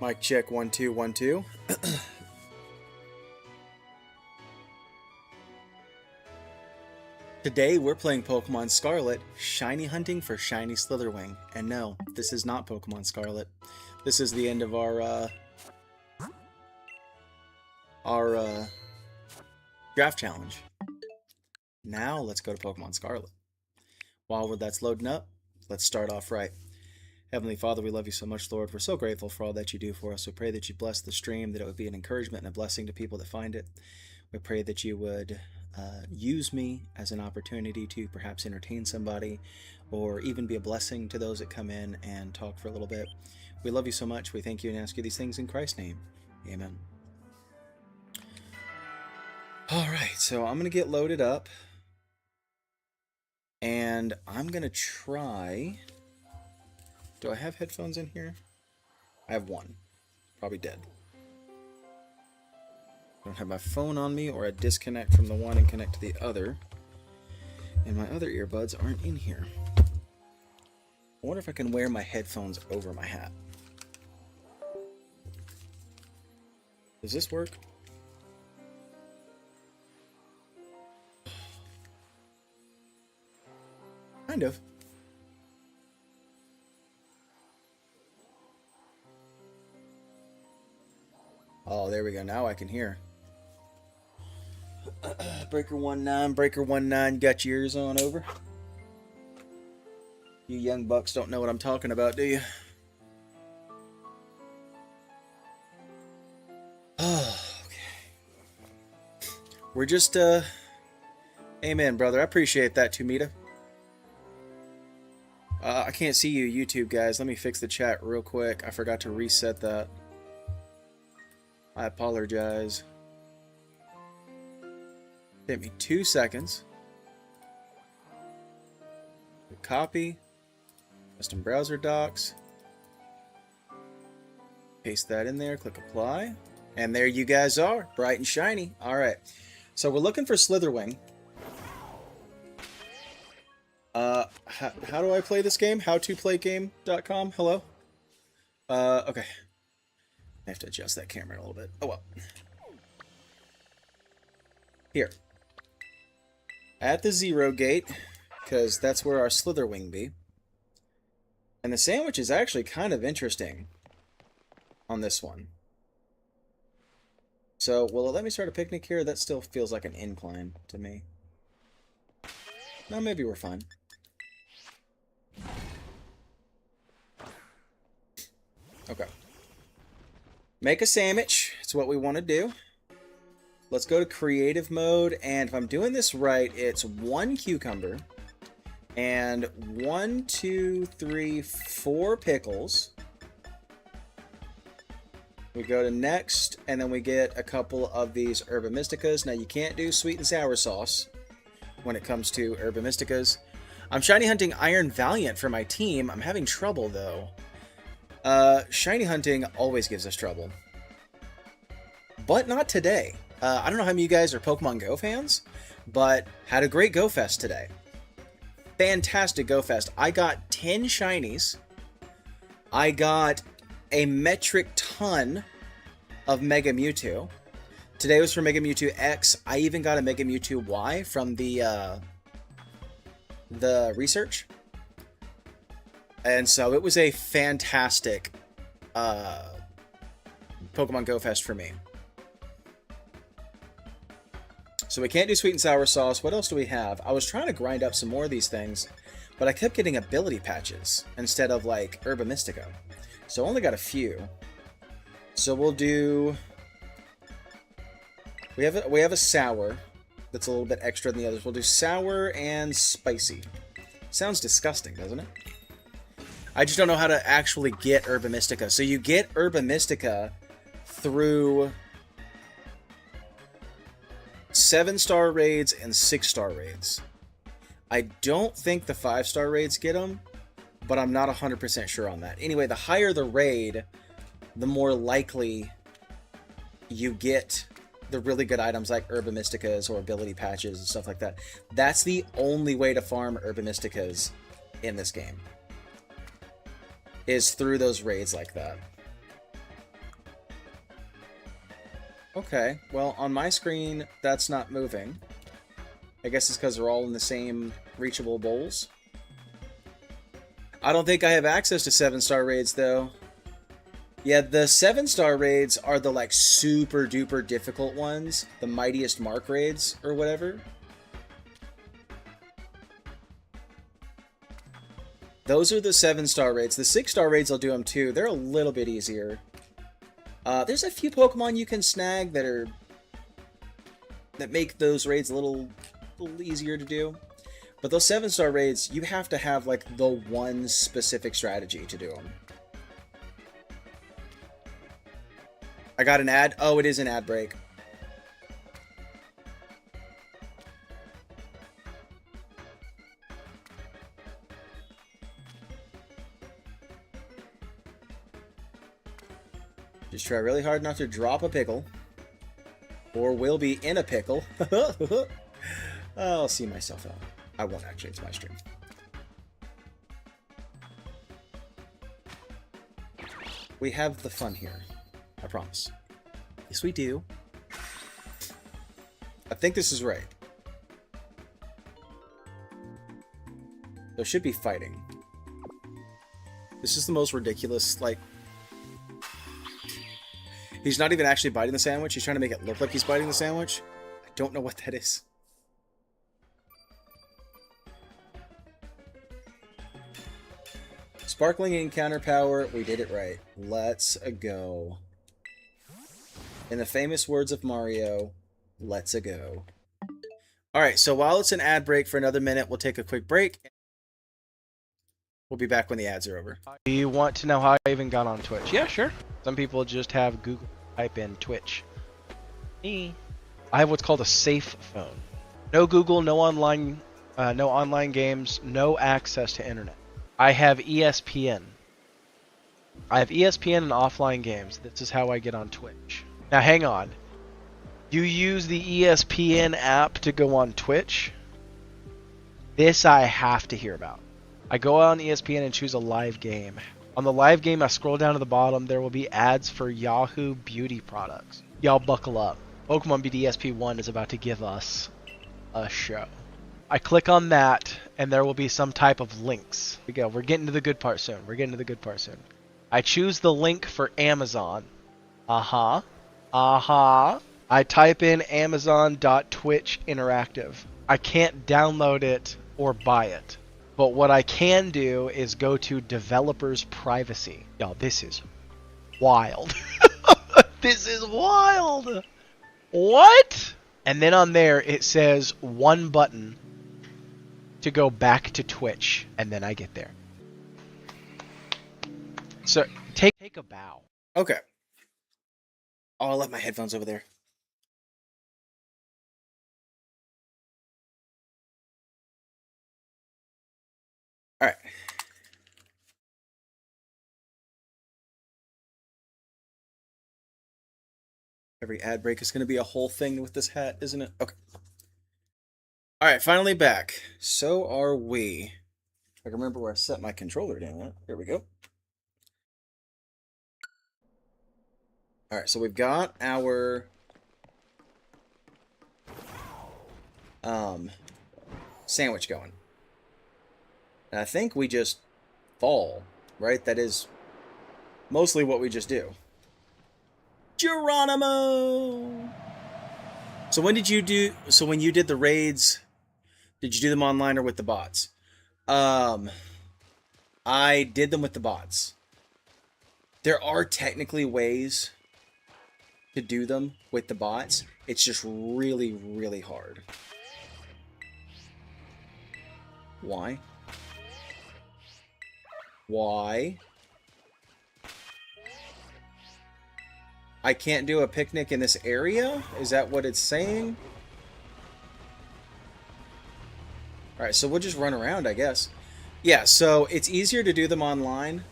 Mic check 1 2 1 2. Today we're playing Pokemon Scarlet, shiny hunting for shiny Slitherwing. And no, this is not Pokemon Scarlet. This is the end of our draft challenge. Now let's go to Pokemon Scarlet. While that's loading up, let's start off right. Heavenly Father, we love you so much, Lord. We're so grateful for all that you do for us. We pray that you bless the stream, that it would be an encouragement and a blessing to people that find it. We pray that you would use me as an opportunity to perhaps entertain somebody or even be a blessing to those that come in and talk for a little bit. We love you so much. We thank you and ask you these things in Christ's name. Amen. All right, so I'm going to get loaded up. And I'm going to try... Do I have headphones in here? I have one. Probably dead. I don't have my phone on me, or I disconnect from the one and connect to the other. And my other earbuds aren't in here. I wonder if I can wear my headphones over my hat. Does this work? Kind of. Oh, there we go. Now I can hear. Breaker 19, Breaker 19, got your ears on over? You young bucks don't know what I'm talking about, do you? Oh, okay. We're just, Amen, brother. I appreciate that, Tumita. I can't see you, YouTube guys. Let me fix the chat real quick. I forgot to reset that. I apologize. Take me 2 seconds. Copy. Custom browser docs. Paste that in there. Click apply. And there you guys are. Bright and shiny. Alright. So we're looking for Slitherwing. How do I play this game? Howtoplaygame.com. Hello? Okay. I have to adjust that camera a little bit. Oh well. Here. At the 0 gate, because that's where our Slitherwing be. And the sandwich is actually kind of interesting on this one. So, will it let me start a picnic here? That still feels like an incline to me. No, maybe we're fine. Okay. Make a sandwich. It's what we want to do. Let's go to creative mode. And if I'm doing this right, it's 1 cucumber and 1, 2, 3, 4 pickles. We go to next, and then we get a couple of these Herba Mysticas. Now, you can't do sweet and sour sauce when it comes to Herba Mysticas. I'm shiny hunting Iron Valiant for my team. I'm having trouble, though. Shiny hunting always gives us trouble. But not today. I don't know how many of you guys are Pokemon Go fans, but had a great Go Fest today. Fantastic Go Fest. I got 10 shinies. I got a metric ton of Mega Mewtwo. Today was for Mega Mewtwo X. I even got a Mega Mewtwo Y from the research. And so it was a fantastic Pokemon Go Fest for me. So we can't do sweet and sour sauce. What else do we have? I was trying to grind up some more of these things, but I kept getting ability patches instead of like Herba Mystica. So I only got a few. So we'll do... We have a sour that's a little bit extra than the others. We'll do sour and spicy. Sounds disgusting, doesn't it? I just don't know how to actually get Herba Mystica. So you get Herba Mystica through 7-star raids and 6-star raids. I don't think the 5-star raids get them, but I'm not 100% sure on that. Anyway, the higher the raid, the more likely you get the really good items like Herba Mysticas or ability patches and stuff like that. That's the only way to farm Herba Mysticas in this game, is through those raids like that. Okay, well, on my screen, that's not moving. I guess it's because they're all in the same reachable bowls. I don't think I have access to 7-star raids, though. Yeah, the 7-star raids are the, like, super duper difficult ones. The mightiest mark raids, or whatever. Those are the 7-star raids. The 6-star raids, I'll do them too. They're a little bit easier. There's a few Pokemon you can snag that make those raids a little easier to do. But those 7-star raids, you have to have, like, the one specific strategy to do them. I got an ad. Oh, it is an ad break. Just try really hard not to drop a pickle. Or we'll be in a pickle. I'll see myself out. I won't actually, it's my stream. We have the fun here. I promise. Yes, we do. I think this is right. There should be fighting. This is the most ridiculous, like... He's not even actually biting the sandwich. He's trying to make it look like he's biting the sandwich. I don't know what that is. Sparkling encounter power. We did it right. Let's go. In the famous words of Mario, let's go. Alright, so while it's an ad break for another minute, we'll take a quick break. We'll be back when the ads are over. Do you want to know how I even got on Twitch? Yeah, sure. Some people just have Google type in Twitch. Me, I have what's called a safe phone. No Google, no online games, no access to internet. I have ESPN. I have ESPN and offline games. This is how I get on Twitch. Now hang on. You use the ESPN app to go on Twitch? This I have to hear about. I go on ESPN and choose a live game. On the live game, I scroll down to the bottom. There will be ads for Yahoo beauty products. Y'all buckle up. Pokemon BDSP 1 is about to give us a show. I click on that, and there will be some type of links. Here we go. We're getting to the good part soon. I choose the link for Amazon. I type in Amazon.Twitch Interactive. I can't download it or buy it. But what I can do is go to developers privacy. Y'all, this is wild. This is wild. What? And then on there it says one button to go back to Twitch, and then I get there. So take a bow. Okay. Oh, I left my headphones over there. All right. Every ad break is going to be a whole thing with this hat, isn't it? Okay. All right, finally back. So are we. I can remember where I set my controller down at. Here we go. All right, so we've got our sandwich going. And I think we just fall, right? That is mostly what we just do. Geronimo! So when did you do... So when you did the raids, did you do them online or with the bots? I did them with the bots. There are technically ways to do them with the bots. It's just really, really hard. Why? Why? I can't do a picnic in this area? Is that what it's saying? Alright, so we'll just run around, I guess. Yeah, so it's easier to do them online.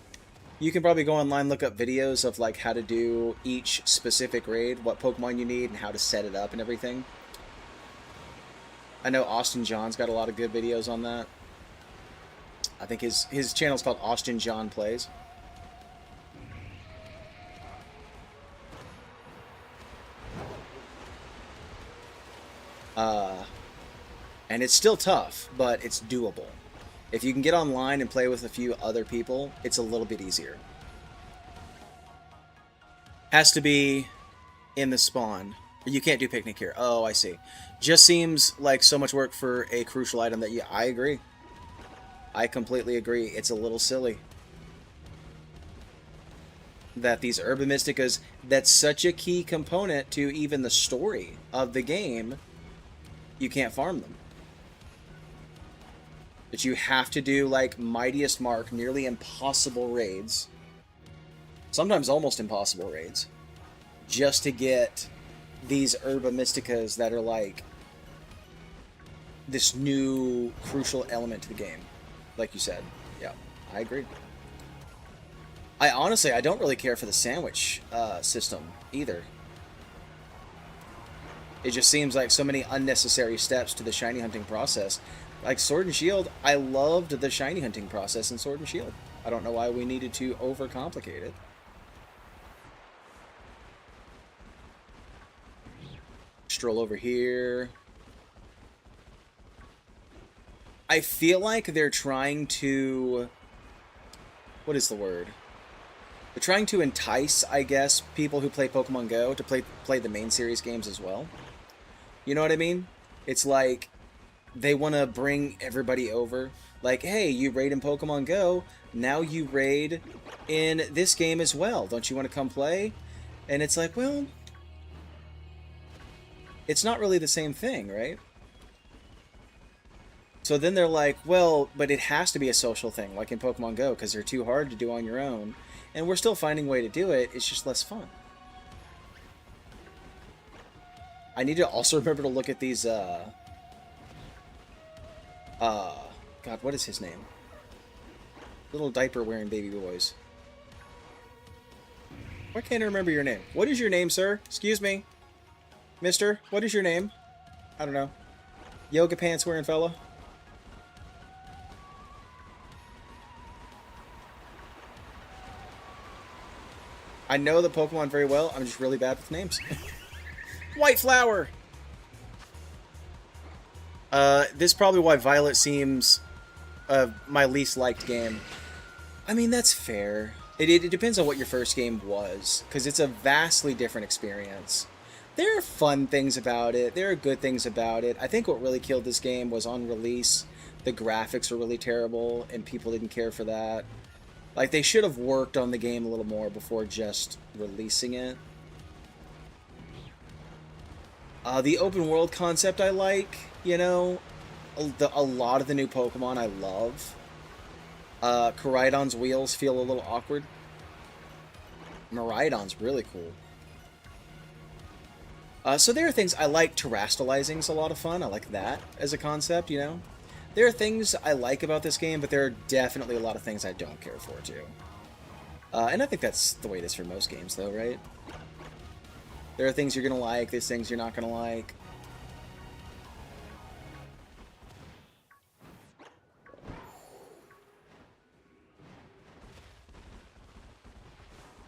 You can probably go online, look up videos of like how to do each specific raid, what Pokemon you need, and how to set it up and everything. I know Austin John's got a lot of good videos on that. I think his channel's called Austin John Plays. And it's still tough, but it's doable. If you can get online and play with a few other people, it's a little bit easier. Has to be in the spawn. You can't do picnic here. Oh, I see. Just seems like so much work for a crucial item that I agree. I completely agree. It's a little silly that these Herba Mysticas, that's such a key component to even the story of the game, you can't farm them. That you have to do like Mightiest Mark, nearly impossible raids, sometimes almost impossible raids, just to get these Herba Mysticas that are like this new crucial element to the game. Like you said. Yeah, I agree. I honestly, I don't really care for the sandwich system either. It just seems like so many unnecessary steps to the shiny hunting process. Like Sword and Shield, I loved the shiny hunting process in Sword and Shield. I don't know why we needed to overcomplicate it. Stroll over here. I feel like they're trying to... What is the word? They're trying to entice, I guess, people who play Pokemon Go to play the main series games as well. You know what I mean? It's like they want to bring everybody over. Like, hey, you raid in Pokemon Go, now you raid in this game as well. Don't you want to come play? And it's like, well, it's not really the same thing, right? So then they're like, well, but it has to be a social thing, like in Pokemon Go, because they're too hard to do on your own. And we're still finding a way to do it, it's just less fun. I need to also remember to look at these, God, what is his name? Little diaper-wearing baby boys. Why can't I remember your name? What is your name, sir? Excuse me. Mister, what is your name? I don't know. Yoga pants-wearing fella? I know the Pokemon very well, I'm just really bad with names. White Flower! This is probably why Violet seems my least liked game. I mean, that's fair. It depends on what your first game was, because it's a vastly different experience. There are fun things about it, there are good things about it. I think what really killed this game was on release, the graphics were really terrible, and people didn't care for that. Like, they should have worked on the game a little more before just releasing it. The open world concept I like, you know. A lot of the new Pokemon I love. Koraidon's wheels feel a little awkward. Miraidon's really cool. So there are things I like. Terastallizing's a lot of fun. I like that as a concept, you know. There are things I like about this game, but there are definitely a lot of things I don't care for, too. And I think that's the way it is for most games, though, right? There are things you're going to like, there's things you're not going to like.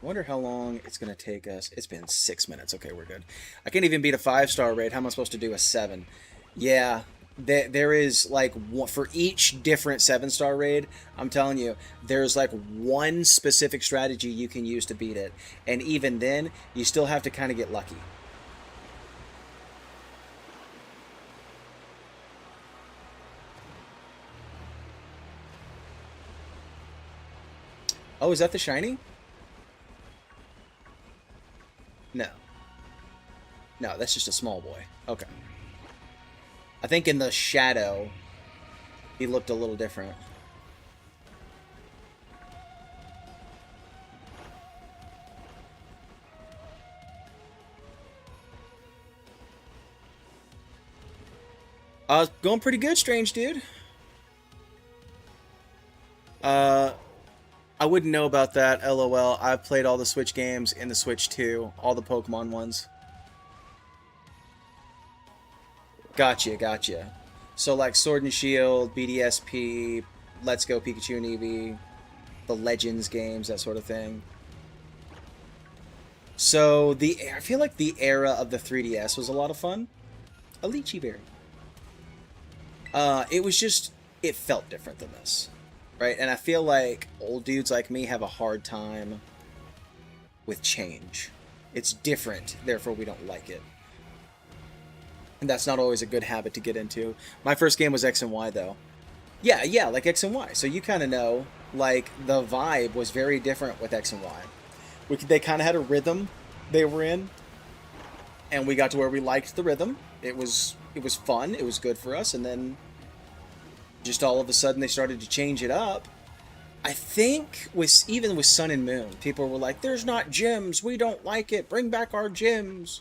I wonder how long it's going to take us. It's been 6 minutes. Okay, we're good. I can't even beat a 5-star raid. How am I supposed to do a 7? Yeah. There is, like, for each different 7-star raid, I'm telling you, there's, like, one specific strategy you can use to beat it. And even then, you still have to kind of get lucky. Oh, is that the shiny? No. No, that's just a small boy. Okay. I think in the shadow, he looked a little different. Going pretty good, strange dude. I wouldn't know about that, LOL. I've played all the Switch games in the Switch too, all the Pokemon ones. Gotcha, gotcha. So like Sword and Shield, BDSP, Let's Go Pikachu and Eevee, the Legends games, that sort of thing. So I feel like the era of the 3DS was a lot of fun. A lychee berry. It was just, it felt different than this, right? And I feel like old dudes like me have a hard time with change. It's different, therefore we don't like it. And that's not always a good habit to get into. My first game was X and Y, though. Yeah, like X and Y. So you kind of know, like, the vibe was very different with X and Y. They kind of had a rhythm they were in, and we got to where we liked the rhythm. It was fun. It was good for us, and then just all of a sudden they started to change it up. I think even with Sun and Moon, people were like, "There's not gyms. We don't like it. Bring back our gyms."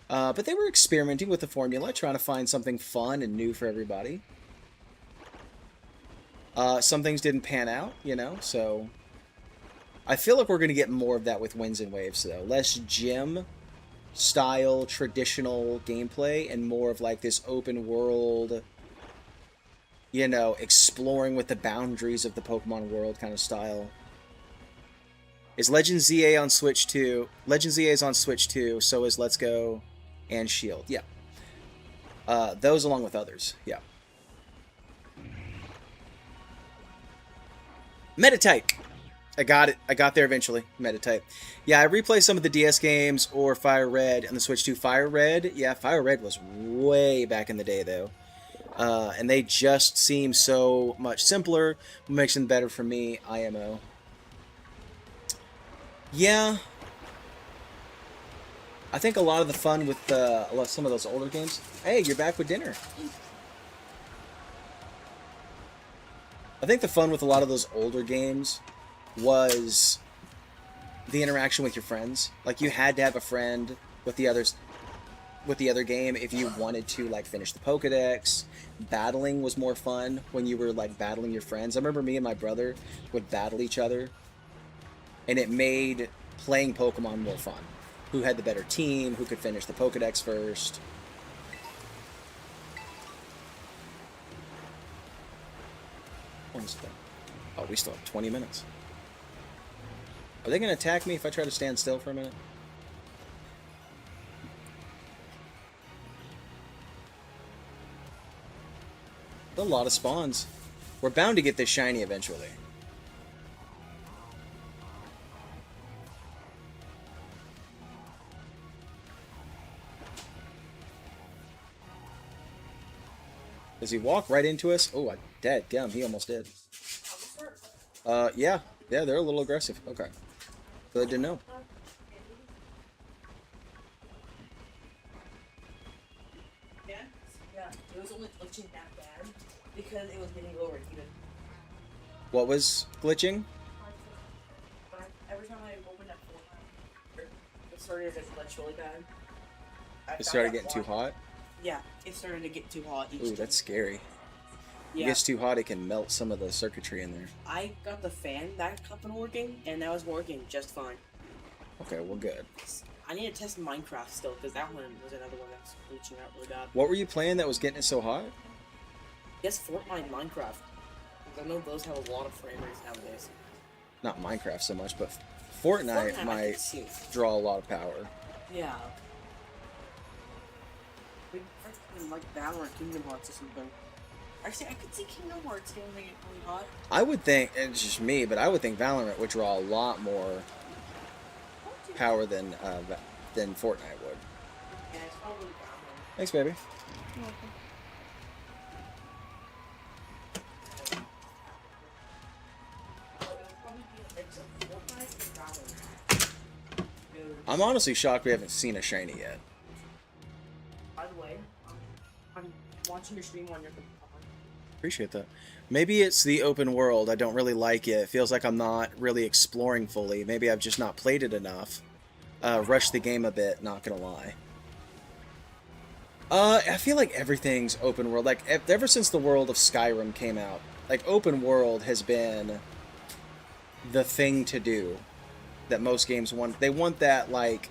But they were experimenting with the formula, trying to find something fun and new for everybody. Some things didn't pan out, you know, so I feel like we're going to get more of that with Winds and Waves, though. Less gym style, traditional gameplay, and more of like this open world, you know, exploring with the boundaries of the Pokemon world kind of style. Is Legend ZA on Switch 2? Legend ZA is on Switch 2, so is Let's Go and Shield. Yeah. Those along with others. Yeah. Metatype. I got it. I got there eventually. Metatype. Yeah, I replayed some of the DS games or Fire Red on the Switch 2. Fire Red, yeah, Fire Red was way back in the day, though. And they just seem so much simpler. What makes them better for me, IMO. Yeah. I think a lot of the fun with some of those older games... Hey, you're back with dinner. I think the fun with a lot of those older games was the interaction with your friends. Like, you had to have a friend with the other game if you wanted to, like, finish the Pokedex. Battling was more fun when you were, like, battling your friends. I remember me and my brother would battle each other, and it made playing Pokemon more fun. Who had the better team, who could finish the Pokedex first. Oh, we still have 20 minutes. Are they going to attack me if I try to stand still for a minute? A lot of spawns. We're bound to get this shiny eventually. Does he walk right into us? Oh, dead gum. He almost did. Yeah, they're a little aggressive. Okay, good to know. Yeah, it was only glitching that bad because it was getting overheated. What was glitching? Every time I opened up Fortnite, it started to glitch really bad. It started getting too hot? Yeah, it started to get too hot each Ooh, time. that's scary. Yeah. It gets too hot, it can melt some of the circuitry in there. I got the fan that kept on working, and that was working just fine. Okay, well, good. I need to test Minecraft still, because that one was another one that's glitching out really bad. What were you playing that was getting it so hot? Yes, Fortnite and Minecraft. Because I know those have a lot of frame rates nowadays. Not Minecraft so much, but Fortnite might draw a lot of power. Yeah. Like Valorant, Kingdom Hearts or something. Actually, I could see Kingdom Hearts getting really hot. I would think, it's just me, but I would think Valorant would draw a lot more power than Fortnite would. Yeah, it's probably Valorant. Thanks, baby. You're welcome. I'm honestly shocked we haven't seen a shiny yet. By the way, I'm watching your stream on your computer. Appreciate that. Maybe it's the open world. I don't really like it. It feels like I'm not really exploring fully. Maybe I've just not played it enough. Rushed the game a bit, not gonna lie. I feel like everything's open world. Like, ever since the world of Skyrim came out, like, open world has been the thing to do that most games want. They want that, like,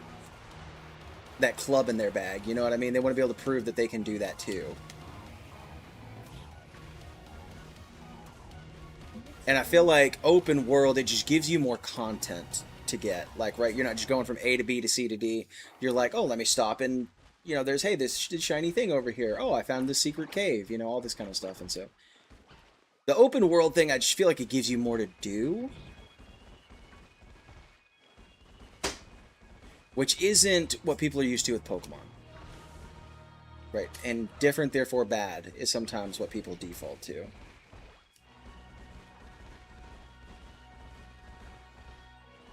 that club in their bag, you know what I mean? They want to be able to prove that they can do that too. And I feel like open world, it just gives you more content to get. Like, right, you're not just going from A to B to C to D. You're like, oh, let me stop and, you know, there's, hey, this shiny thing over here. Oh, I found this secret cave, you know, all this kind of stuff. And so the open world thing, I just feel like it gives you more to do. Which isn't what people are used to with Pokemon. Right, and different, therefore bad, is sometimes what people default to.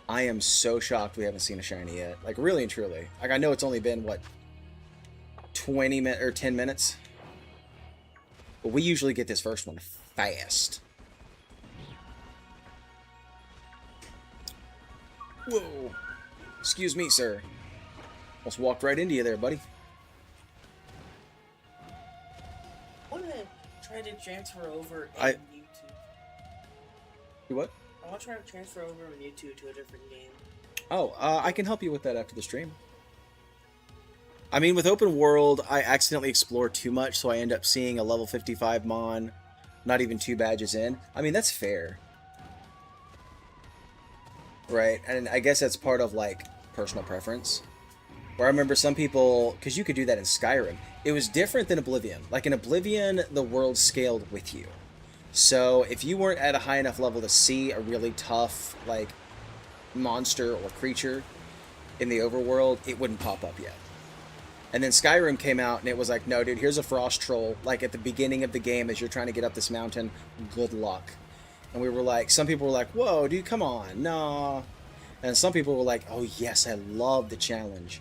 I am so shocked we haven't seen a shiny yet. Like, really and truly. Like, I know it's only been, what, 20 minutes or 10 minutes? But we usually get this first one fast. Whoa. Excuse me, sir. Almost walked right into you there, buddy. I want to try to transfer over in YouTube. You what? I want to try to transfer over on YouTube to a different game. Oh, I can help you with that after the stream. I mean, with open world, I accidentally explore too much, so I end up seeing a level 55 Mon, not even 2 badges in. I mean, that's fair. Right, and I guess that's part of, like, personal preference. Where I remember some people, because you could do that in Skyrim, it was different than Oblivion. Like, in Oblivion, the world scaled with you. So, if you weren't at a high enough level to see a really tough, like, monster or creature in the overworld, it wouldn't pop up yet. And then Skyrim came out, and it was like, no, dude, here's a frost troll. Like, at the beginning of the game, as you're trying to get up this mountain, good luck. And we were like, some people were like, whoa, dude, come on, nah. And some people were like, oh, yes, I love the challenge.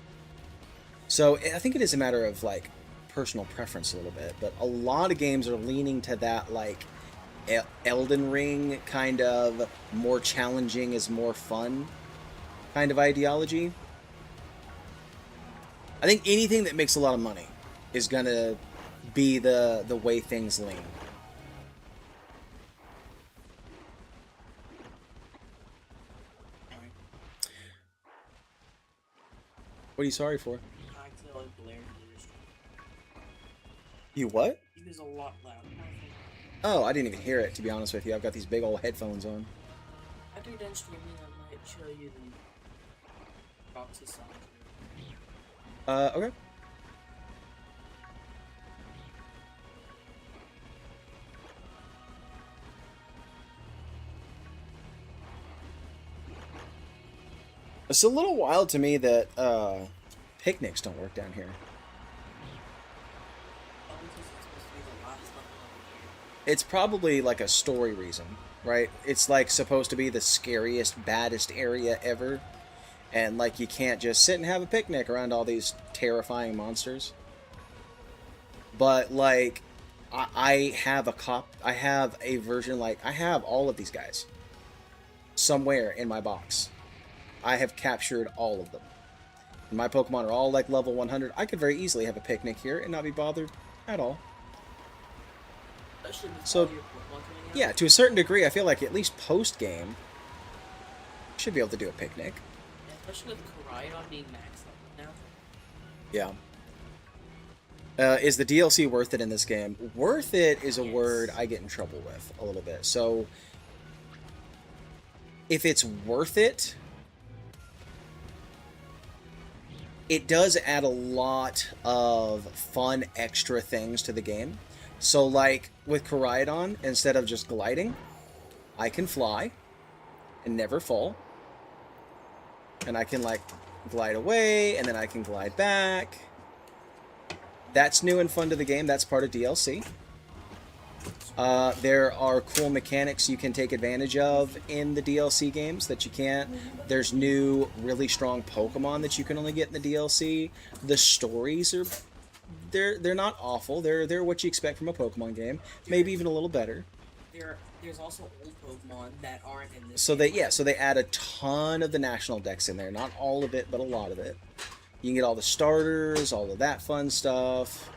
So, I think it is a matter of, like, personal preference a little bit. But a lot of games are leaning to that, like, Elden Ring kind of more challenging is more fun kind of ideology. I think anything that makes a lot of money is going to be the way things lean. What are you sorry for? I accidentally blared in the stream. You what? It was a lot louder. Oh, I didn't even hear it, to be honest with you. I've got these big old headphones on. After you're done streaming, I might show you the boxes sound. Okay. It's a little wild to me that picnics don't work down here. It's probably like a story reason, right? It's like supposed to be the scariest, baddest area ever. And like you can't just sit and have a picnic around all these terrifying monsters. But like I have a version, like I have all of these guys somewhere in my box. I have captured all of them. And my Pokemon are all like level 100. I could very easily have a picnic here and not be bothered at all. So, yeah, to a certain degree, I feel like at least post-game, should be able to do a picnic. Especially with Koraidon being maxed out now. Yeah. Is the DLC worth it in this game? Worth it is a Yes. word I get in trouble with a little bit. So, if it's worth it, it does add a lot of fun extra things to the game. So, like, with Koraidon, instead of just gliding, I can fly and never fall. And I can, like, glide away, and then I can glide back. That's new and fun to the game. That's part of DLC. There are cool mechanics you can take advantage of in the DLC games that you can't. There's new, really strong Pokemon that you can only get in the DLC. The stories are... They're not awful. They're what you expect from a Pokemon game. Maybe even a little better. There's also old Pokemon that aren't in this. So they add a ton of the national decks in there. Not all of it, but a lot of it. You can get all the starters, all of that fun stuff.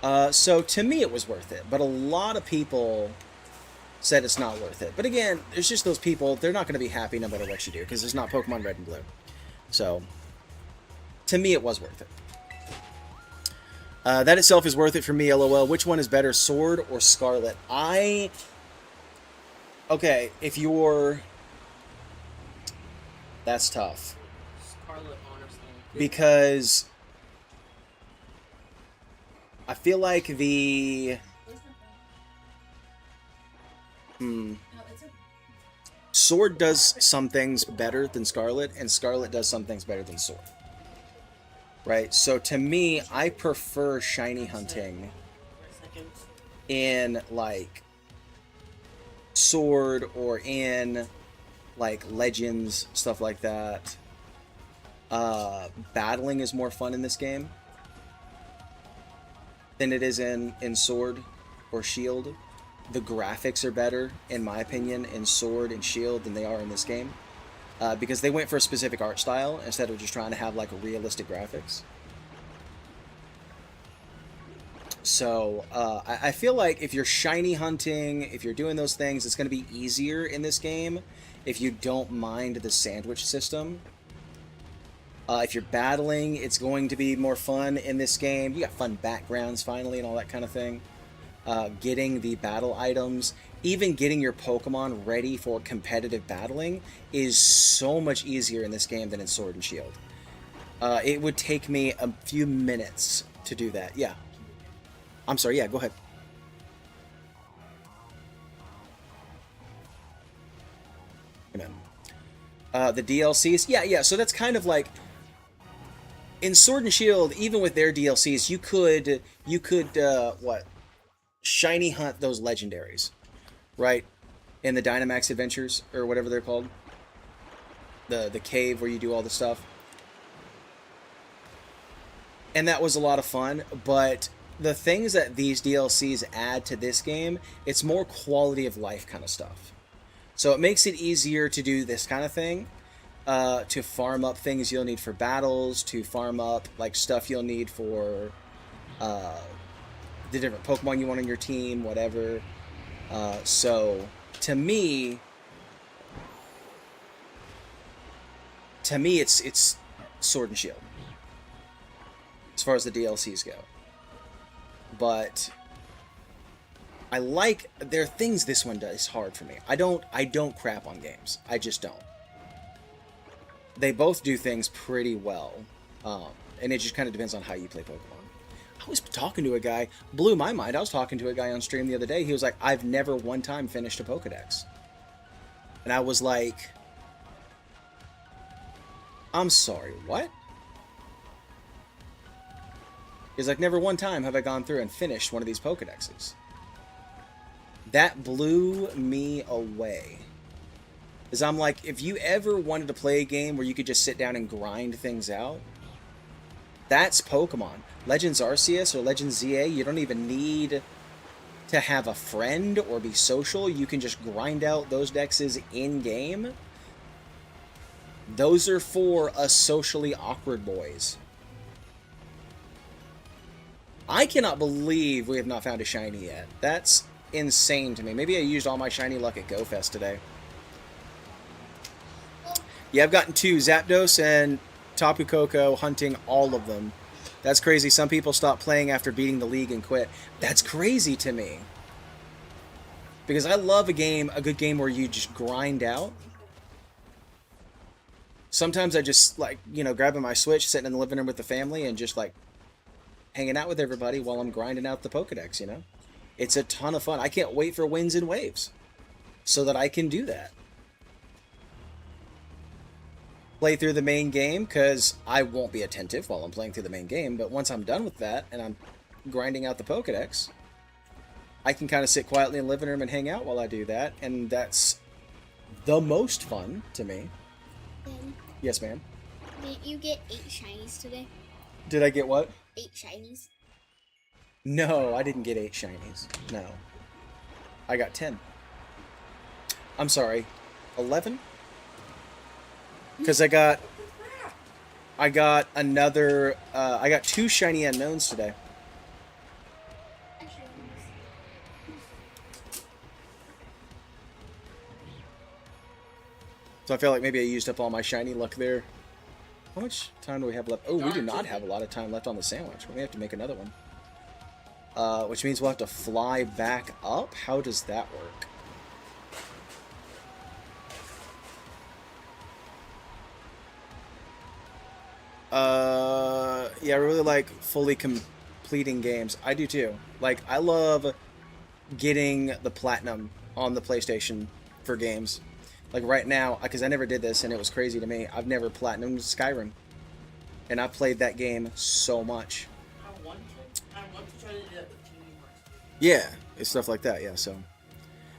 So to me it was worth it, but a lot of people said it's not worth it. But again, there's just those people, they're not going to be happy no matter what you do, because it's not Pokemon Red and Blue. So, to me it was worth it. That itself is worth it for me, LOL. Which one is better, Sword or Scarlet? Okay, if you're... That's tough. Scarlet, honestly. because I feel like the Sword does some things better than Scarlet, and Scarlet does some things better than Sword. Right? So to me, I prefer shiny hunting in like Sword or in like Legends, stuff like that. Battling is more fun in this game than it is in Sword or Shield. The graphics are better, in my opinion, in Sword and Shield than they are in this game. Because they went for a specific art style instead of just trying to have like realistic graphics. So I feel like if you're shiny hunting, if you're doing those things, it's going to be easier in this game if you don't mind the sandwich system. If you're battling, it's going to be more fun in this game. You got fun backgrounds finally and all that kind of thing. Getting the battle items, even getting your Pokemon ready for competitive battling is so much easier in this game than in Sword and Shield. It would take me a few minutes to do that. Yeah. I'm sorry, yeah, go ahead. The DLCs, yeah, so that's kind of like in Sword and Shield, even with their DLCs, you could shiny hunt those legendaries, right? In the Dynamax Adventures, or whatever they're called. The cave where you do all the stuff. And that was a lot of fun, but the things that these DLCs add to this game, it's more quality of life kind of stuff. So it makes it easier to do this kind of thing, to farm up things you'll need for battles, to farm up like stuff you'll need for the different Pokemon you want on your team, whatever. So to me, it's Sword and Shield as far as the DLCs go. But I like, there are things this one does hard for me. I don't crap on games. I just don't. They both do things pretty well, and it just kind of depends on how you play Pokemon. I was talking to a guy, blew my mind. I was talking to a guy on stream the other day. He was like, I've never one time finished a Pokedex. And I was like, I'm sorry, what? He's like, never one time have I gone through and finished one of these Pokedexes. That blew me away. Because I'm like, if you ever wanted to play a game where you could just sit down and grind things out, that's Pokemon. Legends Arceus or Legends ZA, you don't even need to have a friend or be social. You can just grind out those dexes in-game. Those are for us socially awkward boys. I cannot believe we have not found a shiny yet. That's insane to me. Maybe I used all my shiny luck at GoFest today. Yeah, I've gotten 2, Zapdos and Tapu Koko, hunting all of them. That's crazy. Some people stop playing after beating the league and quit. That's crazy to me. Because I love a good game where you just grind out. Sometimes I just, like, grabbing my Switch, sitting in the living room with the family, and just, like, hanging out with everybody while I'm grinding out the Pokedex, It's a ton of fun. I can't wait for Winds and Waves so that I can do that. Play through the main game, because I won't be attentive while I'm playing through the main game, but once I'm done with that and I'm grinding out the Pokedex, I can kind of sit quietly in the living room and hang out while I do that, and that's the most fun to me. Ben, yes, ma'am? did you get 8 shinies today? Did I get what? 8 shinies? No, I didn't get 8 shinies. No. I got 10. I'm sorry. 11? Because I got another, I got 2 shiny unknowns today. So I feel like maybe I used up all my shiny luck there. How much time do we have left? Oh, we do not have a lot of time left on the sandwich. We may have to make another one. Which means we'll have to fly back up? How does that work? Yeah, I really like fully completing games. I do too. Like, I love getting the platinum on the PlayStation for games. Like right now, because I never did this and it was crazy to me. I've never platinumed Skyrim, and I played that game so much. I want to try to do that with Kingdom Hearts. Yeah, it's stuff like that. Yeah, so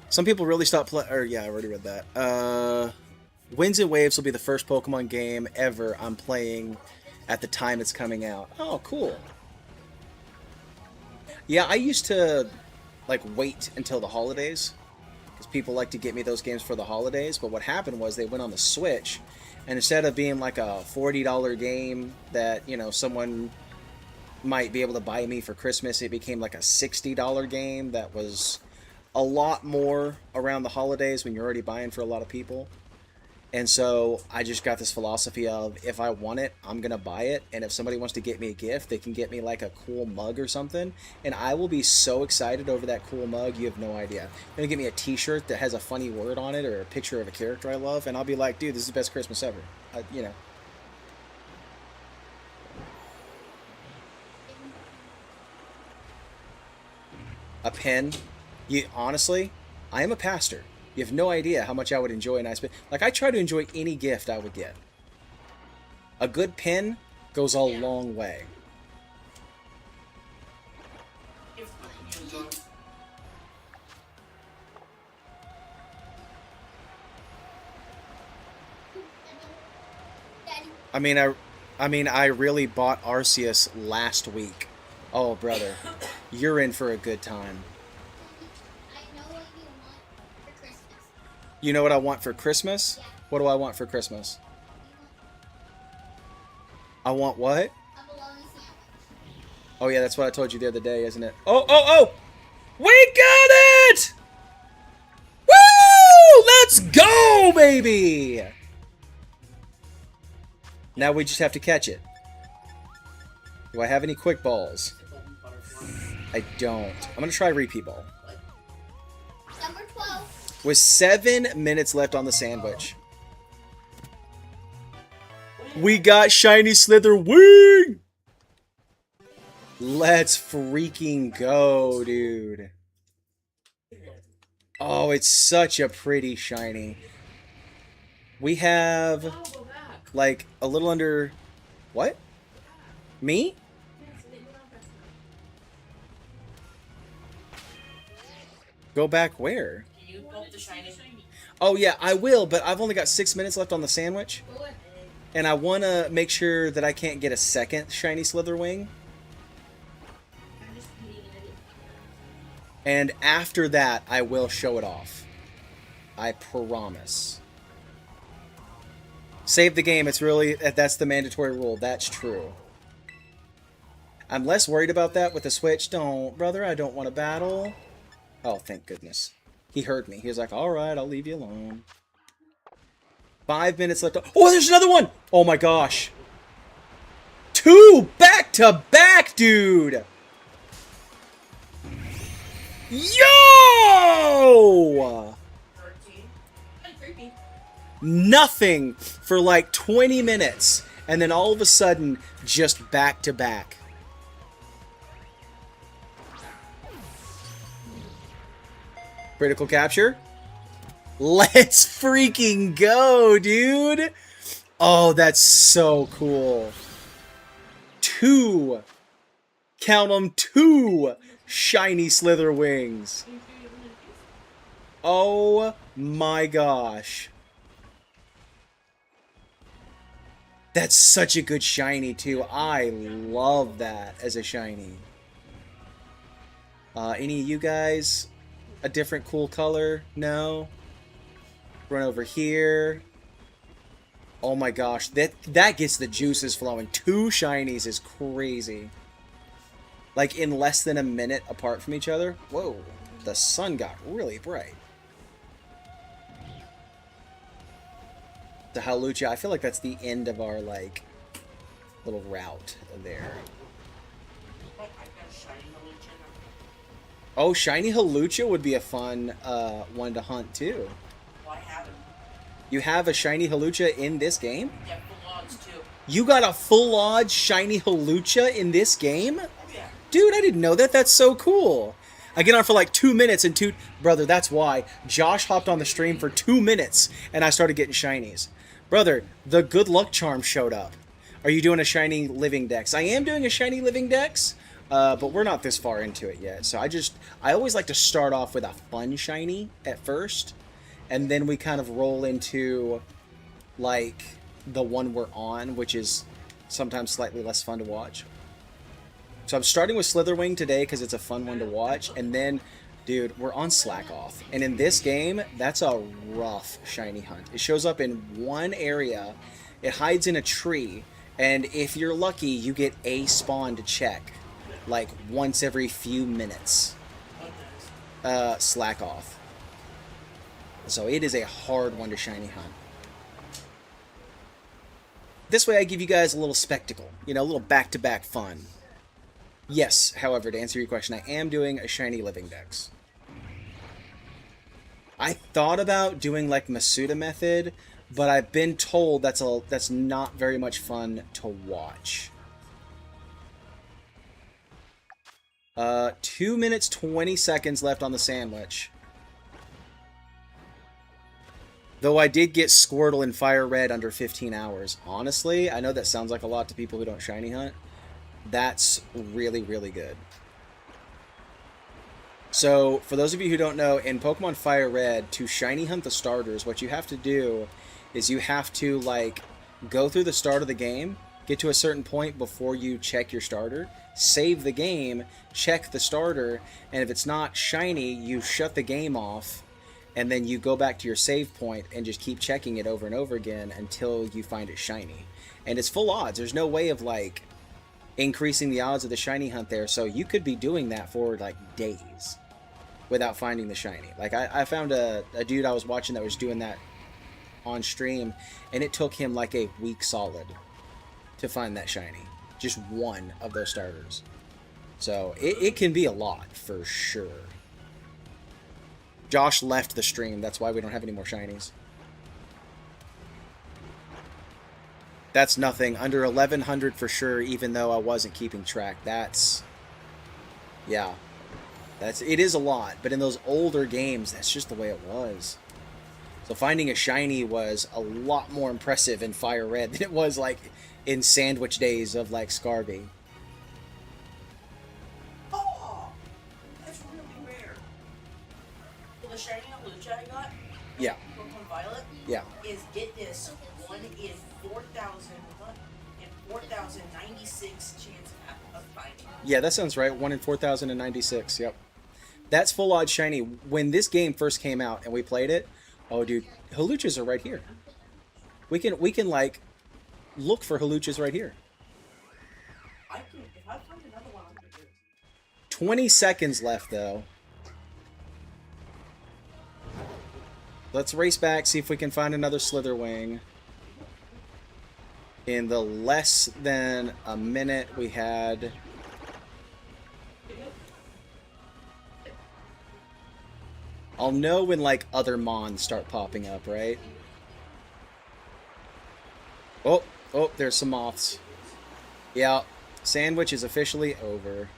some people really stop play. Or yeah, I already read that. Winds and Waves will be the first Pokemon game ever I'm playing at the time it's coming out. Oh, cool. Yeah, I used to like wait until the holidays because people like to get me those games for the holidays. But what happened was they went on the Switch, and instead of being like a $40 game that, you know, someone might be able to buy me for Christmas, it became like a $60 game that was a lot more around the holidays when you're already buying for a lot of people. And so I just got this philosophy of, if I want it, I'm going to buy it. And if somebody wants to get me a gift, they can get me like a cool mug or something. And I will be so excited over that cool mug, you have no idea. They're going to get me a t-shirt that has a funny word on it or a picture of a character I love. And I'll be like, dude, this is the best Christmas ever. You know. A pen. Honestly, I am a pastor. You have no idea how much I would enjoy a nice pen. Like, I try to enjoy any gift I would get. A good pen goes a long way. I mean, I really bought Arceus last week. Oh, brother, you're in for a good time. You know what I want for Christmas? What do I want for Christmas? I want what? Oh yeah, that's what I told you the other day, isn't it? Oh! We got it! Woo! Let's go, baby! Now we just have to catch it. Do I have any quick balls? I don't. I'm gonna try repeat ball. Number 12. With 7 minutes left on the sandwich. We got shiny Slither wing! Let's freaking go, dude. Oh, it's such a pretty shiny. We have like a little under... What? Me? Go back where? Can you poke the shiny? Oh yeah, I will, but I've only got 6 minutes left on the sandwich. And I want to make sure that I can't get a second shiny Slither wing. And after that, I will show it off. I promise. Save the game. It's really... That's the mandatory rule. That's true. I'm less worried about that with the Switch. Don't, brother. I don't want to battle. Oh, thank goodness. He heard me. He was like, alright, I'll leave you alone. 5 minutes left. Oh, there's another one! Oh my gosh. 2 back to back, dude! Yo! Nothing for like 20 minutes. And then all of a sudden, just back to back. Critical capture. Let's freaking go, dude. Oh, that's so cool. 2. Count them, 2 shiny Slither wings. Oh my gosh. That's such a good shiny, too. I love that as a shiny. Any of you guys... A different cool color? No? Run over here. Oh my gosh. That gets the juices flowing. 2 shinies is crazy. Like in less than a minute apart from each other. Whoa. The sun got really bright. The Hawlucha. I feel like that's the end of our, like, little route there. Oh, shiny Hawlucha would be a fun one to hunt, too. Well, I have him. You have a shiny Hawlucha in this game? Yeah, belongs too. You got a full odds shiny Hawlucha in this game? Oh yeah. Dude, I didn't know that. That's so cool. I get on for like 2 minutes and Brother, that's why. Josh hopped on the stream for 2 minutes and I started getting shinies. Brother, the good luck charm showed up. Are you doing a shiny living dex? I am doing a shiny living dex, but we're not this far into it yet. So I always like to start off with a fun shiny at first, and then we kind of roll into like the one we're on, which is sometimes slightly less fun to watch. So I'm starting with Slitherwing today because it's a fun one to watch, and then, dude, we're on Slack Off. And in this game, that's a rough shiny hunt. It shows up in one area, it hides in a tree, and if you're lucky, you get a spawn to check, like once every few minutes. Slack Off. So it is a hard one to shiny hunt. This way I give you guys a little spectacle, you know, a little back-to-back fun. Yes, however, to answer your question, I am doing a shiny living dex. I thought about doing like Masuda method, but I've been told that's not very much fun to watch. 2 minutes 20 seconds left on the sandwich. Though I did get Squirtle and Fire Red under 15 hours. Honestly, I know that sounds like a lot to people who don't shiny hunt. That's really, really good. So, for those of you who don't know, in Pokemon Fire Red, to shiny hunt the starters, what you have to do is you have to, like, go through the start of the game, get to a certain point before you check your starter, save the game, check the starter, and if it's not shiny, you shut the game off, and then you go back to your save point and just keep checking it over and over again until you find it shiny. And it's full odds. There's no way of, like, increasing the odds of the shiny hunt there, so you could be doing that for like days without finding the shiny. Like I found a dude I was watching that was doing that on stream, and it took him like a week solid to find that shiny, just one of those starters. So it can be a lot for sure. Josh left the stream, that's why we don't have any more shinies. That's nothing. Under 1100 for sure, even though I wasn't keeping track. That's... yeah. It is a lot, but in those older games, that's just the way it was. So finding a shiny was a lot more impressive in Fire Red than it was, like, in Sandwich days of, like, Scarby. Oh! That's really rare. Well, the shiny Hawlucha I got, Yeah. Pokemon Violet, Yeah. is, get this, 1 in 4,096 chance of finding. Yeah, that sounds right. 1 in 4,096. Yep. That's full odds shiny. When this game first came out and we played it, oh dude, Hawluchas are right here. We can like look for Hawluchas right here. If I find another one, I'm gonna do it. 20 seconds left though. Let's race back, see if we can find another Slitherwing. In the less than a minute we had... I'll know when, like, other Mons start popping up, right? Oh, there's some moths. Yeah, Sandwich is officially over.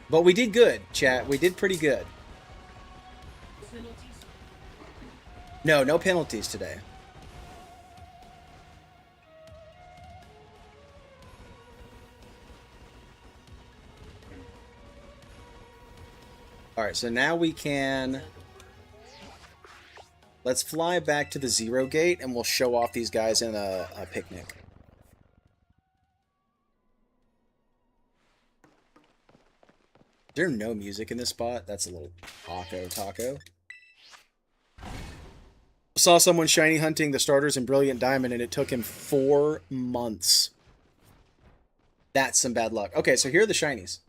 But we did good, chat. We did pretty good. No penalties today. Alright, so now we can... let's fly back to the Zero Gate and we'll show off these guys in a picnic. Is there no music in this spot? That's a little taco. Saw someone shiny hunting the starters in Brilliant Diamond and it took him 4 months. That's some bad luck. Okay, so here are the shinies.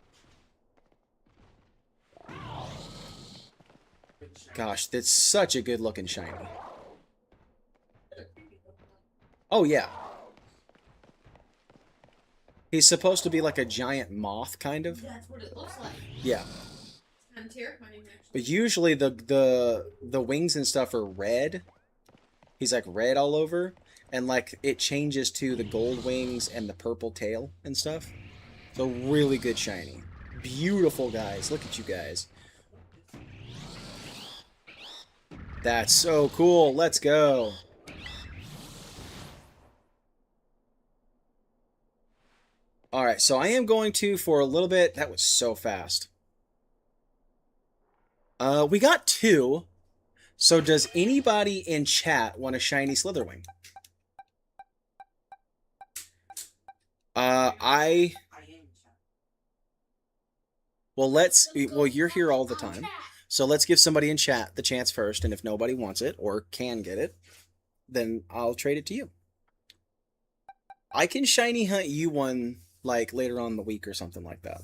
Gosh, that's such a good looking shiny. Oh yeah. He's supposed to be like a giant moth, kind of. That's what it looks like. Yeah. It's kind of terrifying, actually. But usually the wings and stuff are red. He's like red all over, and like it changes to the gold wings and the purple tail and stuff. So really good shiny. Beautiful, guys. Look at you guys. That's so cool. Let's go. All right, so I am going to, for a little bit, that was so fast. We got 2. So does anybody in chat want a shiny Slitherwing? Well, you're here all the time. So let's give somebody in chat the chance first, and if nobody wants it or can get it, then I'll trade it to you. I can shiny hunt you one like later on in the week or something like that.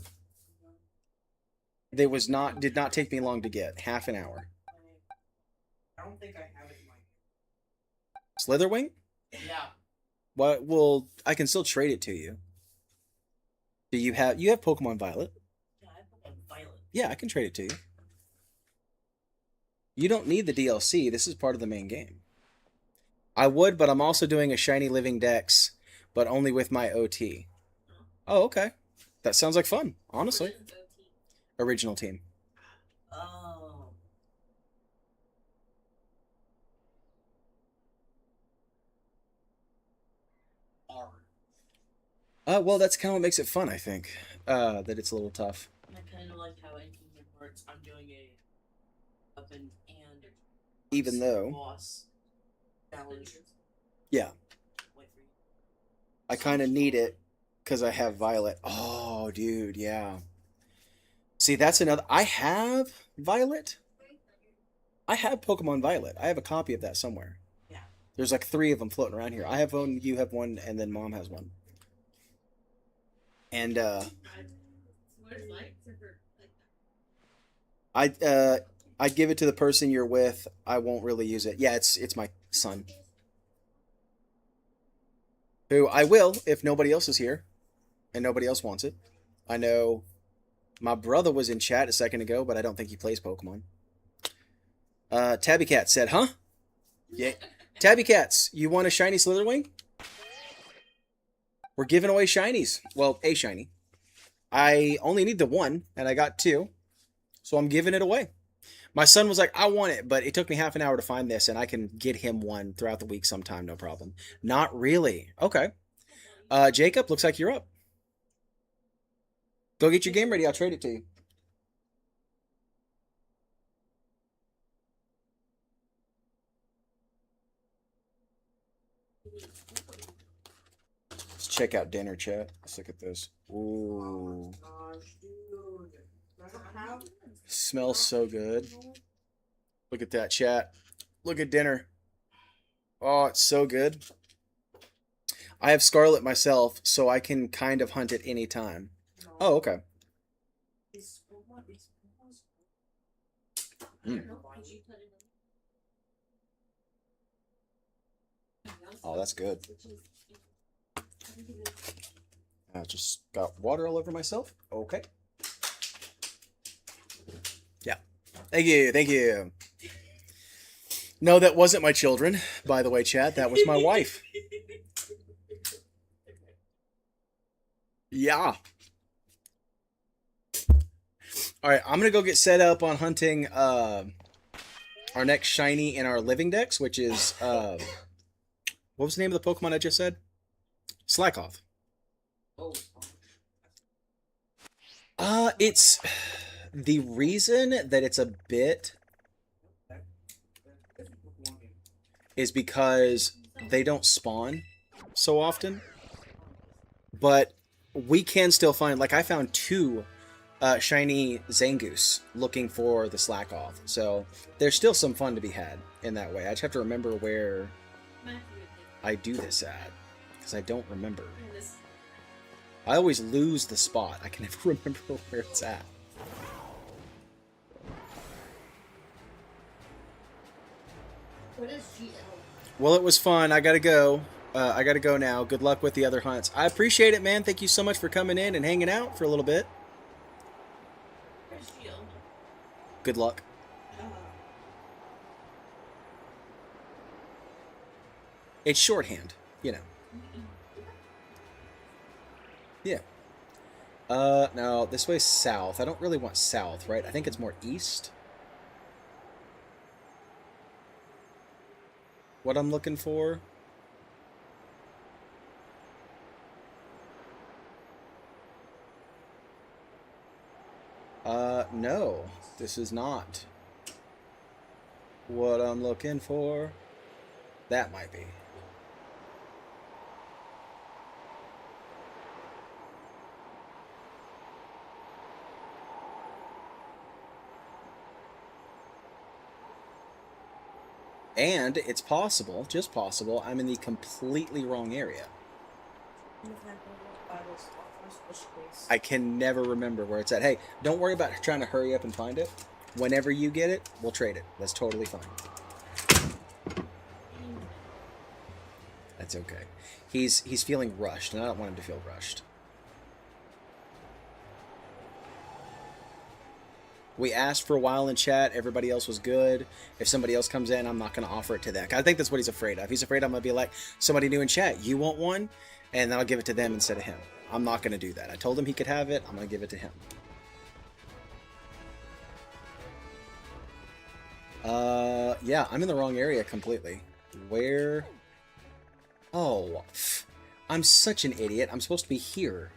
Did not take me long to get. Half an hour. I don't think I have it in my. Slitherwing? Yeah. What? Well, I can still trade it to you. Do you have Pokemon Violet? Yeah, I have Pokemon Violet. Yeah, I can trade it to you. You don't need the DLC. This is part of the main game. I would, but I'm also doing a shiny living dex, but only with my OT. Oh, okay. That sounds like fun, honestly. Original team. Oh. Well, that's kind of what makes it fun, I think. That it's a little tough. I kind of like how in Kingdom Hearts I'm doing a weapon and Even though, boss challenge. yeah, I kind of need it because I have Violet. Oh, dude, yeah. See, that's another. I have Violet. I have Pokemon Violet. I have a copy of that somewhere. Yeah. There's like 3 of them floating around here. I have one, you have one, and then Mom has one. And I'd give it to the person you're with. I won't really use it. Yeah, it's my son. Who I will if nobody else is here and nobody else wants it. I know my brother was in chat a second ago, but I don't think he plays Pokemon. Tabby Cat said, huh? Yeah. Tabby Cats, you want a shiny Slitherwing? We're giving away shinies. Well, a shiny. I only need the 1, and I got 2. So I'm giving it away. My son was like, I want it, but it took me half an hour to find this, and I can get him one throughout the week sometime, no problem. Not really. Okay. Jacob, looks like you're up. Go get your game ready. I'll trade it to you. Let's check out dinner, chat. Let's look at this. Ooh. Gosh, dude. Smells so good. Look at that, chat. Look at dinner. Oh, it's so good. I have Scarlet myself, so I can kind of hunt it any time. Oh, okay. Mm. Oh, that's good. I just got water all over myself. Okay. Yeah. Thank you. Thank you. No, that wasn't my children, by the way, chat. That was my wife. Yeah. All right, I'm going to go get set up on hunting our next shiny in our living dex, which is, what was the name of the Pokemon I just said? Slackoff. It's the reason that it's a bit is because they don't spawn so often, but we can still find, like I found 2 shiny Zangoose looking for the Slackoff, so there's still some fun to be had in that way. I just have to remember where I do this at, because I don't remember. I always lose the spot. I can never remember where it's at. What is GL? Well, it was fun. I gotta go. I gotta go now. Good luck with the other hunts. I appreciate it, man. Thank you so much for coming in and hanging out for a little bit. Where's GL? Good luck. It's shorthand, you know. Yeah. No, this way's south. I don't really want south, right? I think it's more east. What I'm looking for. No, this is not what I'm looking for. That might be. And it's possible, just possible, I'm in the completely wrong area. I can never remember where it's at. Hey, don't worry about trying to hurry up and find it. Whenever you get it, we'll trade it. That's totally fine. That's okay. He's feeling rushed, and I don't want him to feel rushed. We asked for a while in chat. Everybody else was good. If somebody else comes in, I'm not going to offer it to them. I think that's what he's afraid of. He's afraid I'm going to be like, somebody new in chat, you want one? And then I'll give it to them instead of him. I'm not going to do that. I told him he could have it. I'm going to give it to him. Yeah, I'm in the wrong area completely. Where? Oh, I'm such an idiot. I'm supposed to be here.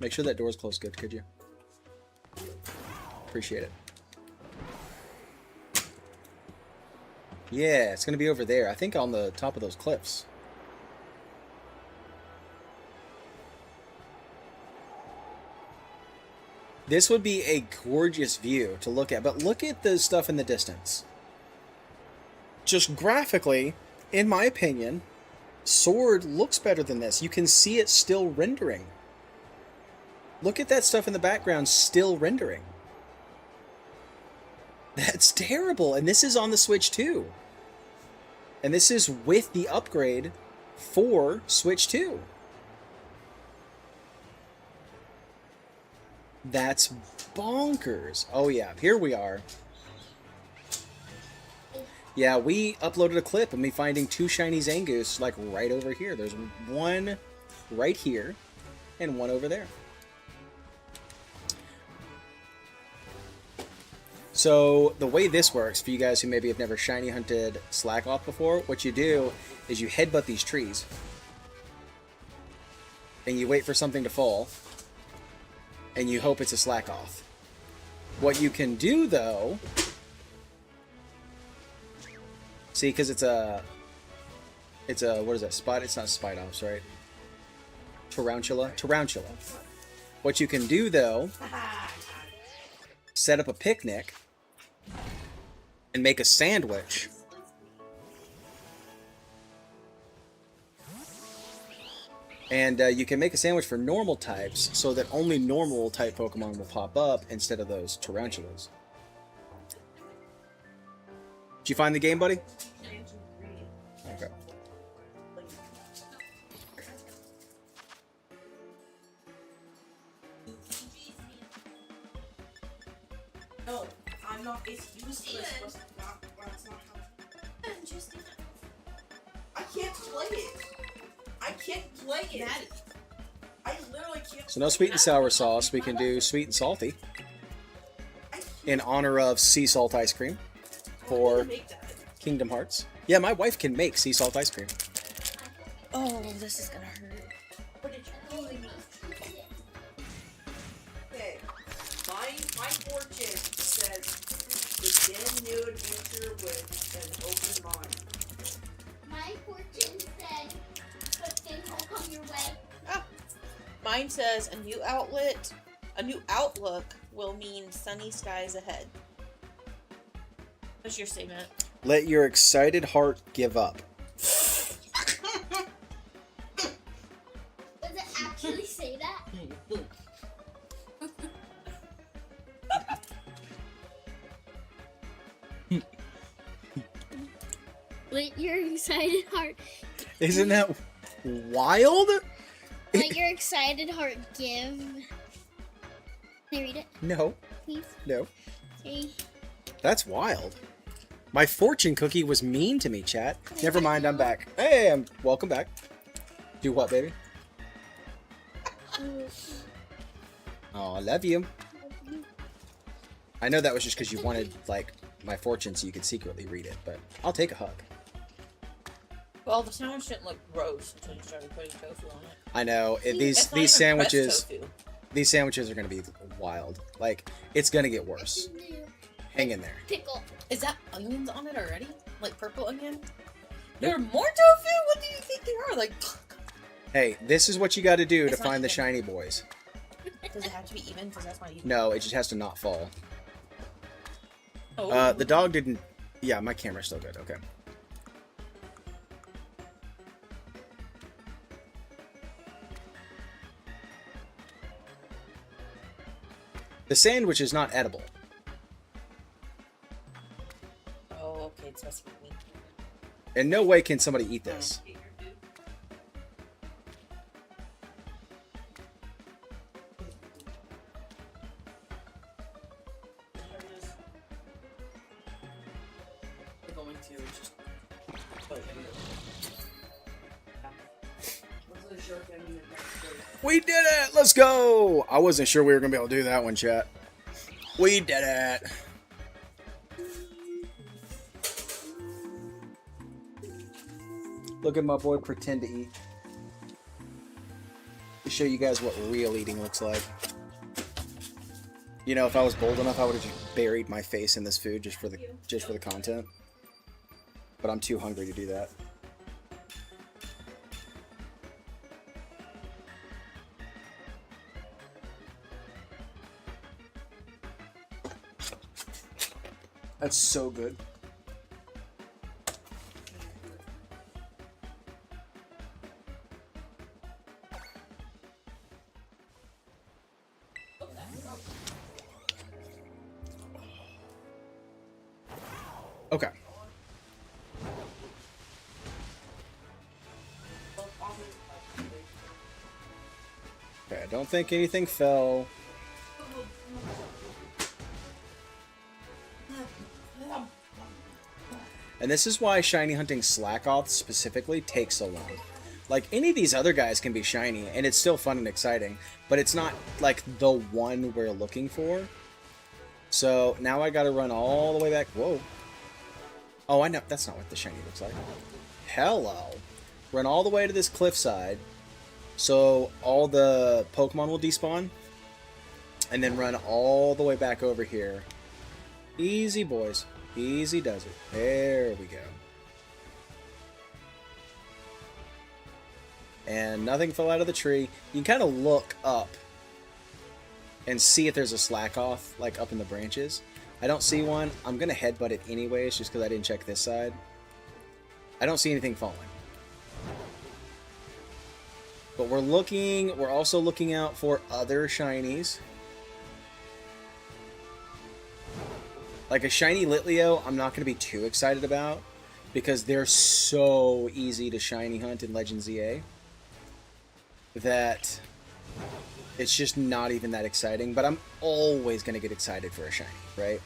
Make sure that door's closed good, could you? Appreciate it. Yeah, it's going to be over there. I think on the top of those cliffs. This would be a gorgeous view to look at, but look at the stuff in the distance. Just graphically, in my opinion, Sword looks better than this. You can see it still rendering. Look at that stuff in the background still rendering. That's terrible. And this is on the Switch too. And this is with the upgrade for Switch 2. That's bonkers. Oh yeah, here we are. Yeah, we uploaded a clip of me finding 2 Shinies Angus like right over here. There's one right here and one over there. So the way this works, for you guys who maybe have never shiny hunted Slackoth before, what you do is you headbutt these trees. And you wait for something to fall. And you hope it's a Slackoth. What you can do, though... See, because it's a... what is that? It's not Spidops, right? Tarantula? Tarantula. What you can do, though... Set up a picnic... and make a sandwich. And you can make a sandwich for normal types so that only normal type Pokemon will pop up instead of those tarantulas. Did you find the game, buddy? Okay. No, I'm not. It's useless. That's not how. I can't play it. I can't play it. I literally can't. So no sweet and sour sauce. We can do sweet and salty in honor of sea salt ice cream for Kingdom Hearts. Yeah, my wife can make sea salt ice cream. Oh, this is gonna hurt. Okay, my fortune says begin new adventure with an open mind. My fortune said, good things will come your way. Ah, mine says a new outlook will mean sunny skies ahead. What's your statement? Let your excited heart give up. Does it actually say that? Let your excited heart. Isn't that wild? Let your excited heart give. Can you read it, No, please? no. Hey. That's wild. My fortune cookie was mean to me, chat. Never mind, I'm back. Hey, welcome back. Do what, baby? Oh, I love you. I know that was just because you wanted, like, my fortune so you could secretly read it, but I'll take a hug. Well, the sandwich didn't look gross until you started putting tofu on it. I know. It's not even Sandwiches... pressed tofu. These sandwiches are going to be wild. Like, it's going to get worse. Hang in there. Pickle. Is that onions on it already? Like purple onion? Nope. There are more tofu? What do you think they are? Like, Hey, this is what you got to do to It's not find the even. shiny boys. does it have to be even? Because that's not even. No, it just has to not fall. Oh. The dog didn't... Yeah, my camera's still good. Okay. The sandwich is not edible. Oh, okay. It's supposed to be meat. In no way can somebody eat this. We're going to just put it in. Wasn't sure if any of that We did it! Let's go! I wasn't sure we were going to be able to do that one, chat. We did it! Look at my boy pretend to eat. To show you guys what real eating looks like. You know, if I was bold enough, I would have just buried my face in this food just for the content. But I'm too hungry to do that. That's so good. Okay. Okay, I don't think anything fell. And this is why shiny hunting Slackoth specifically takes so long. Like, any of these other guys can be shiny, and it's still fun and exciting, but it's not, like, the one we're looking for. So, now I gotta run all the way back. Whoa. Oh, I know. That's not what the shiny looks like. Hello. Run all the way to this cliffside, so all the Pokemon will despawn, and then run all the way back over here. Easy, boys. Easy does it. There we go. And nothing fell out of the tree. You can kind of look up and see if there's a Slackoth, like, up in the branches. I don't see one. I'm going to headbutt it anyways, just because I didn't check this side. I don't see anything falling. But we're also looking out for other shinies. Like a shiny Litleo, I'm not going to be too excited about, because they're so easy to shiny hunt in Legends EA that it's just not even that exciting. But I'm always going to get excited for a shiny, right?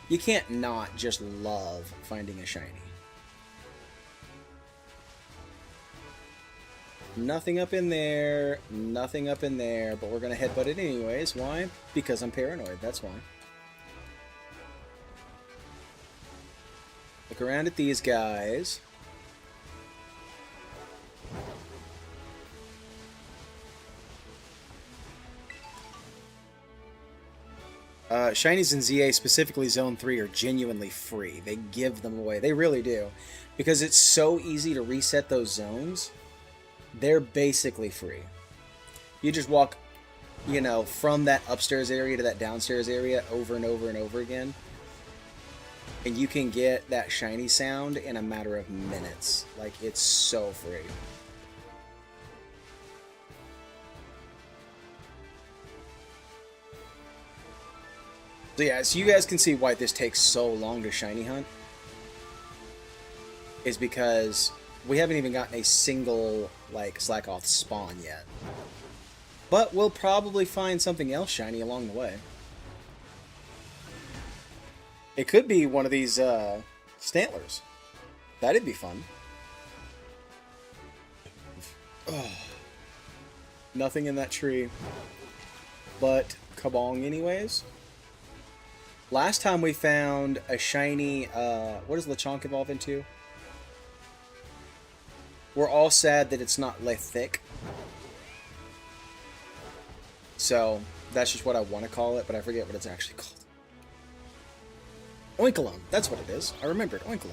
You can't not just love finding a shiny. Nothing up in there, nothing up in there, but we're going to headbutt it anyways. Why? Because I'm paranoid, that's why. Look around at these guys. Shinies in ZA, specifically Zone 3, are genuinely free. They give them away. They really do. Because it's so easy to reset those zones, they're basically free. You just walk, you know, from that upstairs area to that downstairs area over and over and over again, and you can get that shiny sound in a matter of minutes. Like, it's so free. So yeah, so you guys can see why this takes so long to shiny hunt. Is because we haven't even gotten a single, like, Slackoth spawn yet. But we'll probably find something else shiny along the way. It could be one of these Stantlers. That'd be fun. Oh, nothing in that tree but Kabong anyways. Last time we found a shiny, what does Lechonk evolve into? We're all sad that it's not Lethic. So, that's just what I want to call it, but I forget what it's actually called. Oinkologne, that's what it is. I remembered, Oinkologne.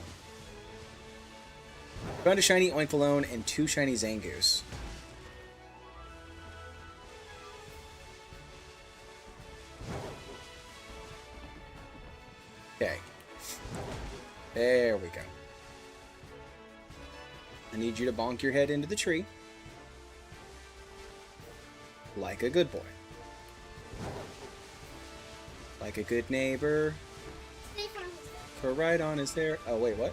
Found a shiny Oinkologne and 2 shiny Zangoose. Okay. There we go. I need you to bonk your head into the tree. Like a good boy. Like a good neighbor. Koraidon is there. Oh, wait, what?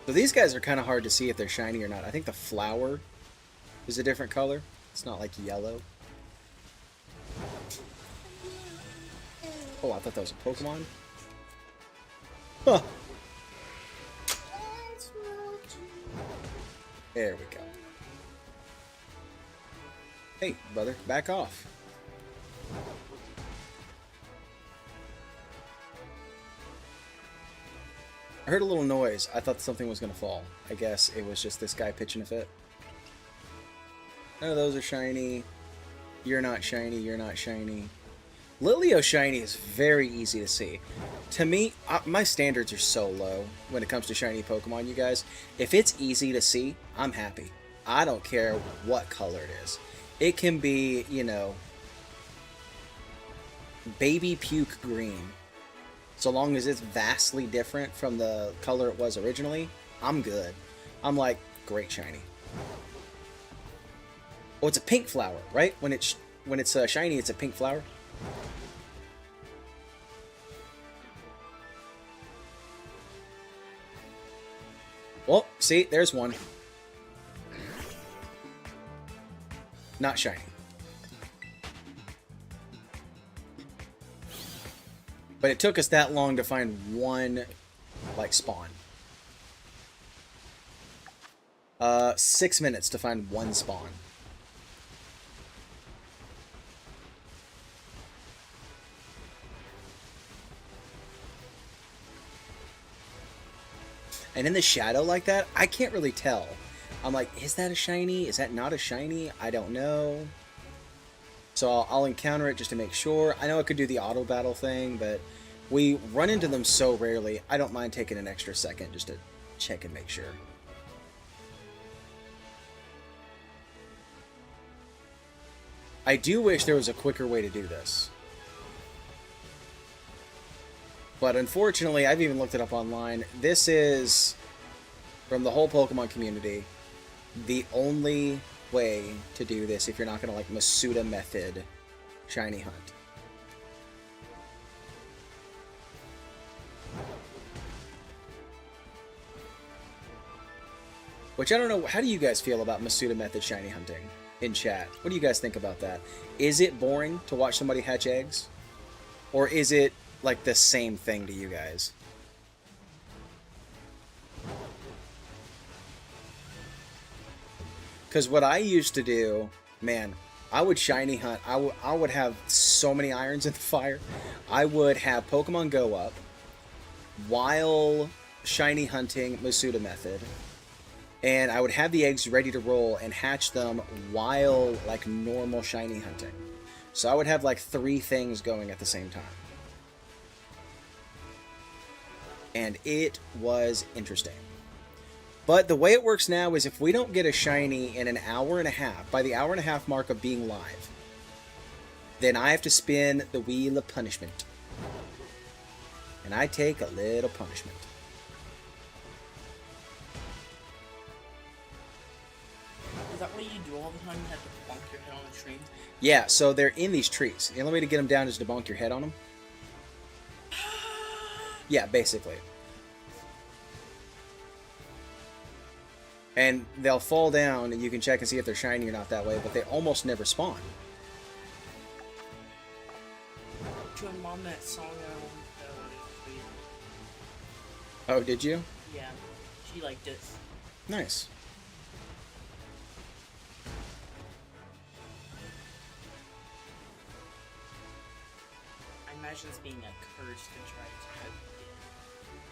So these guys are kind of hard to see if they're shiny or not. I think the flower is a different color. It's not like yellow. Oh, I thought that was a Pokemon. Huh. There we go. Hey, brother, back off. I heard a little noise. I thought something was going to fall. I guess it was just this guy pitching a fit. None of those are shiny. You're not shiny. You're not shiny. Lilio shiny is very easy to see. To me, my standards are so low when it comes to shiny Pokemon, you guys. If it's easy to see, I'm happy. I don't care what color it is. It can be, you know, baby puke green. So long as it's vastly different from the color it was originally, I'm good. I'm like, great shiny. Oh, it's a pink flower, right? When it's shiny, it's a pink flower. Well, see, there's one. Not shiny. But it took us that long to find one, like, spawn. 6 minutes to find one spawn. And in the shadow like that, I can't really tell. I'm like, is that a shiny? Is that not a shiny? I don't know. So I'll encounter it just to make sure. I know I could do the auto battle thing, but we run into them so rarely, I don't mind taking an extra second just to check and make sure. I do wish there was a quicker way to do this. But unfortunately, I've even looked it up online. This is, from the whole Pokemon community, the only way to do this if you're not going to, like, Masuda method shiny hunt. Which I don't know, how do you guys feel about Masuda method shiny hunting in chat? What do you guys think about that? Is it boring to watch somebody hatch eggs? Or is it like the same thing to you guys? Because what I used to do, man, I would shiny hunt. I would have so many irons in the fire. I would have Pokemon Go up while shiny hunting Masuda method. And I would have the eggs ready to roll and hatch them while, like, normal shiny hunting. So I would have, like, 3 things going at the same time. And it was interesting. But the way it works now is if we don't get a shiny in an hour and a half, by the hour and a half mark of being live, then I have to spin the wheel of punishment. And I take a little punishment. Is that what you do all the time? You have to bonk your head on a tree? Yeah, so they're in these trees. The only way to get them down is to bonk your head on them. Yeah, basically. And they'll fall down, and you can check and see if they're shiny or not that way, but they almost never spawn. showing Mom that song Oh, did you? yeah, she liked it. Nice. I imagine it's being a cursed contrived.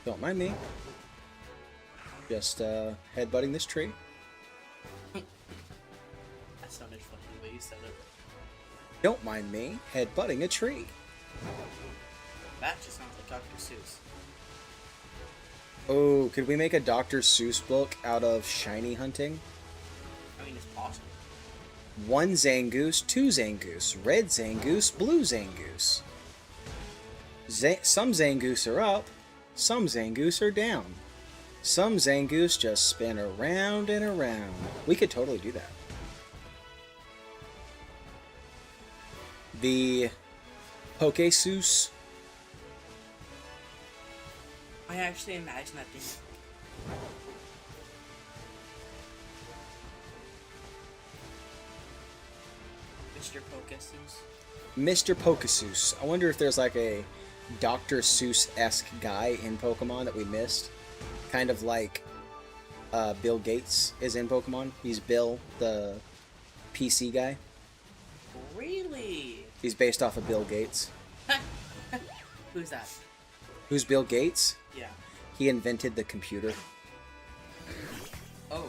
Don't mind me. Just headbutting this tree. That sounded funny the way you said it. Don't mind me headbutting a tree. That just sounds like Dr. Seuss. Oh, could we make a Dr. Seuss book out of shiny hunting? I mean, it's possible. 1 Zangoose, 2 Zangoose, red Zangoose, blue Zangoose. Some Zangoose are up, some Zangoose are down. Some Zangoose just spin around and around. We could totally do that. The Pokesus. I actually imagine that thing. Mr. Pokesus. Mr. Pokesus. I wonder if there's like a Dr. Seuss-esque guy in Pokemon that we missed. Kind of like Bill Gates is in Pokemon. He's Bill, the PC guy. Really? He's based off of Bill Gates. Who's that? Who's Bill Gates? Yeah. He invented the computer. Oh.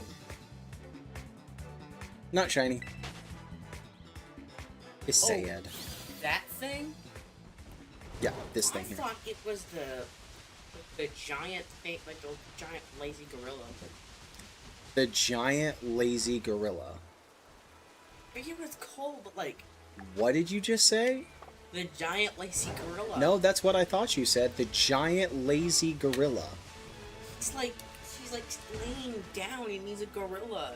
Not shiny. It's Oh. sad. That thing? Yeah, this I thing here. thought it was the giant thing, like the giant lazy gorilla. The giant lazy gorilla. I forget what it's called, but like What did you just say? the giant lazy gorilla. No, that's what I thought you said. The giant lazy gorilla. It's like he's like laying down and he's a gorilla.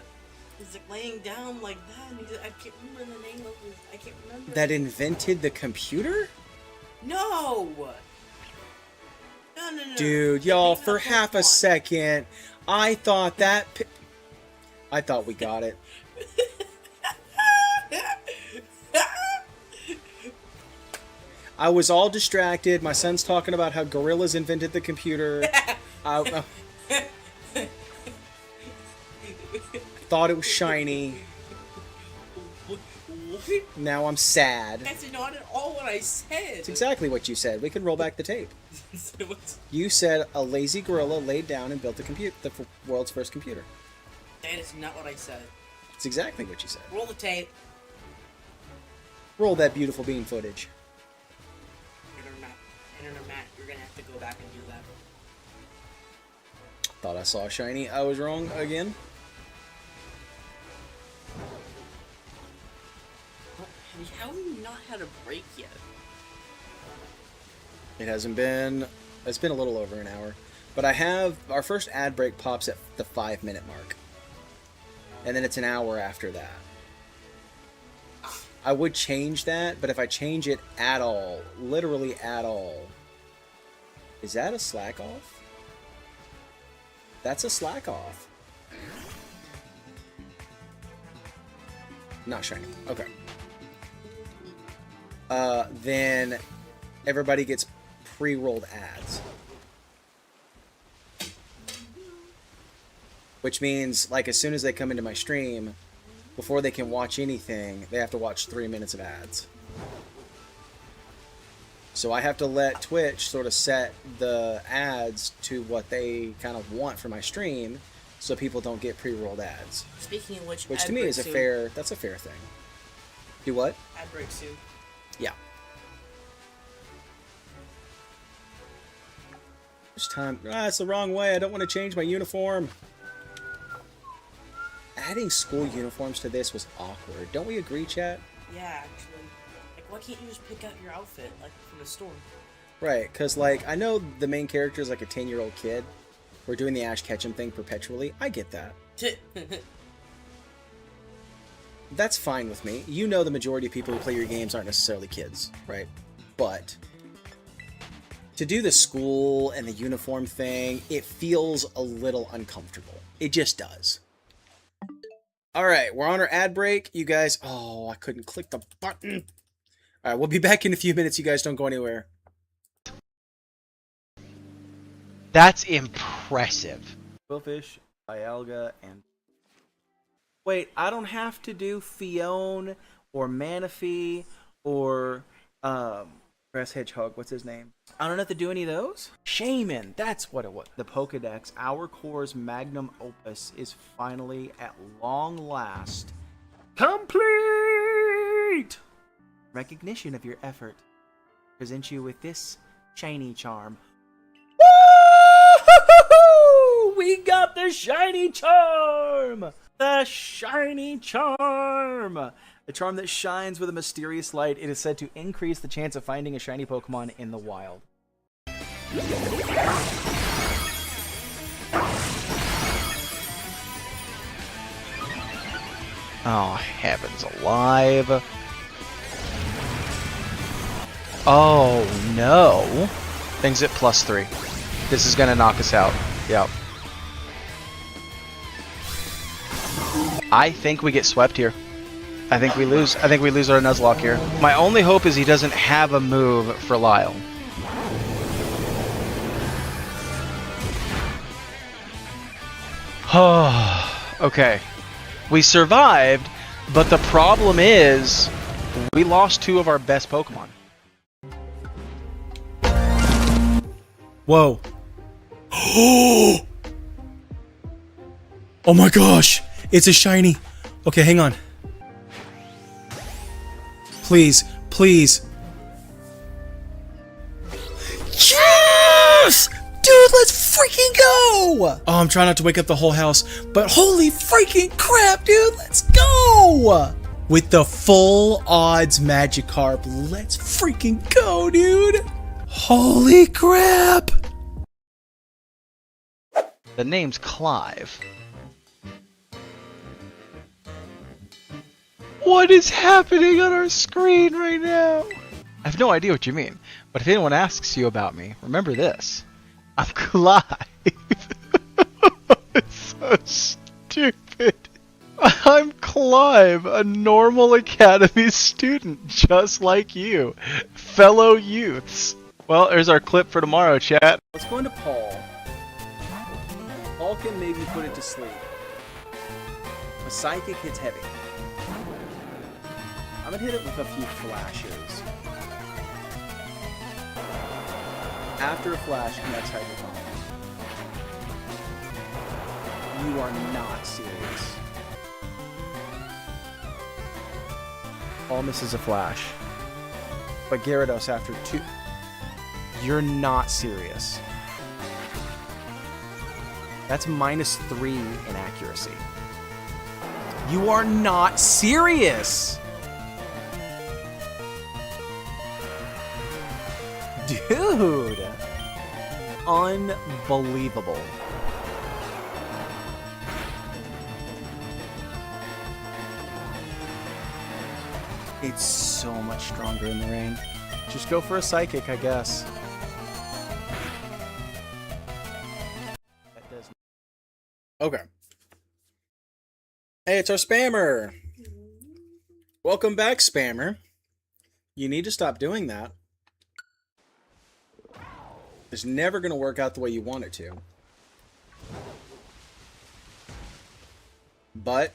He's like laying down like that. And I can't remember the name of it. I can't remember. That invented the computer? No. No. Dude, y'all, for half a second, I thought that... I thought we got it. I was all distracted. My son's talking about how gorillas invented the computer. I thought it was shiny. Now I'm sad. That's not at all what I said. It's exactly what you said. We can roll back the tape. You said a lazy gorilla laid down and built the world's first computer. That is not what I said. It's exactly what you said. Roll the tape. Roll that beautiful bean footage. Internet, you're gonna have to go back and do that. Thought I saw a shiny. I was wrong again. How have you not had a break yet? It hasn't been... It's been a little over an hour. But I have... Our first ad break pops at the 5-minute mark. And then it's an hour after that. I would change that, but if I change it at all, literally at all... Is that a slack off? That's a slack off. Not shiny. Okay. Then everybody gets pre-rolled ads. Which means, like, as soon as they come into my stream, before they can watch anything, they have to watch 3 minutes of ads. So I have to let Twitch sort of set the ads to what they kind of want for my stream, so people don't get pre-rolled ads. Speaking of which to ad me break is a soon. fair, that's a fair thing. Do what? Ad break soon. Yeah. It's time. Ah, it's the wrong way. I don't want to change my uniform. Adding school uniforms to this was awkward. Don't we agree, chat? Yeah, actually. Like, why can't you just pick out your outfit, like, from the store? Right, because, like, I know the main character is like a 10-year-old kid. We're doing the Ash Ketchum thing perpetually. I get that. That's fine with me. You know the majority of people who play your games aren't necessarily kids, right? But to do the school and the uniform thing, it feels a little uncomfortable. It just does. All right, we're on our ad break. You guys... Oh, I couldn't click the button. All right, we'll be back in a few minutes. You guys don't go anywhere. That's impressive. Quillfish, Dialga, and... Wait, I don't have to do Fione or Manaphy or Grass Hedgehog. What's his name? I don't have to do any of those? Shaman, that's what it was. The Pokedex, our core's magnum opus, is finally, at long last, complete! Recognition of your effort. Present you with this shiny charm. Woo! We got the shiny charm! The shiny charm! A charm that shines with a mysterious light. It is said to increase the chance of finding a shiny Pokemon in the wild. Oh, heavens alive. Oh, no. Things at +3. This is going to knock us out. Yep. I think we get swept here. I think we lose. I think we lose our Nuzlocke here. My only hope is he doesn't have a move for Lyle. Okay. We survived, but the problem is we lost 2 of our best Pokemon. Whoa. Oh my gosh! It's a shiny! Okay, hang on. Please, please. Yes! Dude, let's freaking go! Oh, I'm trying not to wake up the whole house, but holy freaking crap, dude, let's go! With the full odds Magikarp, let's freaking go, dude! Holy crap! The name's Clive. What is happening on our screen right now? I have no idea what you mean, but if anyone asks you about me, remember this. I'm Clive. It's so stupid. I'm Clive, a normal academy student just like you, fellow youths. Well, there's our clip for tomorrow, chat. Let's go into Paul. Paul can maybe put it to sleep. A Psychic hits heavy. I'm gonna hit it with a few flashes. After a flash, connects Hydroponic. You are not serious. Paul misses a flash. But Gyarados after 2... You're not serious. That's -3 in accuracy. You are not serious! Dude! Unbelievable. It's so much stronger in the rain. Just go for a Psychic, I guess. That does. Okay. Hey, it's our spammer! Welcome back, spammer. You need to stop doing that. It's never going to work out the way you want it to. But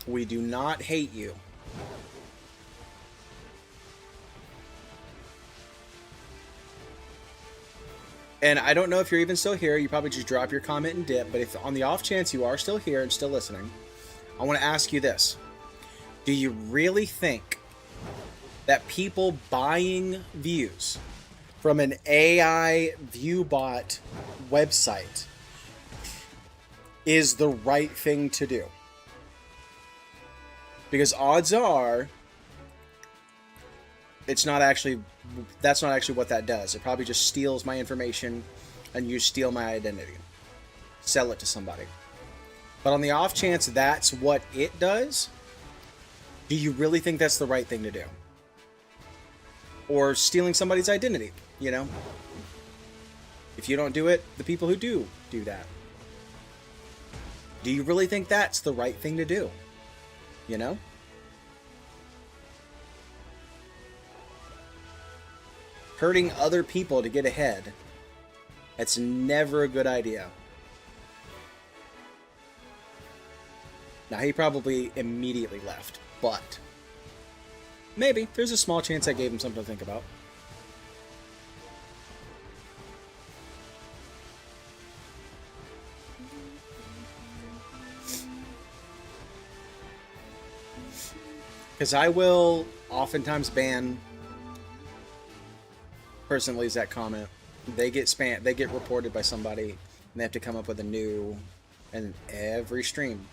we do not hate you. And I don't know if you're even still here. You probably just drop your comment and dip. But if on the off chance you are still here and still listening, I want to ask you this. Do you really think that people buying views from an AI viewbot website is the right thing to do? Because odds are that's not actually what that does. It probably just steals my information and you steal my identity. Sell it to somebody. But on the off chance that's what it does, do you really think that's the right thing to do? Or stealing somebody's identity, you know? If you don't do it, the people who do that. Do you really think that's the right thing to do? You know? hurting other people to get ahead. That's never a good idea. Now, he probably immediately left, but maybe. There's a small chance I gave him something to think about. Because I will oftentimes ban person leaves that comment. They get spam. They get reported by somebody, and they have to come up with a new, and every stream.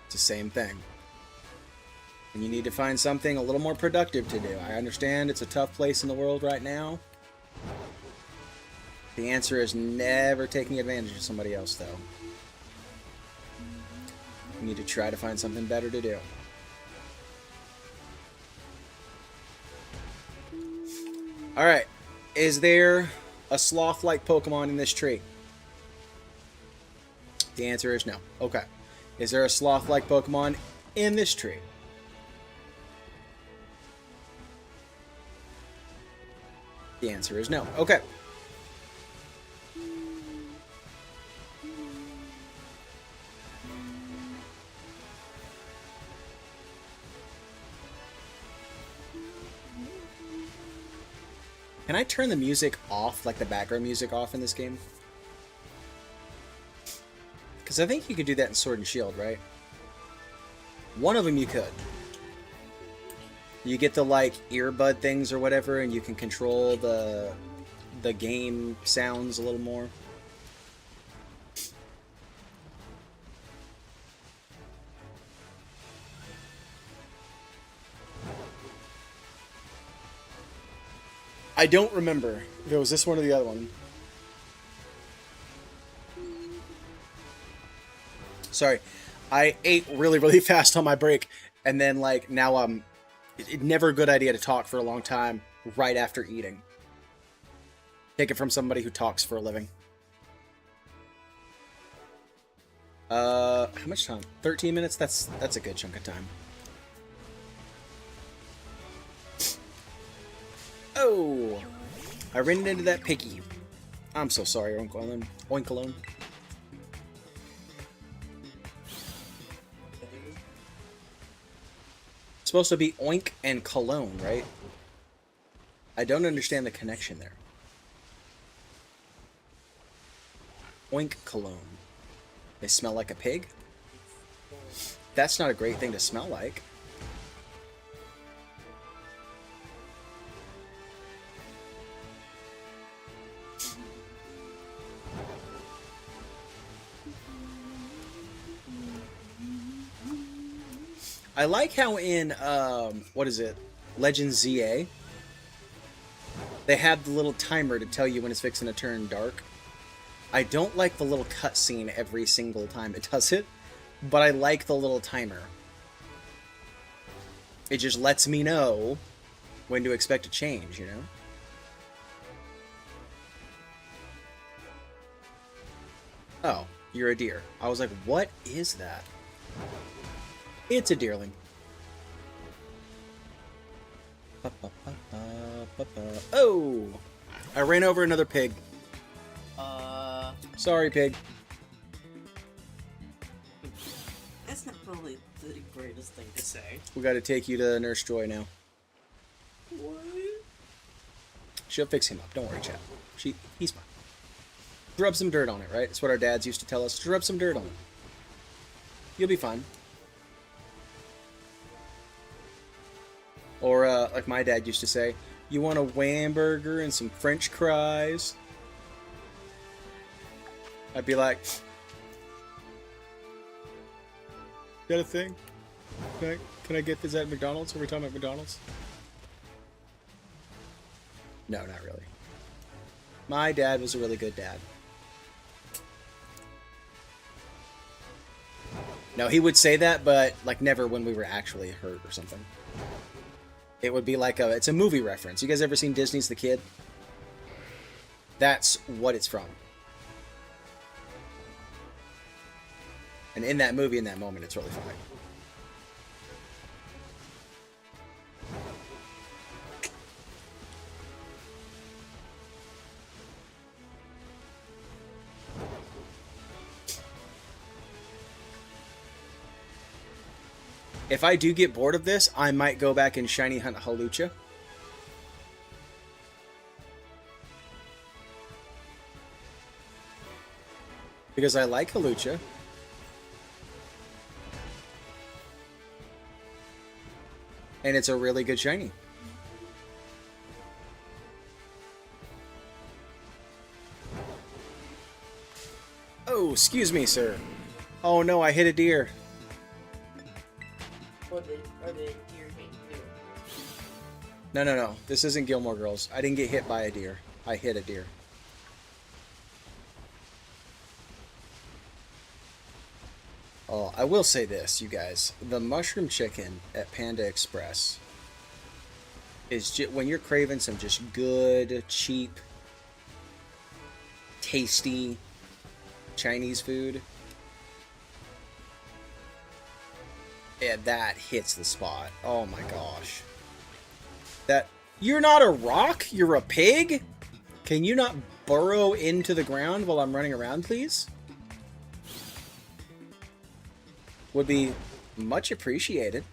It's the same thing. And you need to find something a little more productive to do. I understand it's a tough place in the world right now. The answer is never taking advantage of somebody else, though. You need to try to find something better to do. Alright. Is there a sloth-like Pokemon in this tree? The answer is no. Okay. Is there a sloth-like Pokemon in this tree? The answer is no. Okay. Can I turn the music off, like the background music off in this game? Because I think you could do that in Sword and Shield, right? One of them you could. You get the, like, earbud things or whatever, and you can control the game sounds a little more. I don't remember if it was this one or the other one. Sorry, I ate really, really fast on my break, and then, like, now it's never a good idea to talk for a long time right after eating. Take it from somebody who talks for a living. How much time? 13 minutes? That's a good chunk of time. Oh! I ran into that piggy. I'm so sorry, Oinkalone. Oinkalone. It's supposed to be oink and cologne, right? I don't understand the connection there. Oink cologne. They smell like a pig? That's not a great thing to smell like. I like how in, what is it? Legends ZA, they have the little timer to tell you when it's fixing to turn dark. I don't like the little cutscene every single time it does it, but I like the little timer. It just lets me know when to expect a change, you know? Oh, you're a deer. I was like, what is that? It's a deerling. Oh! I ran over another pig. Sorry, pig. That's not probably the greatest thing to say. We gotta take you to Nurse Joy now. What? She'll fix him up. Don't worry, chap. He's fine. Rub some dirt on it, right? That's what our dads used to tell us. Just rub some dirt on it. You'll be fine. Or, like my dad used to say, you want a Whamburger and some French fries? I'd be like, is that a thing? Can I get this at McDonald's? Are we talking about McDonald's? No, not really. My dad was a really good dad. No, he would say that, but like never when we were actually hurt or something. It would be like it's a movie reference. You guys ever seen Disney's The Kid? That's what it's from. And in that movie, in that moment, it's really funny. If I do get bored of this, I might go back and shiny hunt Halucha. Because I like Halucha. And it's a really good shiny. Oh, excuse me, sir. Oh no, I hit a deer. Or the deer hate you. No. This isn't Gilmore Girls. I didn't get hit by a deer. I hit a deer. Oh, I will say this, you guys. The mushroom chicken at Panda Express is just, when you're craving some just good, cheap, tasty Chinese food, yeah, that hits the spot. Oh my gosh. That, you're not a rock, you're a pig? Can you not burrow into the ground while I'm running around, please? Would be much appreciated.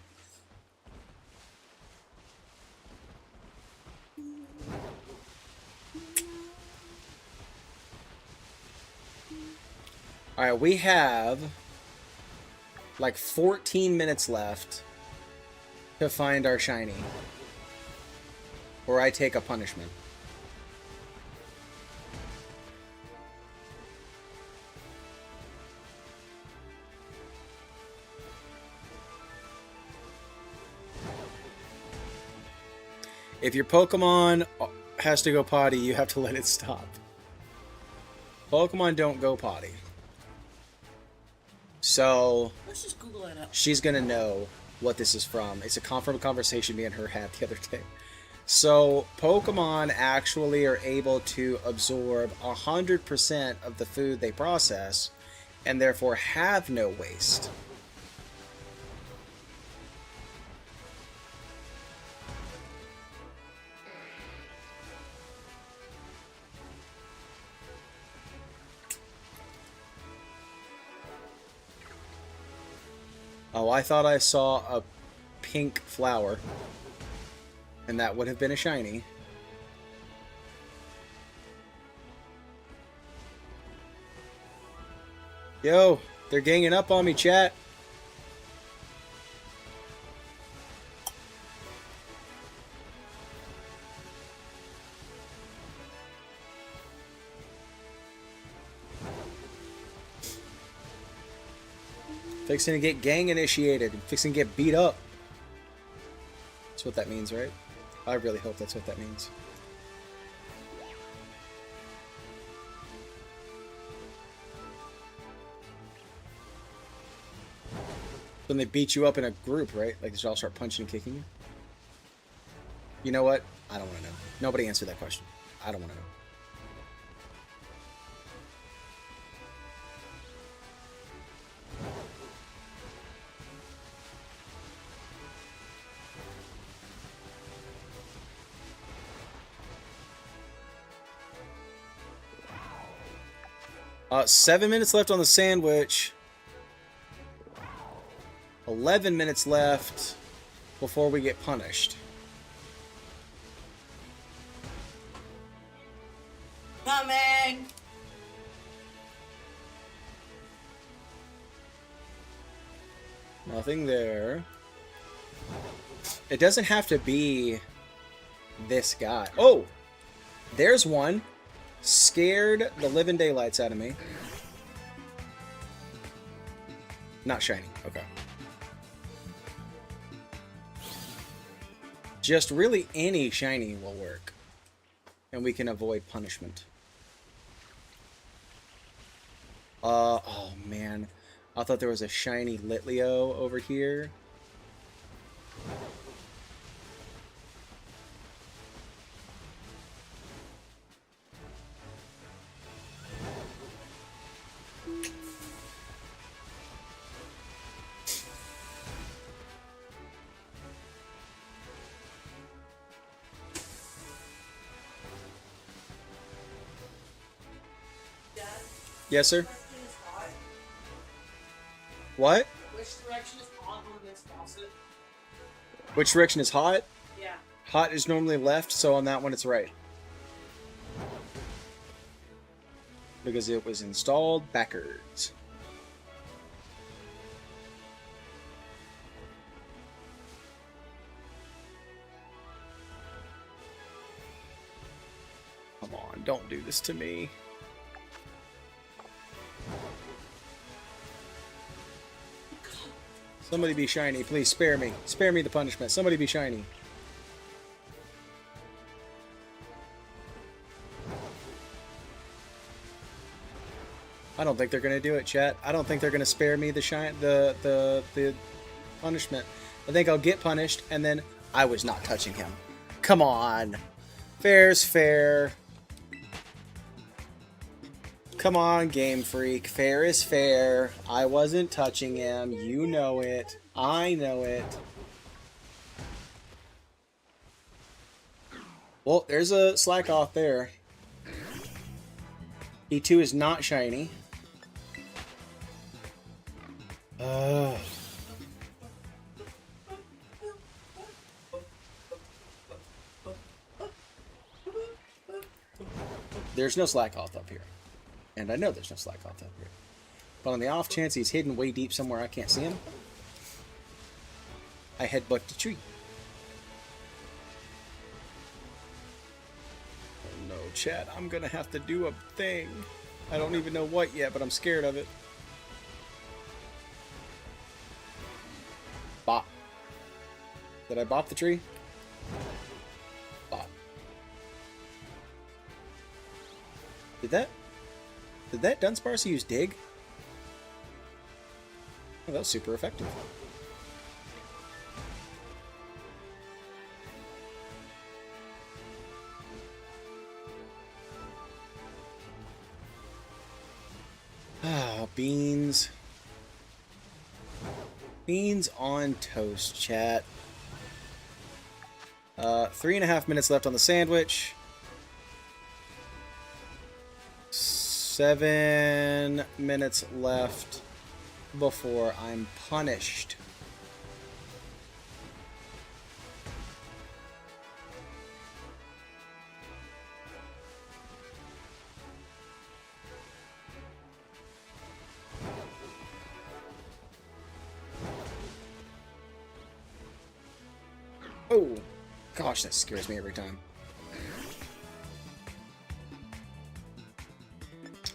Alright, we have like 14 minutes left to find our shiny. Or I take a punishment. If your Pokemon has to go potty, you have to let it stop. Pokemon don't go potty. So, Let's just Google it up. she's gonna know what this is from. It's a conversation me and her had the other day. So, Pokemon actually are able to absorb 100% of the food they process, and therefore have no waste. Oh, I thought I saw a pink flower. And that would have been a shiny. Yo, they're ganging up on me, chat. Fixing to get gang initiated and fixing to get beat up. That's what that means, right? I really hope that's what that means. When they beat you up in a group, right? Like they all start punching and kicking you. You know what? I don't want to know. Nobody answered that question. I don't want to know. 7 minutes left on the sandwich. 11 minutes left before we get punished. Coming! Nothing there. It doesn't have to be this guy. Oh! There's one. Scared the living daylights out of me. Not shiny. Okay. Just really any shiny will work. And we can avoid punishment. Oh man. I thought there was a shiny Litleo over here. Yes, sir? What? Which direction is on this Which direction is hot? Yeah. Hot is normally left, so on that one it's right. Because it was installed backwards. Come on, don't do this to me. Somebody be shiny, please spare me. Spare me the punishment. Somebody be shiny. I don't think they're gonna do it, chat. I don't think they're gonna spare me the punishment. I think I'll get punished, and then I was not touching him. Come on, fair's fair. Come on, Game Freak. Fair is fair. I wasn't touching him. You know it. I know it. Well, there's a slack off there. E2 is not shiny. There's no slack off up here. And I know there's no slack off up here. But on the off chance he's hidden way deep somewhere I can't see him, I headbutt the tree. Oh no, chat, I'm gonna have to do a thing. I don't even know what yet, but I'm scared of it. Bop. Did I bop the tree? Bop. Did that Dunsparce use dig? Oh, that was super effective. Ah, beans. Beans on toast, chat. 3.5 minutes left on the sandwich. 7 minutes left before I'm punished. Oh, gosh, that scares me every time.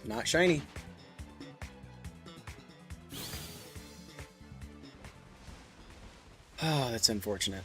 Not shiny. Oh, that's unfortunate.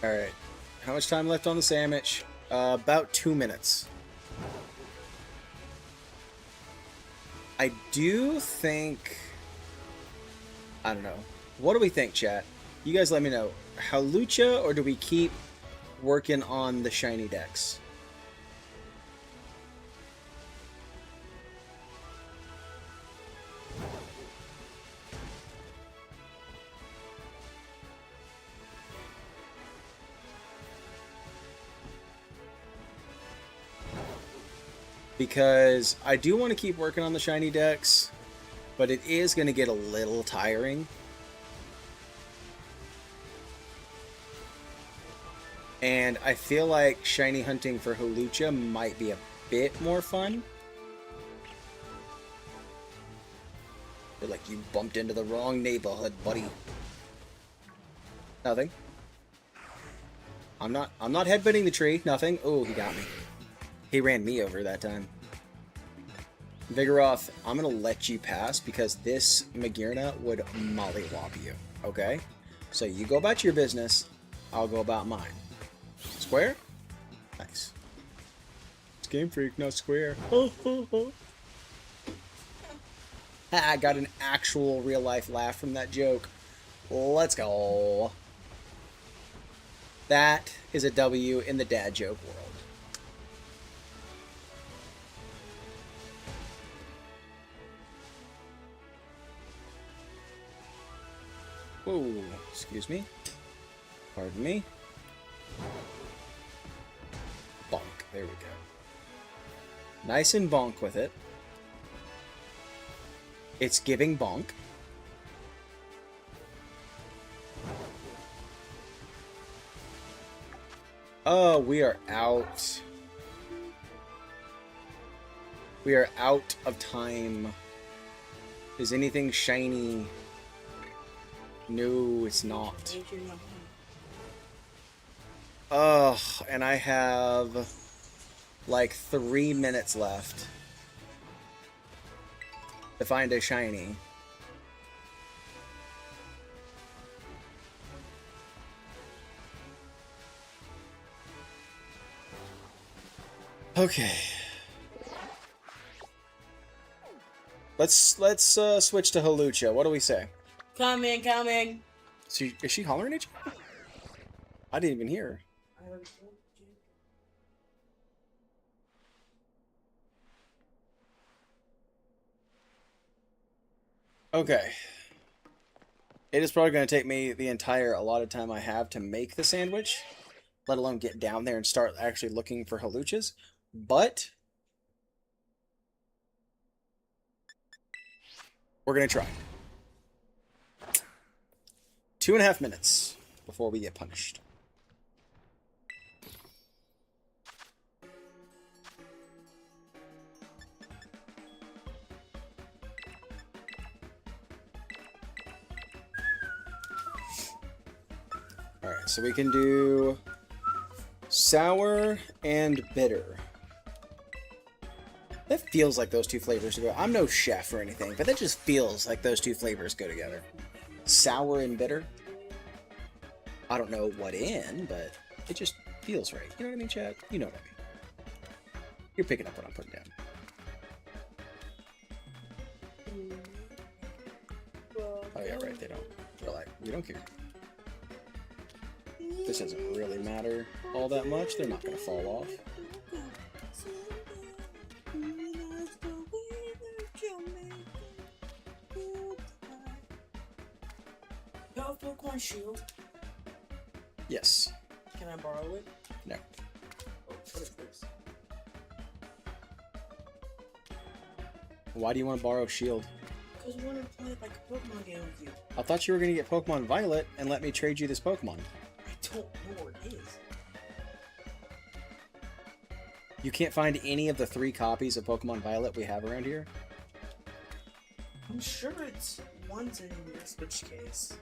Alright. How much time left on the sandwich? About 2 minutes. I do think... I don't know. What do we think, chat? You guys let me know. Hawlucha, or do we keep working on the shiny decks? Because I do want to keep working on the shiny decks, but it is going to get a little tiring. And I feel like shiny hunting for Hawlucha might be a bit more fun. I feel like you bumped into the wrong neighborhood, buddy. Nothing. I'm not headbutting the tree. Nothing. Oh, he got me. He ran me over that time. Vigoroth, I'm gonna let you pass because this Magirna would mollywop you. Okay? So you go about your business, I'll go about mine. Square? Nice. It's Game Freak, not Square. I got an actual real life laugh from that joke. Let's go. That is a W in the dad joke world. Whoa, excuse me. Pardon me. Bonk. There we go. Nice and bonk with it. It's giving bonk. Oh, we are out. We are out of time. Is anything shiny? No, it's not. Ugh, and I have like 3 minutes left to find a shiny. Okay. Let's switch to Halucha. What do we say? Coming, coming. Is she hollering at you? I didn't even hear her. I already told you. Okay. It is probably going to take me the entire allotted time I have to make the sandwich, let alone get down there and start actually looking for haluchas. But we're going to try. 2.5 minutes before we get punished. Alright, so we can do sour and bitter. That feels like those two flavors go. I'm no chef or anything, but that just feels like those two flavors go together. Sour and bitter. I don't know what in, but it just feels right. You know what I mean, Chad? You know what I mean. You're picking up what I'm putting down. Oh yeah, right, they don't. They're like, we don't care. This doesn't really matter all that much. They're not going to fall off. You have Pokemon Shield? Yes. Can I borrow it? No. Oh, what is this? Why do you want to borrow Shield? Because I want to play like a Pokemon game with you. I thought you were going to get Pokemon Violet and let me trade you this Pokemon. I don't know where it is. You can't find any of the 3 copies of Pokemon Violet we have around here? I'm sure it's one's in your Switch case.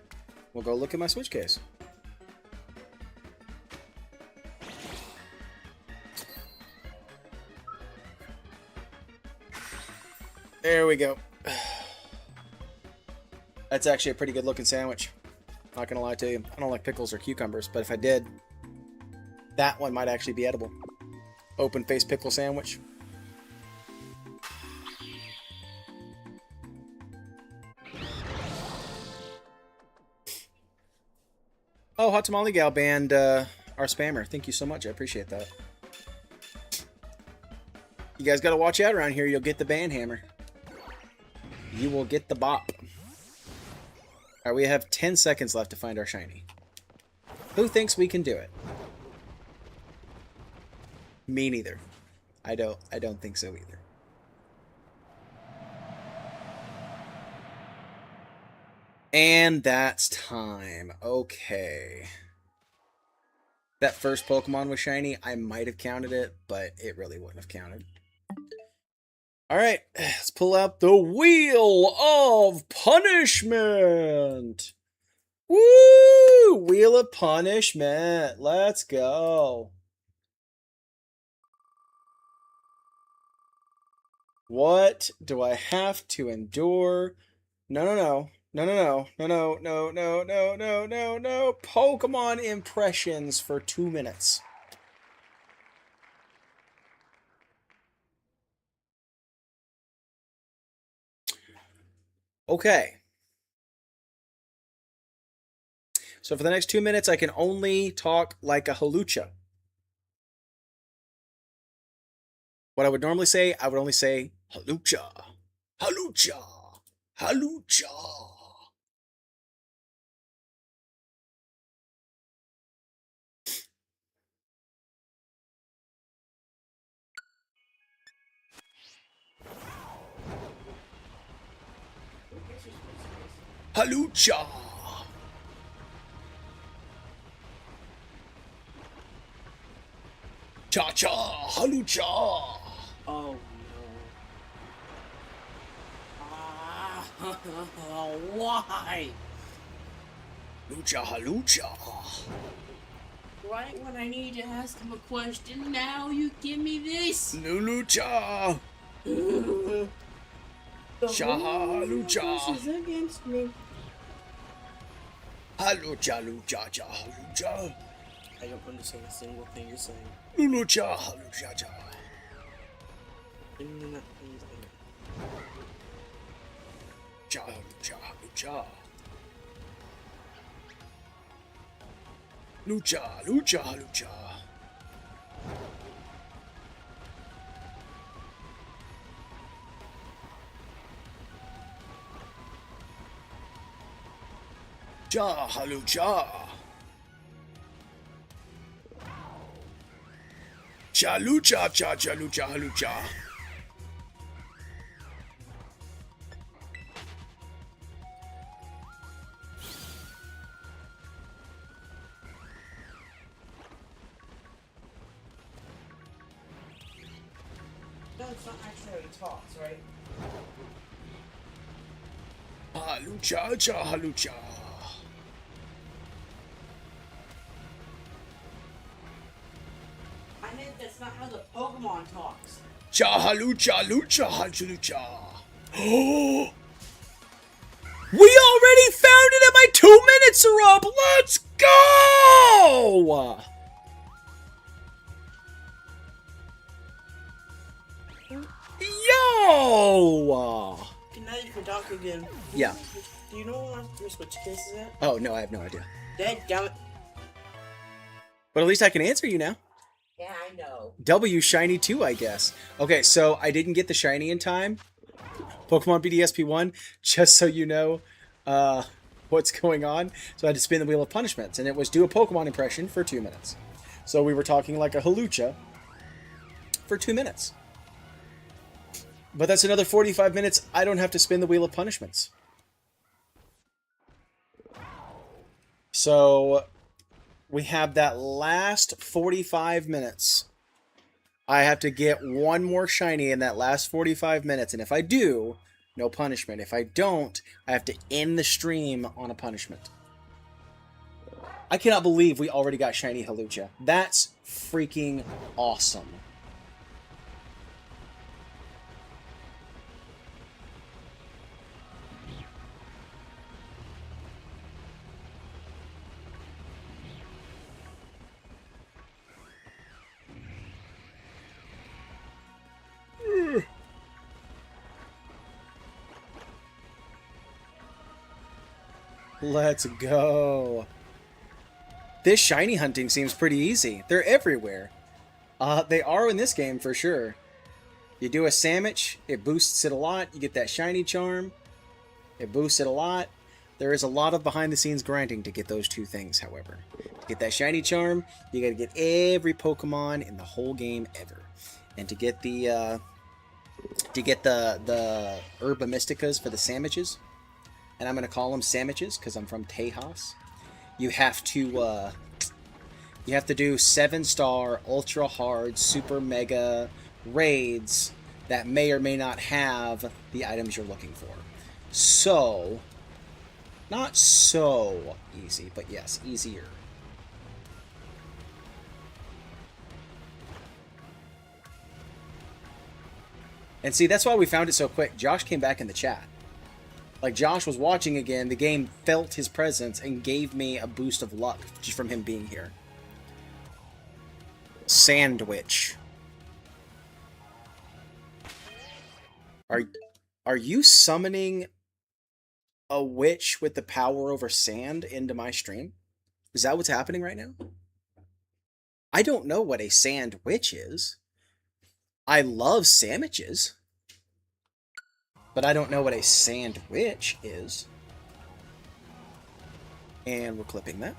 Well, go look at my Switch case. There we go. That's actually a pretty good looking sandwich. Not gonna lie to you. I don't like pickles or cucumbers, but if I did, that one might actually be edible. Open face pickle sandwich. Oh, Hot Tamale Gal banned our spammer. Thank you so much. I appreciate that. You guys gotta watch out around here. You'll get the ban hammer. You will get the bop. Alright, we have 10 seconds left to find our shiny. Who thinks we can do it? Me neither. I don't think so either. And that's time. Okay. That first Pokemon was shiny. I might have counted it, but it really wouldn't have counted. Alright, let's pull out the Wheel of Punishment! Woo! Wheel of Punishment. Let's go. What do I have to endure? No, no, no. No, no, no. No, no, no, no, no, no, no, no. Pokemon impressions for 2 minutes. Okay. So for the next 2 minutes, I can only talk like a halucha. What I would normally say, I would only say halucha, halucha, halucha. Halucha. Cha cha, halucha. Oh no. Why? Lucha halucha. Right when I need to ask him a question, now you give me this. Lulucha. The whole Lucha. universe is against me. Halucha, lucha, cha, halucha. I don't understand a single thing you're saying. Lulucha, halucha, cha. Cha, halucha, halucha. Lucha, lucha, halucha. Cha, halucha. Cha, lucha, cha, cha, lucha, halucha. No, it's not actually how he talks, right? Halucha, cha, halucha. I meant that's not how the Pokemon talks. Cha, halucha, lucha, halucha. Oh! We already found it and my 2 minutes are up! Let's go! Yo! Okay, now you can talk again. Yeah. Do you know where your switch case is at? Oh, no, I have no idea. Dadgummit. But at least I can answer you now. Yeah, I know. W shiny 2, I guess. Okay, so I didn't get the shiny in time. Pokemon BDSP1, just so you know what's going on. So I had to spin the Wheel of Punishments, and it was do a Pokemon impression for 2 minutes. So we were talking like a halucha for 2 minutes. But that's another 45 minutes. I don't have to spin the Wheel of Punishments. So we have that last 45 minutes. I have to get one more shiny in that last 45 minutes. And if I do, no punishment. If I don't, I have to end the stream on a punishment. I cannot believe we already got shiny Halucha. That's freaking awesome. Let's go. This shiny hunting seems pretty easy. They're everywhere. They are in this game for sure. You do a sandwich, it boosts it a lot. You get that shiny charm, it boosts it a lot. There is a lot of behind the scenes grinding to get those two things, however. To get that shiny charm, you gotta get every Pokemon in the whole game ever. And to get the Herba Mysticas for the sandwiches, and I'm gonna call them sandwiches because I'm from Tejas. You have to do 7-star ultra hard super mega raids that may or may not have the items you're looking for. So, not so easy, but yes, easier. And see, that's why we found it so quick. Josh came back in the chat. Like, Josh was watching again, the game felt his presence and gave me a boost of luck just from him being here. Sandwich. Are you summoning a witch with the power over sand into my stream? Is that what's happening right now? I don't know what a sand witch is. I love sandwiches. But I don't know what a sand witch is. And we're clipping that.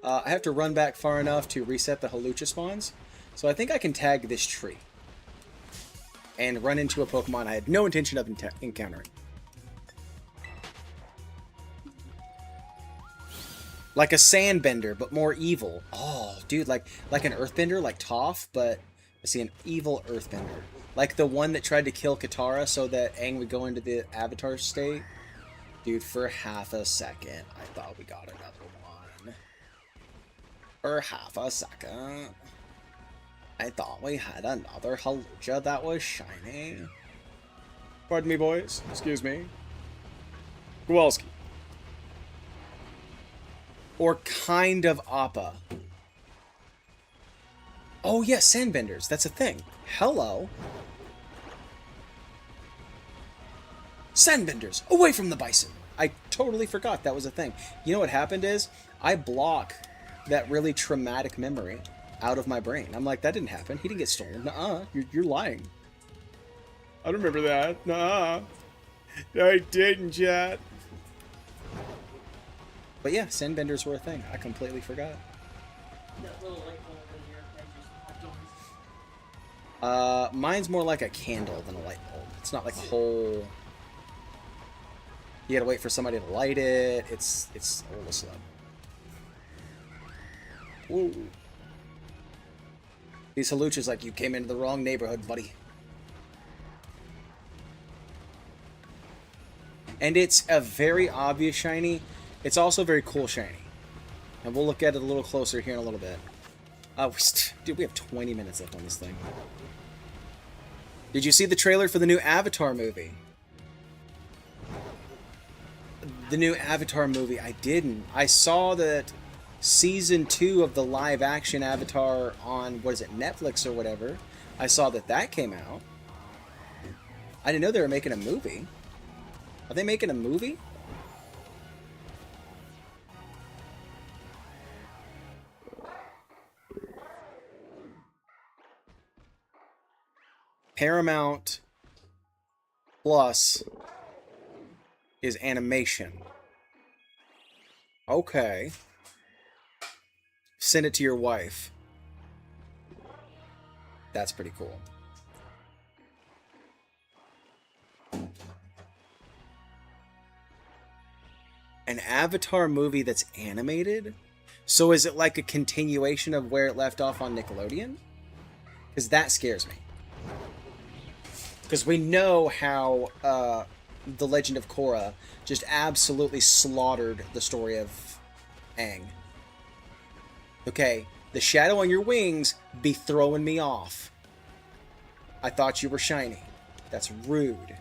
I have to run back far enough to reset the Halucha spawns. So I think I can tag this tree. And run into a Pokemon I had no intention of encountering. Like a sandbender, but more evil. Oh, dude, like an earthbender, like Toph, but I see an evil earthbender. Like the one that tried to kill Katara so that Aang would go into the Avatar state. Dude, for half a second, I thought we got another one. For half a second, I thought we had another Halucha that was shiny. Pardon me, boys. Excuse me. Kowalski. Or kind of Appa. Oh, yeah, sandbenders. That's a thing. Hello. Sandbenders, away from the bison. I totally forgot that was a thing. You know what happened is, I block that really traumatic memory out of my brain. I'm like, that didn't happen. He didn't get stolen. Nuh-uh, you're lying. I don't remember that. Nuh-uh. I didn't, chat. But yeah, sandbenders were a thing. I completely forgot. That little light bulb in here that just popped on. Mine's more like a candle than a light bulb. It's not like a whole... You gotta wait for somebody to light it. It's a little slow. Whoa. These Haluchas like you came into the wrong neighborhood, buddy. And it's a very obvious shiny. It's also very cool shiny. And we'll look at it a little closer here in a little bit. Dude, we have 20 minutes left on this thing. Did you see the trailer for the new Avatar movie? The new Avatar movie, I didn't. I saw that season 2 of the live action Avatar on, what is it, Netflix or whatever. I saw that came out. I didn't know they were making a movie. Are they making a movie? Paramount Plus is animation. Okay. Send it to your wife. That's pretty cool. An Avatar movie that's animated? So is it like a continuation of where it left off on Nickelodeon? Because that scares me. Because we know how The Legend of Korra just absolutely slaughtered the story of Aang. Okay, the shadow on your wings be throwing me off. I thought you were shiny. That's rude.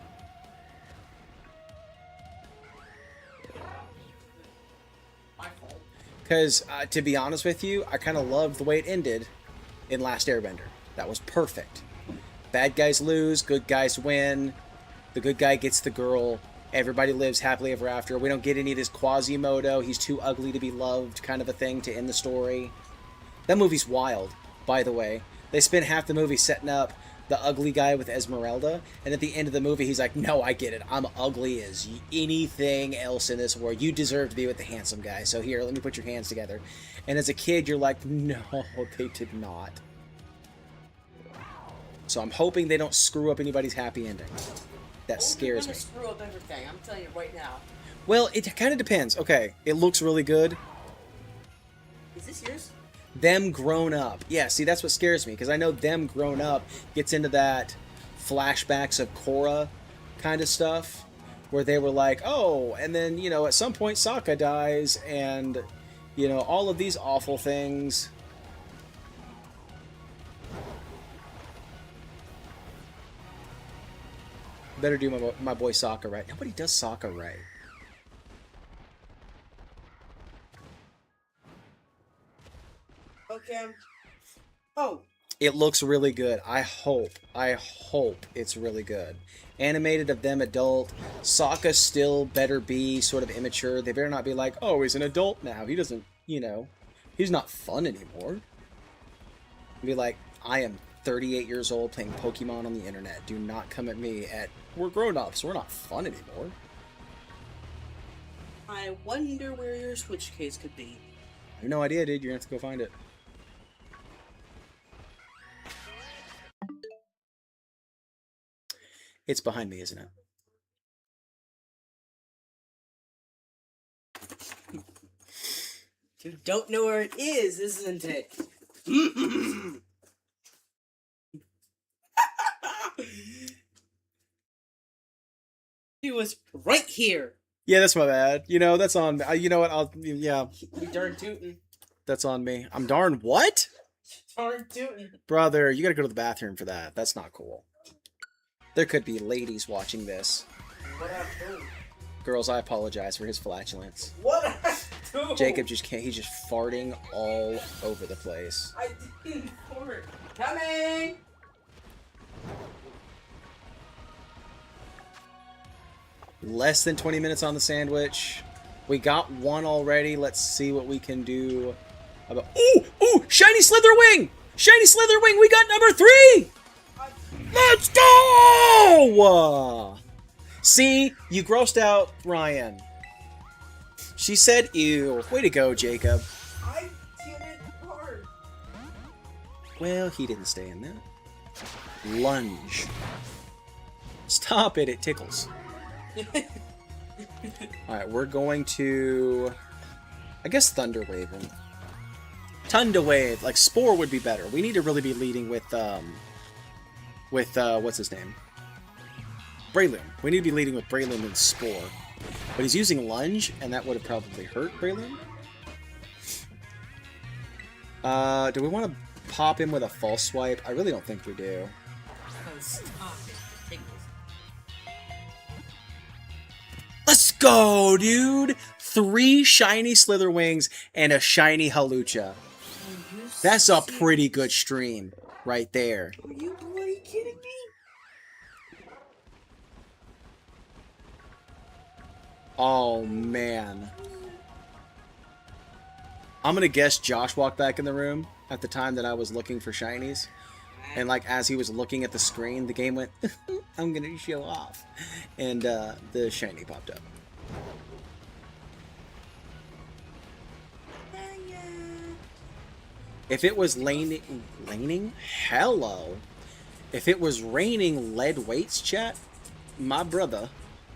Because, to be honest with you, I kind of loved the way it ended in Last Airbender. That was perfect. Bad guys lose, good guys win. The good guy gets the girl. Everybody lives happily ever after. We don't get any of this Quasimodo, he's too ugly to be loved kind of a thing to end the story. That movie's wild, by the way. They spend half the movie setting up the ugly guy with Esmeralda, and at the end of the movie he's like, no, I get it. I'm ugly as anything else in this world. You deserve to be with the handsome guy. So here, let me put your hands together. And as a kid, you're like, no, they did not. So I'm hoping they don't screw up anybody's happy ending. That scares me. Screw up everything. I'm telling you right now. Well, it kind of depends. Okay, it looks really good. Is this yours? Them grown up. Yeah, see, that's what scares me, because I know them grown up gets into that flashbacks of Korra kind of stuff, where they were like, oh, and then, you know, at some point Sokka dies, and, You know, all of these awful things. Better do my boy Sokka right. Nobody does Sokka right. Okay. Oh. It looks really good. I hope it's really good. Animated of them adult. Sokka still better be sort of immature. They better not be like, oh, he's an adult now. He doesn't, you know, he's not fun anymore. Be like, I am 38 years old playing Pokemon on the internet. Do not come at me at, we're grown-ups. We're not fun anymore. I wonder where your Switch case could be. I have no idea, dude. You're going to have to go find it. It's behind me, isn't it? You don't know where it is, isn't it? It was right here. Yeah, that's my bad. You know, that's on me. You know what? Yeah. You darn tootin'. That's on me. I'm darn what? Darn tootin'. Brother, you gotta go to the bathroom for that. That's not cool. There could be ladies watching this. What I do? Girls, I apologize for his flatulence. What I do? Jacob just can't. He's just farting all over the place. I didn't fart. Coming! Less than 20 minutes on the sandwich. We got one already. Let's see what we can do. About... Ooh! Ooh! Shiny Slitherwing! Shiny Slitherwing! We got number 3! Let's go! See? You grossed out Ryan. She said ew. Way to go, Jacob. I didn't fart. Well, he didn't stay in there. Lunge. Stop it, it tickles. Alright, we're going to... I guess Thunder Wave him. Thunder Wave. Like, Spore would be better. We need to really be leading with what's his name? Breloom. We need to be leading with Breloom and Spore. But he's using Lunge, and that would have probably hurt Breloom. Do we want to pop him with a False Swipe? I really don't think we do. Stop it. Tickles. Let's go, dude! 3 shiny Slitherwings and a shiny Halucha. That's a pretty good stream right there. Are you bloody kidding me? Oh, man. I'm gonna guess Josh walked back in the room at the time that I was looking for shinies. And, like, as he was looking at the screen, the game went, I'm gonna show off. And, the shiny popped up. If it was laning? Hello. If it was raining lead weights, chat, my brother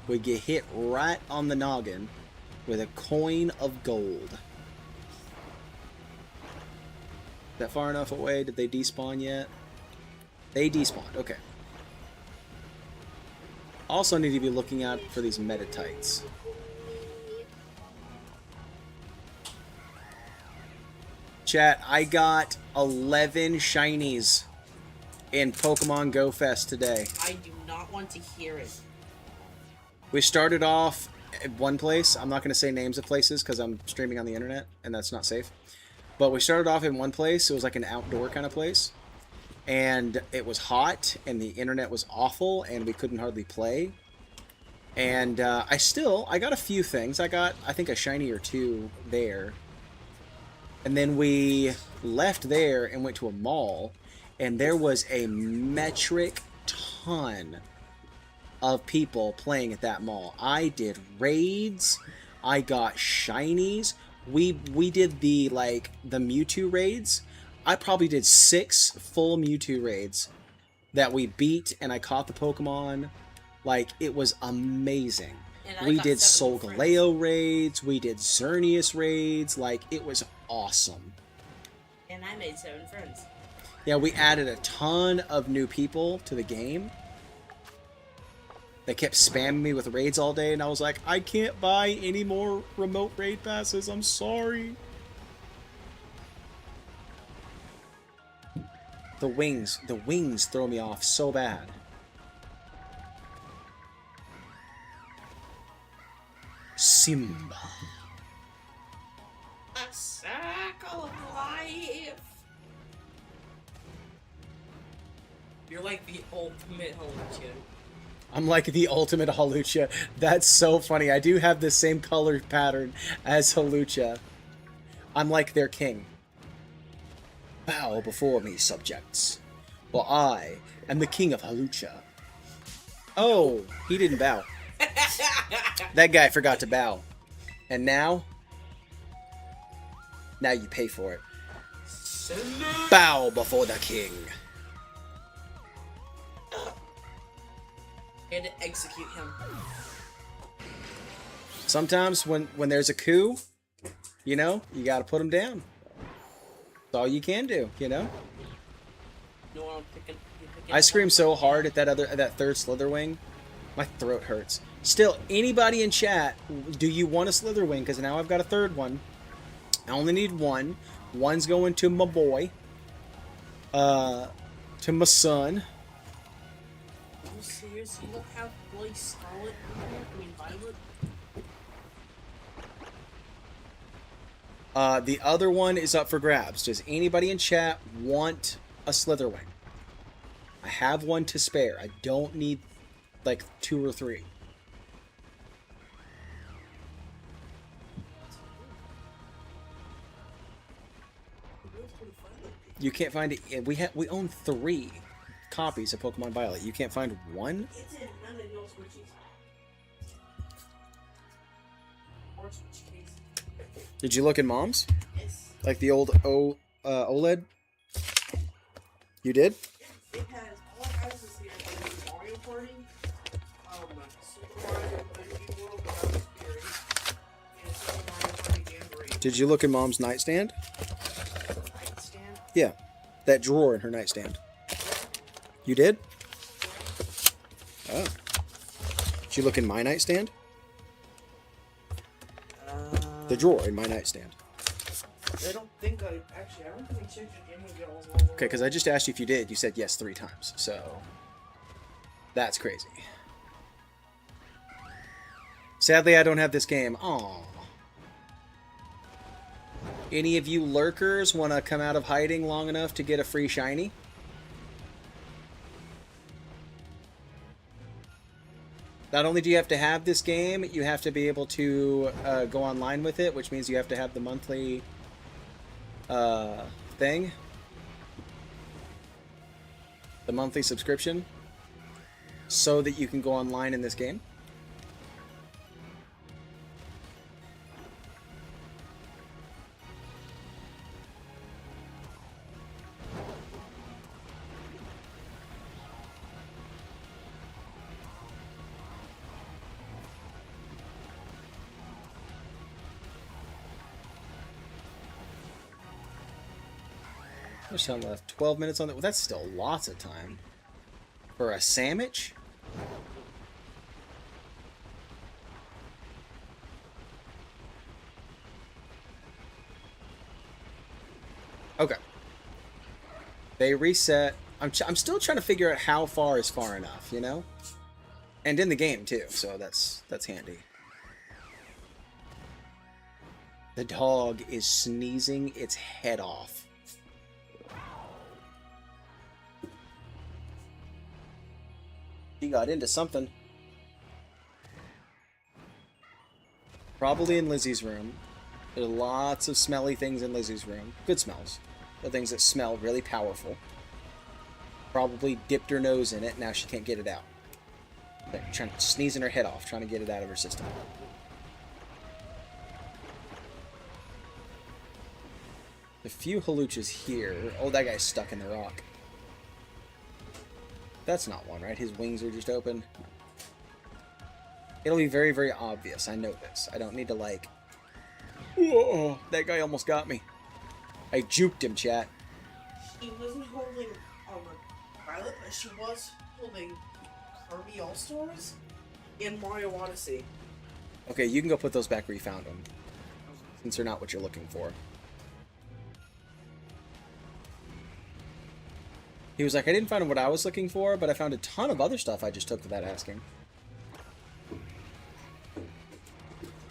would get hit right on the noggin with a coin of gold. Is that far enough away? Did they despawn yet? They despawned. Okay. Also need to be looking out for these metatites. Chat, I got 11 shinies in Pokemon Go Fest today. I do not want to hear it. We started off at one place. I'm not going to say names of places because I'm streaming on the internet and that's not safe. But we started off in one place. It was like an outdoor kind of place. And it was hot and the internet was awful and we couldn't hardly play. And I got a few things. I got, I think, a shiny or 2 there. And then we left there and went to a mall. And there was a metric ton of people playing at that mall. I did raids. I got shinies. We did the Mewtwo raids. I probably did 6 full Mewtwo raids that we beat, and I caught the Pokemon. Like, it was amazing. We did Solgaleo raids. We did Xerneas raids. Like, it was awesome. And I made 7 friends. Yeah, we added a ton of new people to the game. They kept spamming me with raids all day, and I was like, I can't buy any more remote raid passes. I'm sorry. The wings throw me off so bad. Simba. A circle of life. You're like the ultimate Holucha. I'm like the ultimate Holucha. That's so funny. I do have the same color pattern as Holucha. I'm like their king. Bow before me, subjects. For I am the king of Holucha. Oh, he didn't bow. That guy forgot to bow. And now you pay for it. Bow before the king. And to execute him. Sometimes when there's a coup, you know, you gotta put him down. That's all you can do, you know? You know what I'm picking? I screamed so hard at that third Slither wing. My throat hurts. Still, anybody in chat, do you want a Slither wing? Because now I've got a third one. I only need one. One's going to my boy. To my son. Are you serious? You don't have Boy Scarlet in here? I mean Violet? The other one is up for grabs. Does anybody in chat want a Slither wing? I have one to spare. I don't need like 2 or 3. You can't find it. We own 3 copies of Pokemon Violet. You can't find one? It's in none of your switches. Or switch case. Did you look in Mom's? Yes. Like the old OLED? You did? It has all kinds of here. Like Mario Party, Super Mario 3D World Bowser's Fury, and Super Mario Party Jamboree. Did you look in Mom's nightstand? Nightstand. Yeah. That drawer in her nightstand. You did? Oh. Did you look in my nightstand? The drawer in my nightstand. I don't think I don't think I checked it any of y'all's. Okay, because I just asked you if you did. You said yes 3 times. So, that's crazy. Sadly, I don't have this game. Aww. Any of you lurkers want to come out of hiding long enough to get a free shiny? Not only do you have to have this game, you have to be able to go online with it, which means you have to have the monthly thing. The monthly subscription. So that you can go online in this game. There's time left. 12 minutes on that. Well, that's still lots of time. For a sandwich? Okay. They reset. I'm still trying to figure out how far is far enough, you know? And in the game, too, so that's handy. The dog is sneezing its head off. He got into something. Probably in Lizzie's room. There are lots of smelly things in Lizzie's room. Good smells. The things that smell really powerful. Probably dipped her nose in it. Now she can't get it out. They're trying to sneezing her head off, trying to get it out of her system. A few Holuchas here. Oh, that guy's stuck in the rock. That's not one, right? His wings are just open. It'll be very, very obvious. I know this. I don't need to, like... Whoa! That guy almost got me. I juked him, chat. She wasn't holding Violet, but she was holding Kirby All-Stars in Mario Odyssey. Okay, you can go put those back where you found them. Since they're not what you're looking for. He was like, I didn't find what I was looking for, but I found a ton of other stuff I just took without asking.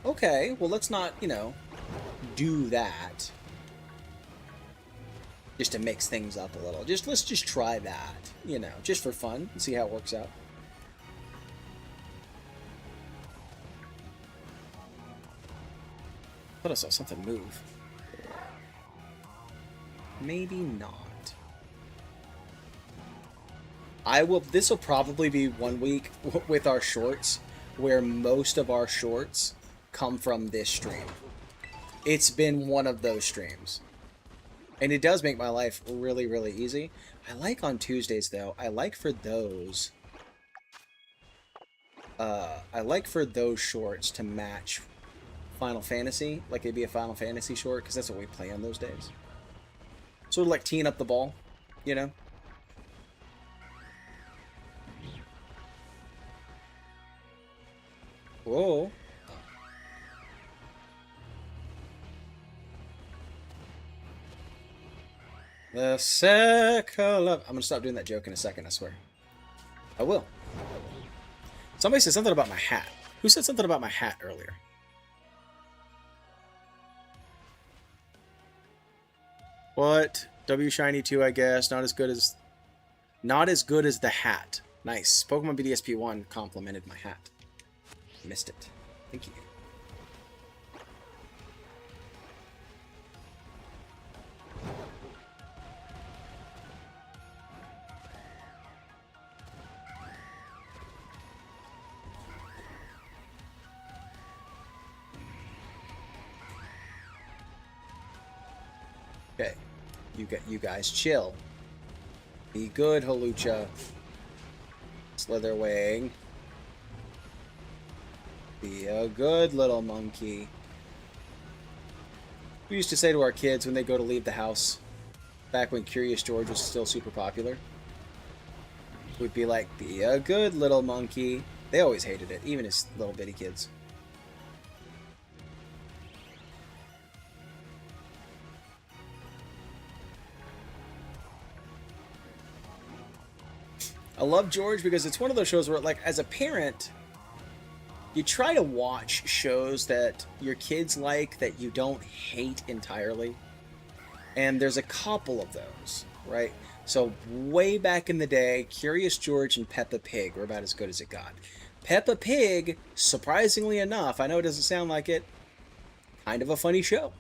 Okay, well, let's not, you know, do that. Just to mix things up a little. Let's just try that, you know, just for fun and see how it works out. I thought I saw something move. Maybe not. This will probably be 1 week with our shorts where most of our shorts come from this stream. It's been one of those streams. And it does make my life really, really easy. I like on Tuesdays, though. I like for those shorts to match Final Fantasy. Like it'd be a Final Fantasy short, because that's what we play on those days. Sort of like teeing up the ball, you know? Whoa. The circle of... I'm going to stop doing that joke in a second, I swear. I will. Somebody said something about my hat. Who said something about my hat earlier? What? W Shiny 2, I guess. Not as good as the hat. Nice. Pokemon BDSP 1 complimented my hat. Missed it. Thank you. Okay. You guys chill. Be good, Hawlucha. Slither wing. Be a good little monkey. We used to say to our kids when they go to leave the house, back when Curious George was still super popular, we'd be like, be a good little monkey. They always hated it, even as little bitty kids. I love George because it's one of those shows where, like, as a parent, you try to watch shows that your kids like that you don't hate entirely. And there's a couple of those, right? So way back in the day, Curious George and Peppa Pig were about as good as it got. Peppa Pig, surprisingly enough, I know it doesn't sound like it, kind of a funny show.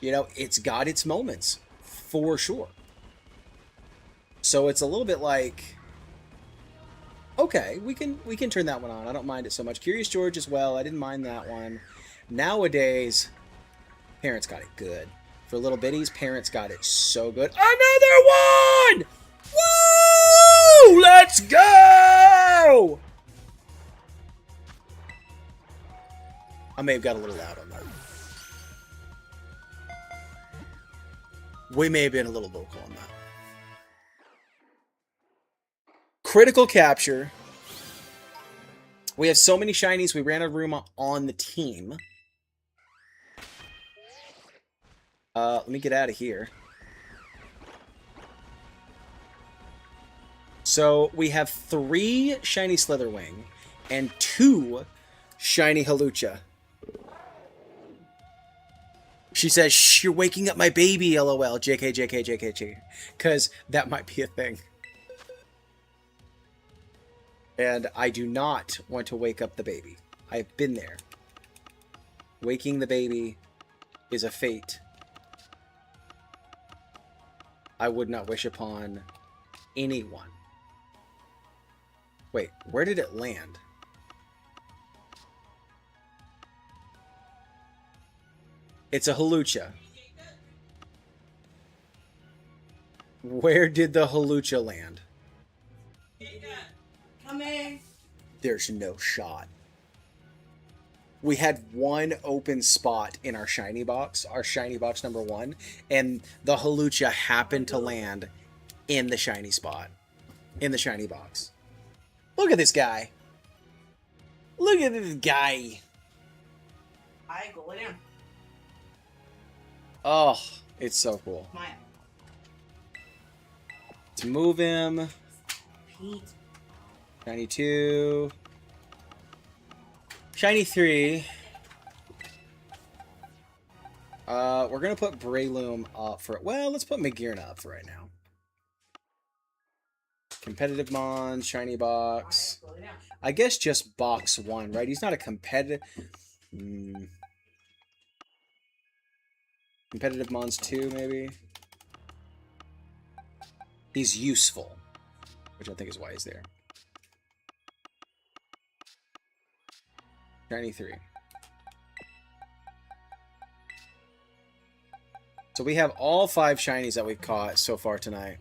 You know, it's got its moments, for sure. So it's a little bit like, okay, we can turn that one on. I don't mind it so much. Curious George as well. I didn't mind that one. Nowadays, parents got it good. For little bitties, parents got it so good. Another one! Woo! Let's go! I may have got a little loud on that. We may have been a little vocal on that. Critical capture. We have so many shinies, we ran out of room on the team. Let me get out of here. So we have 3 shiny Slitherwing and 2 shiny Hawlucha. She says, shh, you're waking up my baby, lol. JK, JK, JK, JK. Because that might be a thing. And I do not want to wake up the baby. I've been there. Waking the baby is a fate I would not wish upon anyone. Wait, where did it land? It's a Hawlucha. Where did the Hawlucha land? Coming. There's no shot. We had one open spot in our shiny box number 1, and the Hawlucha happened to land in the shiny spot, in the shiny box. Look at this guy. Look at this guy. I go lay down. Oh, it's so cool. Maya. Let's move him. Pete. Shiny 2. Shiny 3. We're gonna put Breloom up for it. Well, let's put Magearna up for right now. Competitive Mons, Shiny Box. I guess just Box 1, right? He's not a competitive... Competitive Mons 2, maybe? He's useful, which I think is why he's there. Shiny 3. So we have all 5 shinies that we've caught so far tonight.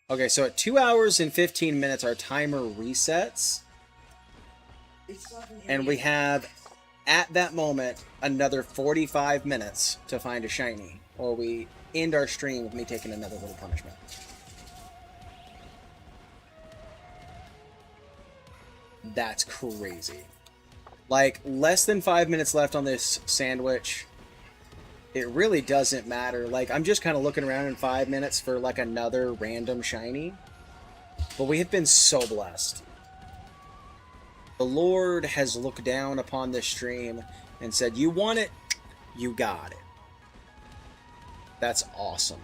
Okay, so at 2 hours and 15 minutes, our timer resets. And we have, at that moment, another 45 minutes to find a shiny. Or we end our stream with me taking another little punishment. That's crazy. Like, less than 5 minutes left on this sandwich. It really doesn't matter. Like, I'm just kind of looking around in 5 minutes for, like, another random shiny. But we have been so blessed. The Lord has looked down upon this stream and said, you want it? You got it. That's awesome.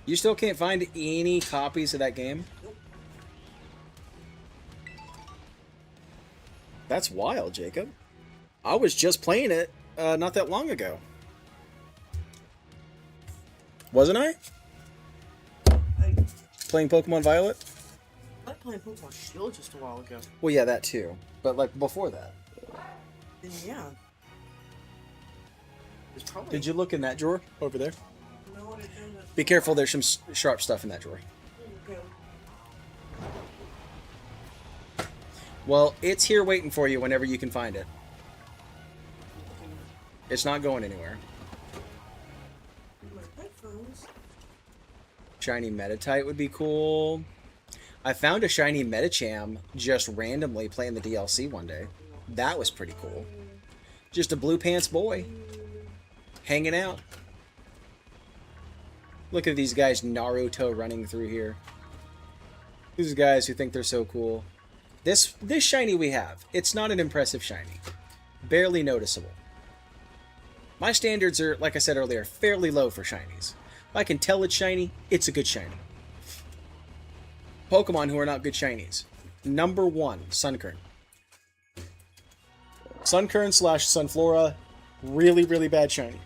You still can't find any copies of that game? That's wild, Jacob. I was just playing it not that long ago. Wasn't I? Playing Pokemon Violet? I was playing Pokemon Shield just a while ago. Well, yeah, that too. But, like, before that. And yeah. It's probably... Did you look in that drawer over there? No, I didn't. Be careful, there's some sharp stuff in that drawer. Okay. Well, it's here waiting for you whenever you can find it. It's not going anywhere. My headphones. Shiny Metatite would be cool. I found a shiny Metacham just randomly playing the DLC one day. That was pretty cool. Just a blue pants boy. Hanging out. Look at these guys Naruto running through here. These guys who think they're so cool. This shiny we have, it's not an impressive shiny. Barely noticeable. My standards are, like I said earlier, fairly low for shinies. If I can tell it's shiny, it's a good shiny. Pokemon who are not good shinies. Number 1, Sunkern. Sunkern / Sunflora, really, really bad shiny.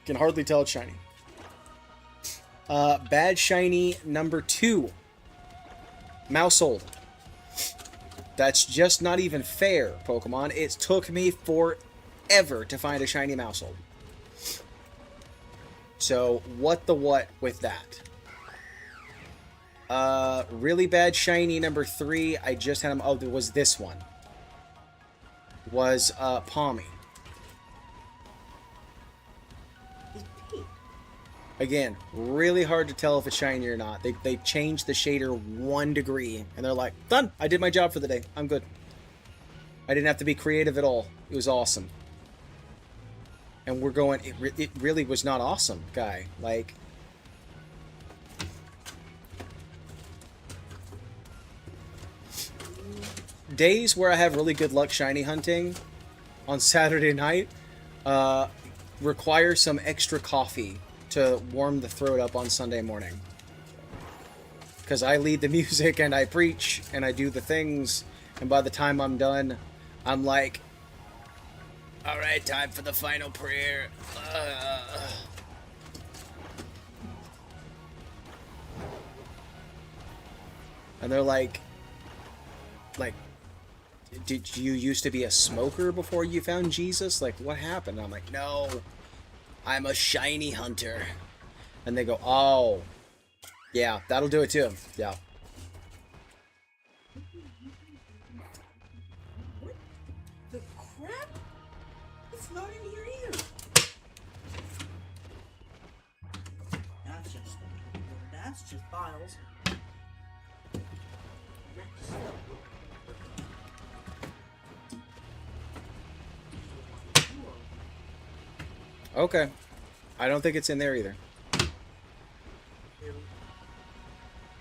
Can hardly tell it's shiny. Bad shiny number 2, Mousehold. That's just not even fair, Pokemon. It took me forever to find a shiny Mousehold. So, what the what with that? Really bad shiny number 3. I just had him. Oh, there was this one. Was, Palmy. Again, really hard to tell if it's shiny or not. They changed the shader 1 degree, and they're like, done! I did my job for the day. I'm good. I didn't have to be creative at all. It was awesome. And we're going, it really was not awesome, guy. Like, days where I have really good luck shiny hunting on Saturday night require some extra coffee to warm the throat up on Sunday morning. Because I lead the music and I preach and I do the things, and by the time I'm done, I'm like, alright, time for the final prayer. And they're like, did you used to be a smoker before you found Jesus? Like, what happened? And I'm like, no, I'm a shiny hunter. And they go, oh, yeah, that'll do it too. Yeah. What the crap? It's not in here either. That's just files. Okay. I don't think it's in there either.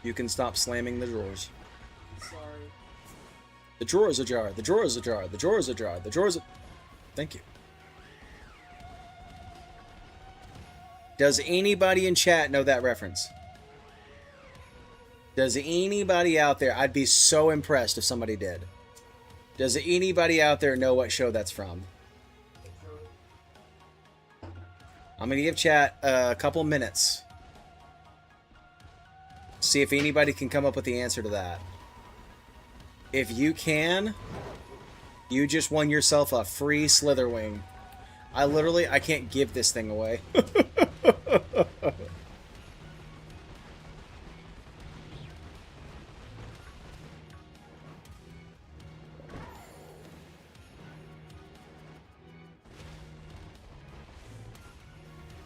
You can stop slamming the drawers. Sorry. The drawer is ajar. The drawer is ajar. The drawer is ajar. The drawer is a... Thank you. Does anybody in chat know that reference? Does anybody out there... I'd be so impressed if somebody did. Does anybody out there know what show that's from? I'm going to give chat a couple minutes. See if anybody can come up with the answer to that. If you can, you just won yourself a free Slither wing. I can't give this thing away.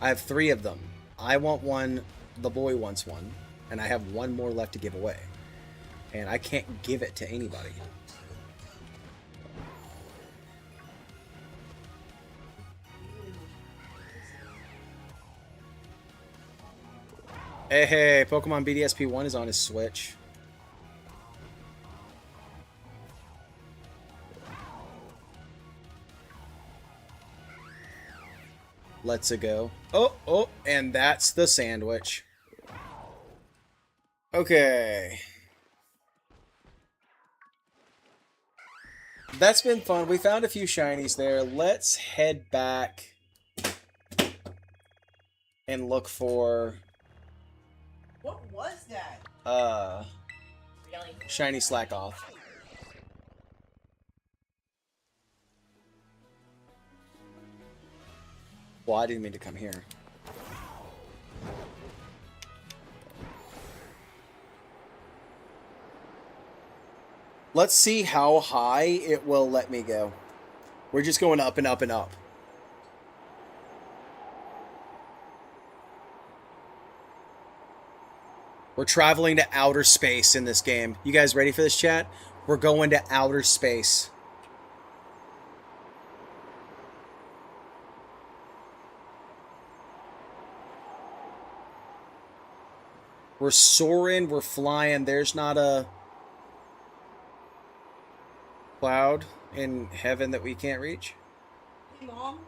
I have 3 of them. I want one, the boy wants one, and I have 1 more left to give away. And I can't give it to anybody. Hey, Pokemon BDSP1 is on his Switch. Let's go. Oh, and that's the sandwich. Okay. That's been fun. We found a few shinies there. Let's head back and look for What was that? shiny slack off. Well, I didn't mean to come here. Let's see how high it will let me go. We're just going up and up and up. We're traveling to outer space in this game. You guys ready for this, chat? We're going to outer space. We're soaring, we're flying. There's not a cloud in heaven that we can't reach. Hey, Mom.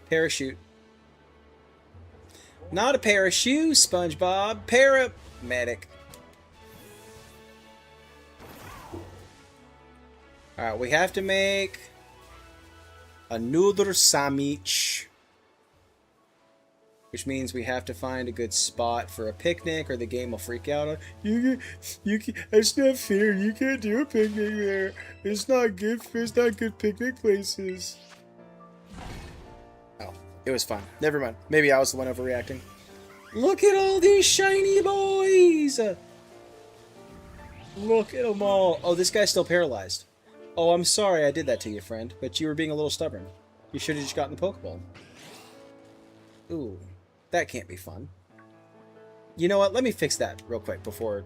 Parachute. Not a pair of shoes, SpongeBob. Paramedic. Alright, we have to make another sandwich. Which means we have to find a good spot for a picnic, or the game will freak out. It's not fair. You can't do a picnic there. It's not good. It's not good picnic places. Oh, it was fun. Never mind. Maybe I was the one overreacting. Look at all these shiny boys. Look at them all. Oh, this guy's still paralyzed. Oh, I'm sorry I did that to you, friend. But you were being a little stubborn. You should have just gotten the Pokeball. Ooh. That can't be fun. You know what? Let me fix that real quick before...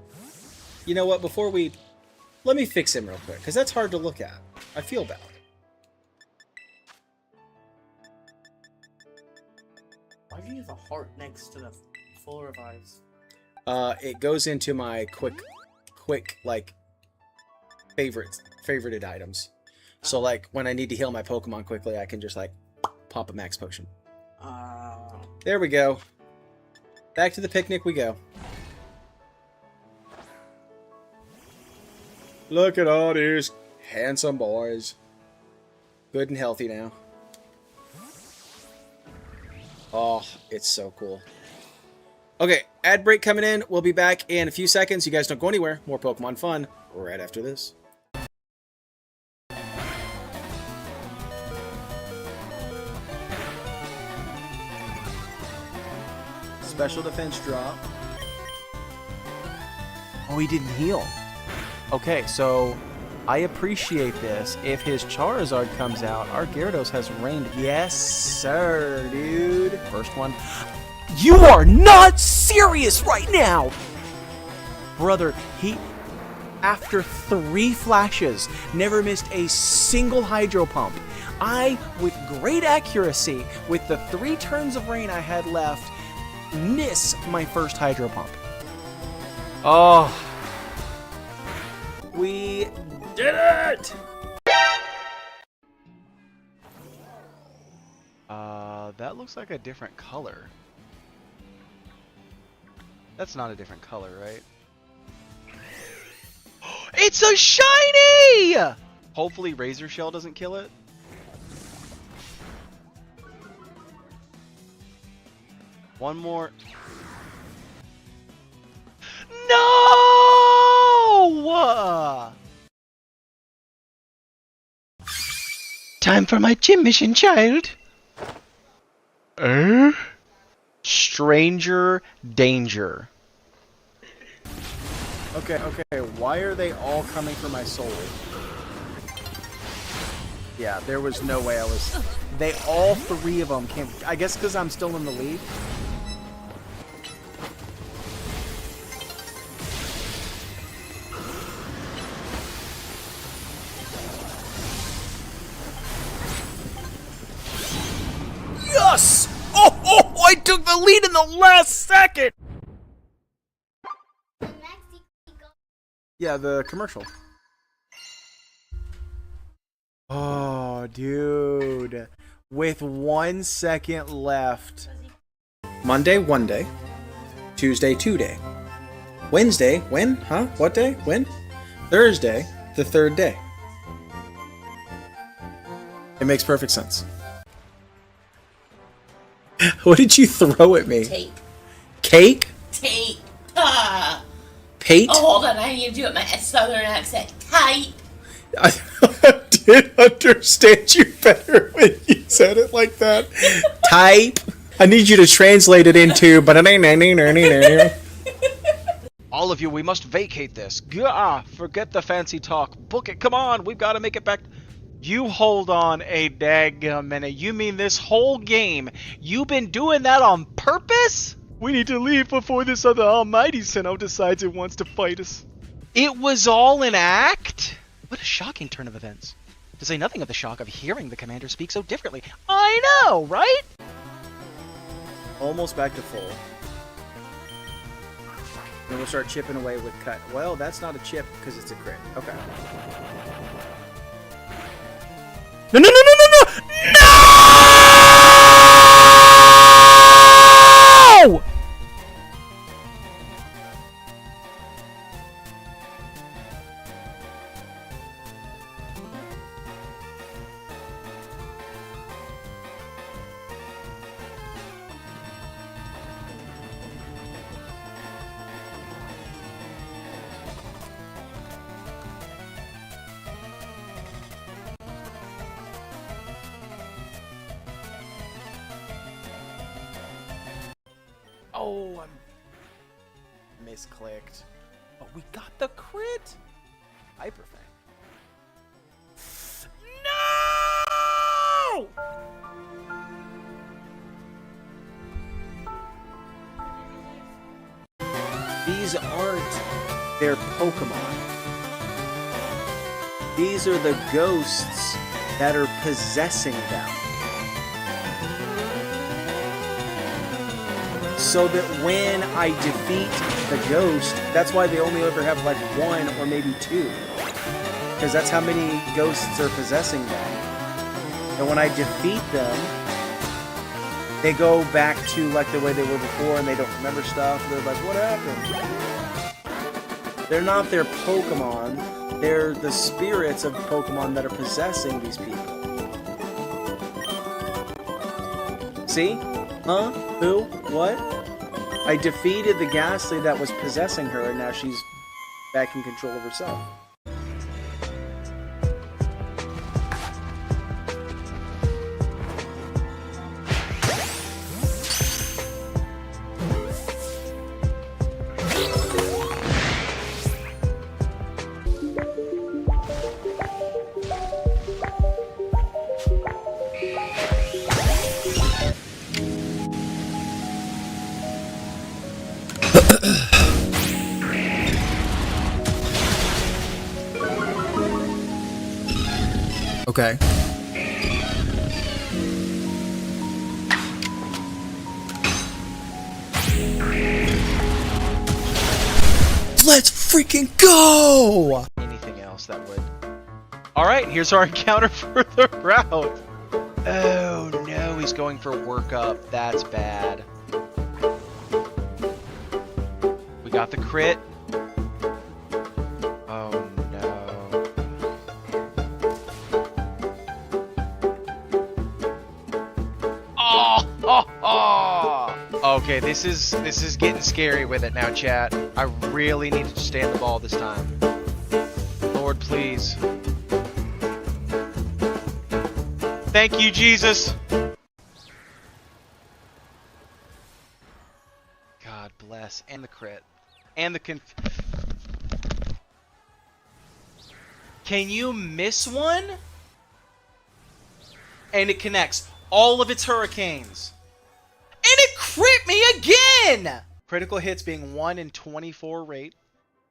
You know what? Before we... Let me fix him real quick, because that's hard to look at. I feel bad. Why do you have a heart next to the full revives? It goes into my quick, like, favorited items. So, like, when I need to heal my Pokemon quickly, I can just, like, pop a max potion. There we go. Back to the picnic we go. Look at all these handsome boys. Good and healthy now. Oh, it's so cool. Okay, ad break coming in. We'll be back in a few seconds. You guys don't go anywhere. More Pokemon fun right after this. Special defense drop. Oh, he didn't heal. Okay, so I appreciate this. If his Charizard comes out, our Gyarados has reigned. Yes, sir, dude. First one. You are not serious right now! Brother, he, after 3 flashes, never missed a single Hydro Pump. I, with great accuracy, with the 3 turns of rain I had left, miss my first Hydro Pump. Oh. We did it! That looks like a different color. That's not a different color, right? It's a shiny! Hopefully Razor Shell doesn't kill it. One more. No! Time for my gym mission, child. Stranger danger. Okay, why are they all coming for my soul? Yeah, there was no way I was... They, all 3 of them came... I guess because I'm still in the lead. Yes! Oh, I took the lead in the last second! Yeah, the commercial. Oh, dude. With 1 second left. Monday, 1 day. Tuesday, 2 day. Wednesday, when? Huh? What day? When? Thursday, the 3rd day. It makes perfect sense. What did you throw at me? Tape. Cake? Tape. Pate? Oh, hold on. I need to do it in my southern accent. Tape. I did understand you better when you said it like that. Type. I need you to translate it into. All of you, we must vacate this. Gah! Forget the fancy talk. Book it. Come on, we've got to make it back. You hold on a daggum minute. You mean this whole game? You've been doing that on purpose? We need to leave before this other almighty Sinnoh decides it wants to fight us. It was all an act? What a shocking turn of events. To say nothing of the shock of hearing the commander speak so differently. I know, right? Almost back to full. Then we'll start chipping away with cut. Well, that's not a chip because it's a crit. Okay. No! No! Oh, I'm misclicked. But we got the crit! Hyper Fang. No! These aren't their Pokemon. These are the ghosts that are possessing them. So that when I defeat the ghost, that's why they only ever have like 1 or maybe 2. Because that's how many ghosts are possessing them. And when I defeat them, they go back to like the way they were before and they don't remember stuff. They're like, what happened? They're not their Pokemon. They're the spirits of Pokemon that are possessing these people. See? Huh? Who? What? I defeated the Ghastly that was possessing her, and now she's back in control of herself. Okay. Let's freaking go! Anything else that would. Alright, here's our encounter for the route. Oh no, he's going for workup. That's bad. We got the crit. Oh no. Oh! Okay, this is getting scary with it now, chat. I really need to stay on the ball this time. Lord, please. Thank you, Jesus. God bless. And the crit. And the Can you miss one? And it connects all of its hurricanes. And it crit me again! Critical hits being 1 in 24 rate.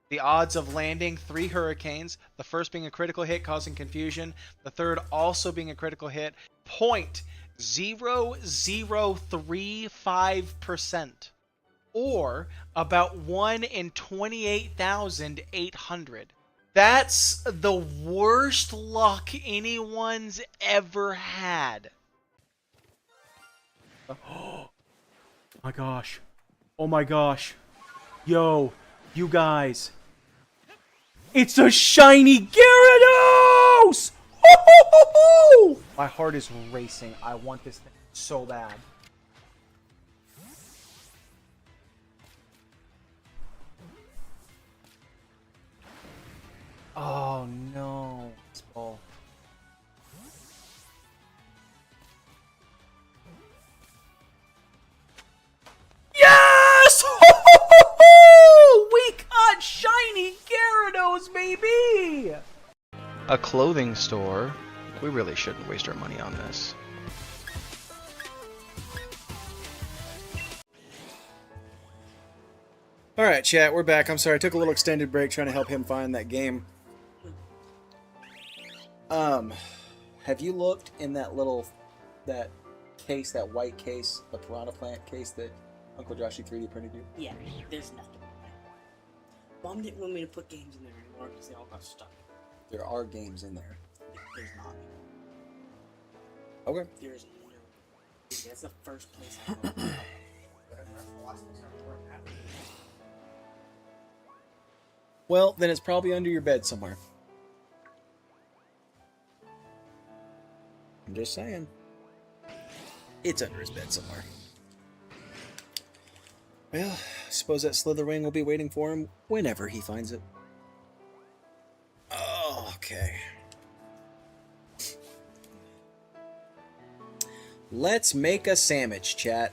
The odds of landing 3 hurricanes. The first being a critical hit causing confusion. The third also being a critical hit. 0.0035%. Or about 1 in 28,800. That's the worst luck anyone's ever had. Oh my gosh. Oh my gosh. Yo, you guys. It's a shiny Gyarados! Ho-ho-ho-ho! My heart is racing. I want this thing so bad. Oh no. This ball. Yes! We got shiny Gyarados, baby! A clothing store. We really shouldn't waste our money on this. Alright, chat, we're back. I'm sorry, I took a little extended break trying to help him find that game. Have you looked in that case, that white case, the piranha plant case that Uncle Joshy 3D printed you? Yeah, there's nothing. Mom didn't want me to put games in there anymore because they all got stuck. There are games in there. There's not. Okay. There's no. That's the first place I go. Well, then it's probably under your bed somewhere. I'm just saying. It's under his bed somewhere. Well, I suppose that Slither wing will be waiting for him whenever he finds it. Oh, okay. Let's make a sandwich, chat.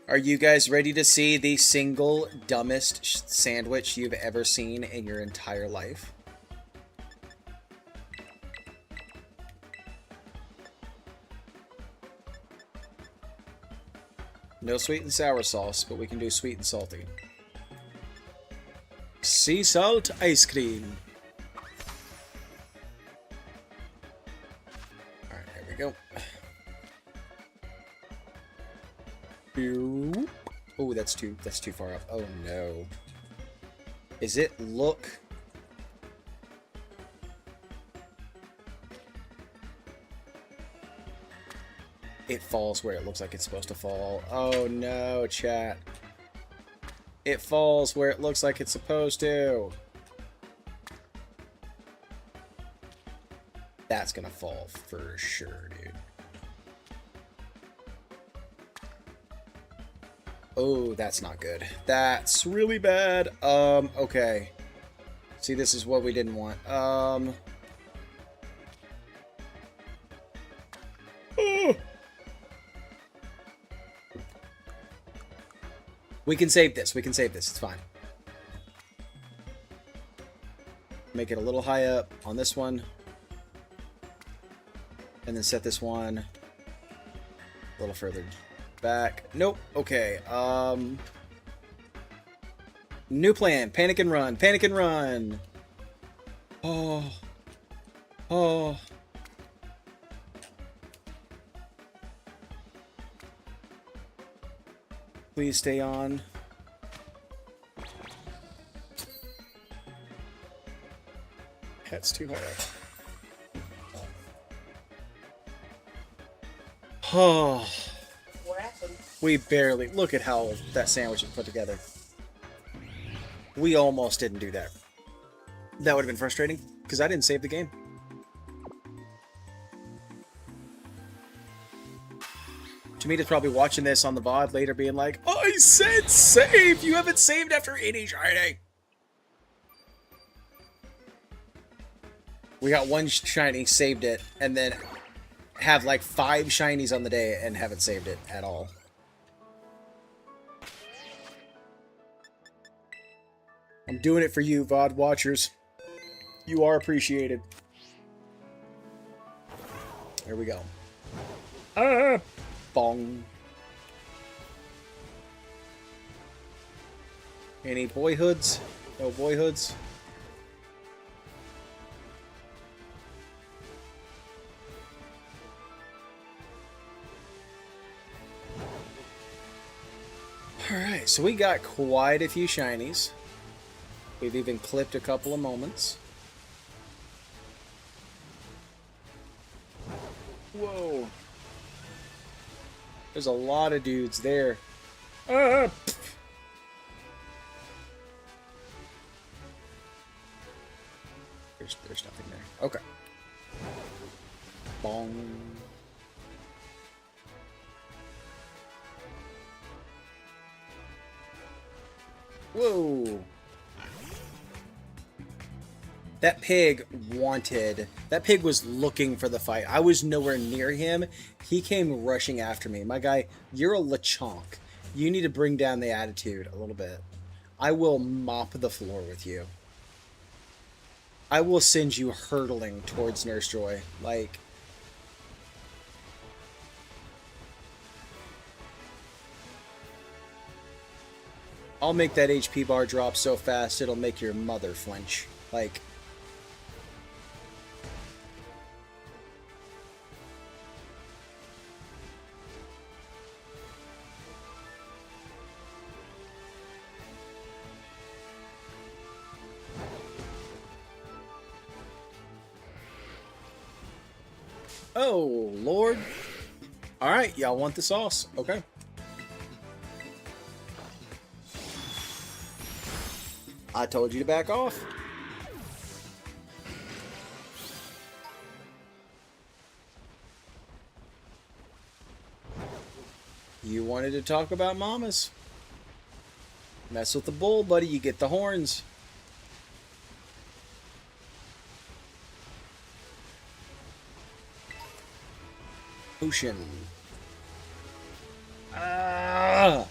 Are you guys ready to see the single dumbest sandwich you've ever seen in your entire life? No sweet and sour sauce, but we can do sweet and salty. Sea salt ice cream. Alright, there we go. Oh, that's too far up. Oh no. Is it look? It falls where it looks like it's supposed to fall. Oh no, chat. It falls where it looks like it's supposed to. That's gonna fall for sure, dude. Oh, that's not good. That's really bad. Okay. See, this is what we didn't want. Oh. We can save this. We can save this. It's fine. Make it a little high up on this one. And then set this one a little further back. Nope. Okay. New plan. Panic and run. Panic and run. Oh. Oh. Please stay on. That's too hard. Oh. What happened? We barely. Look at how that sandwich is put together. We almost didn't do that. That would have been frustrating, because I didn't save the game. Tamita's probably watching this on the VOD later being like, I said save! You haven't saved after any shiny! We got one shiny, saved it, and then have like 5 shinies on the day and haven't saved it at all. I'm doing it for you, VOD watchers. You are appreciated. There we go. Ah! Bong. Any boyhoods? No boyhoods? Alright, so we got quite a few shinies. We've even clipped a couple of moments. Whoa. There's a lot of dudes there. Ah! There's nothing there. Okay. Bong. Whoa. That pig wanted... That pig was looking for the fight. I was nowhere near him. He came rushing after me. My guy, you're a Lechonk. You need to bring down the attitude a little bit. I will mop the floor with you. I will send you hurtling towards Nurse Joy. Like... I'll make that HP bar drop so fast it'll make your mother flinch. Like... Oh, Lord. Alright, y'all want the sauce. Okay. I told you to back off. You wanted to talk about mamas. Mess with the bull, buddy, you get the horns. Potion. Ah.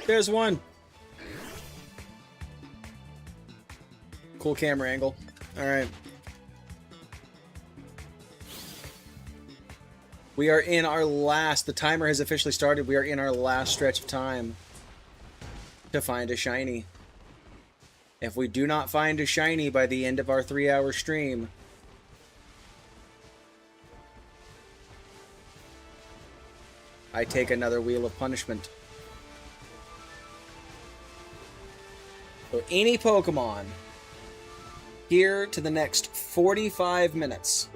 There's one. Cool camera angle. Alright. We are in our last... The timer has officially started. We are in our last stretch of time to find a shiny. If we do not find a shiny by the end of our 3-hour stream... I take another Wheel of Punishment. So any Pokemon here to the next 45 minutes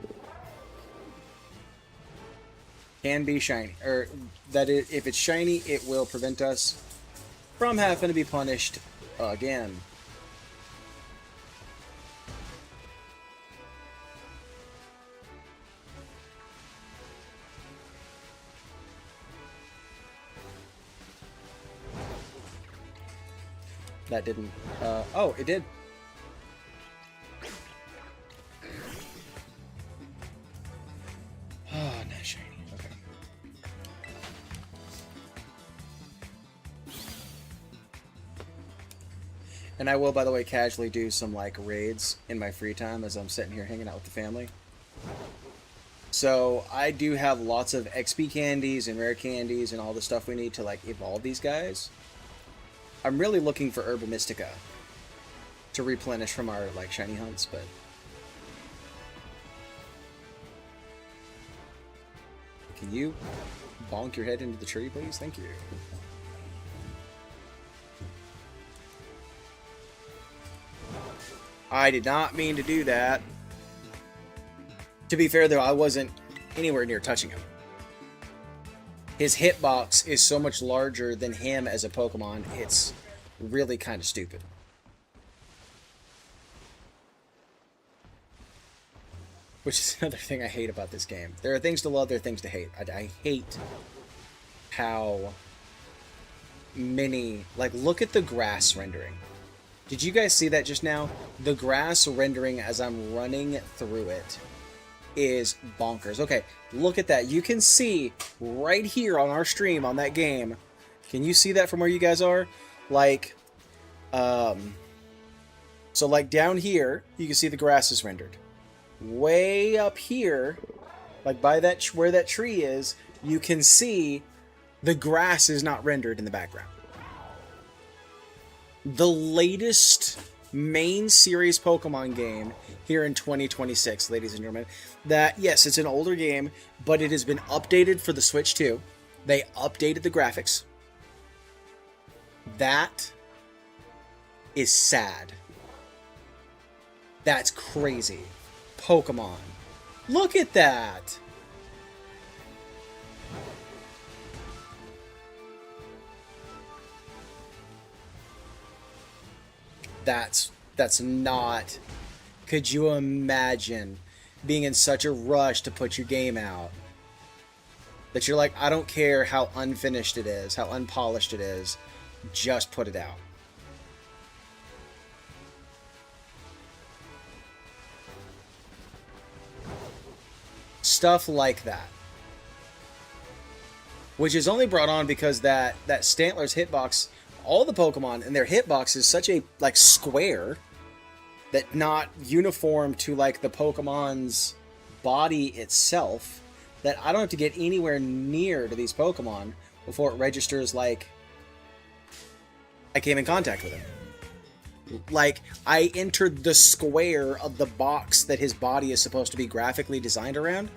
can be shiny. Or that is, if it's shiny, it will prevent us from having to be punished again. That didn't... oh, it did. Oh, not shiny. Okay. And I will, by the way, casually do some, like, raids in my free time as I'm sitting here hanging out with the family. So I do have lots of XP candies and rare candies and all the stuff we need to like evolve these guys. I'm really looking for Herba Mystica to replenish from our like shiny hunts, but can you bonk your head into the tree, please? Thank you. I did not mean to do that. To be fair, though, I wasn't anywhere near touching him. His hitbox is so much larger than him as a Pokemon, it's really kind of stupid. Which is another thing I hate about this game. There are things to love, there are things to hate. I hate how many... Like, look at the grass rendering. Did you guys see that just now? The grass rendering as I'm running through it is bonkers. Okay, look at that. You can see right here on our stream on that game. Can you see that from where you guys are? Like, so like down here, you can see the grass is rendered. Way up here, like by that where that tree is, you can see the grass is not rendered in the background. The latest main series Pokemon game here in 2026, ladies and gentlemen. That, yes, it's an older game, but it has been updated for the Switch 2. They updated the graphics. That is sad. That's crazy. Pokemon. Look at that! That's not... Could you imagine being in such a rush to put your game out? That you're like, I don't care how unfinished it is, how unpolished it is, just put it out. Stuff like that. Which is only brought on because that Stantler's hitbox, all the Pokemon and their hitbox is such a like square that not uniform to like the Pokemon's body itself, that I don't have to get anywhere near to these Pokemon before it registers like I came in contact with him. Like, I entered the square of the box that his body is supposed to be graphically designed around,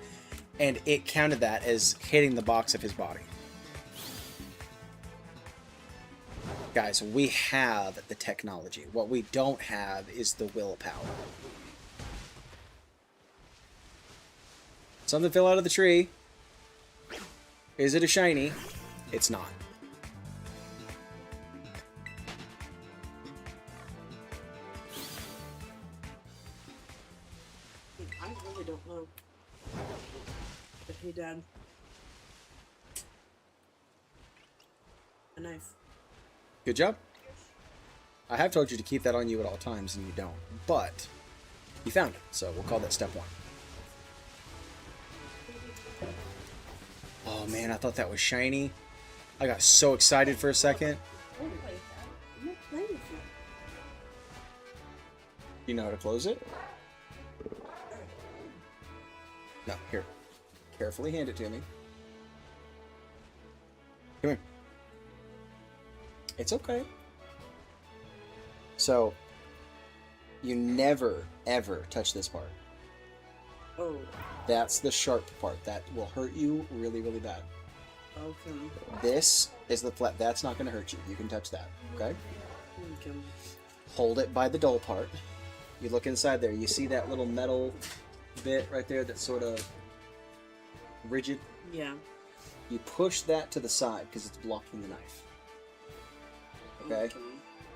and it counted that as hitting the box of his body. Guys, we have the technology. What we don't have is the willpower. Something fell out of the tree. Is it a shiny? It's not. I really don't know. But hey, Dad. A knife. Good job. I have told you to keep that on you at all times, and you don't. But you found it, so we'll call that step one. Oh man, I thought that was shiny. I got so excited for a second. I'm not playing with you. You know how to close it? No, here. Carefully hand it to me. Come here. It's okay. So, you never, ever touch this part. Oh, That's the sharp part. That will hurt you really, really bad. okay. This is the flat. That's not going to hurt you. You can touch that, okay? Okay. Hold it by the dull part. You look inside there. You see that little metal bit right there that's sort of rigid? Yeah. You push that to the side because it's blocking the knife. Okay?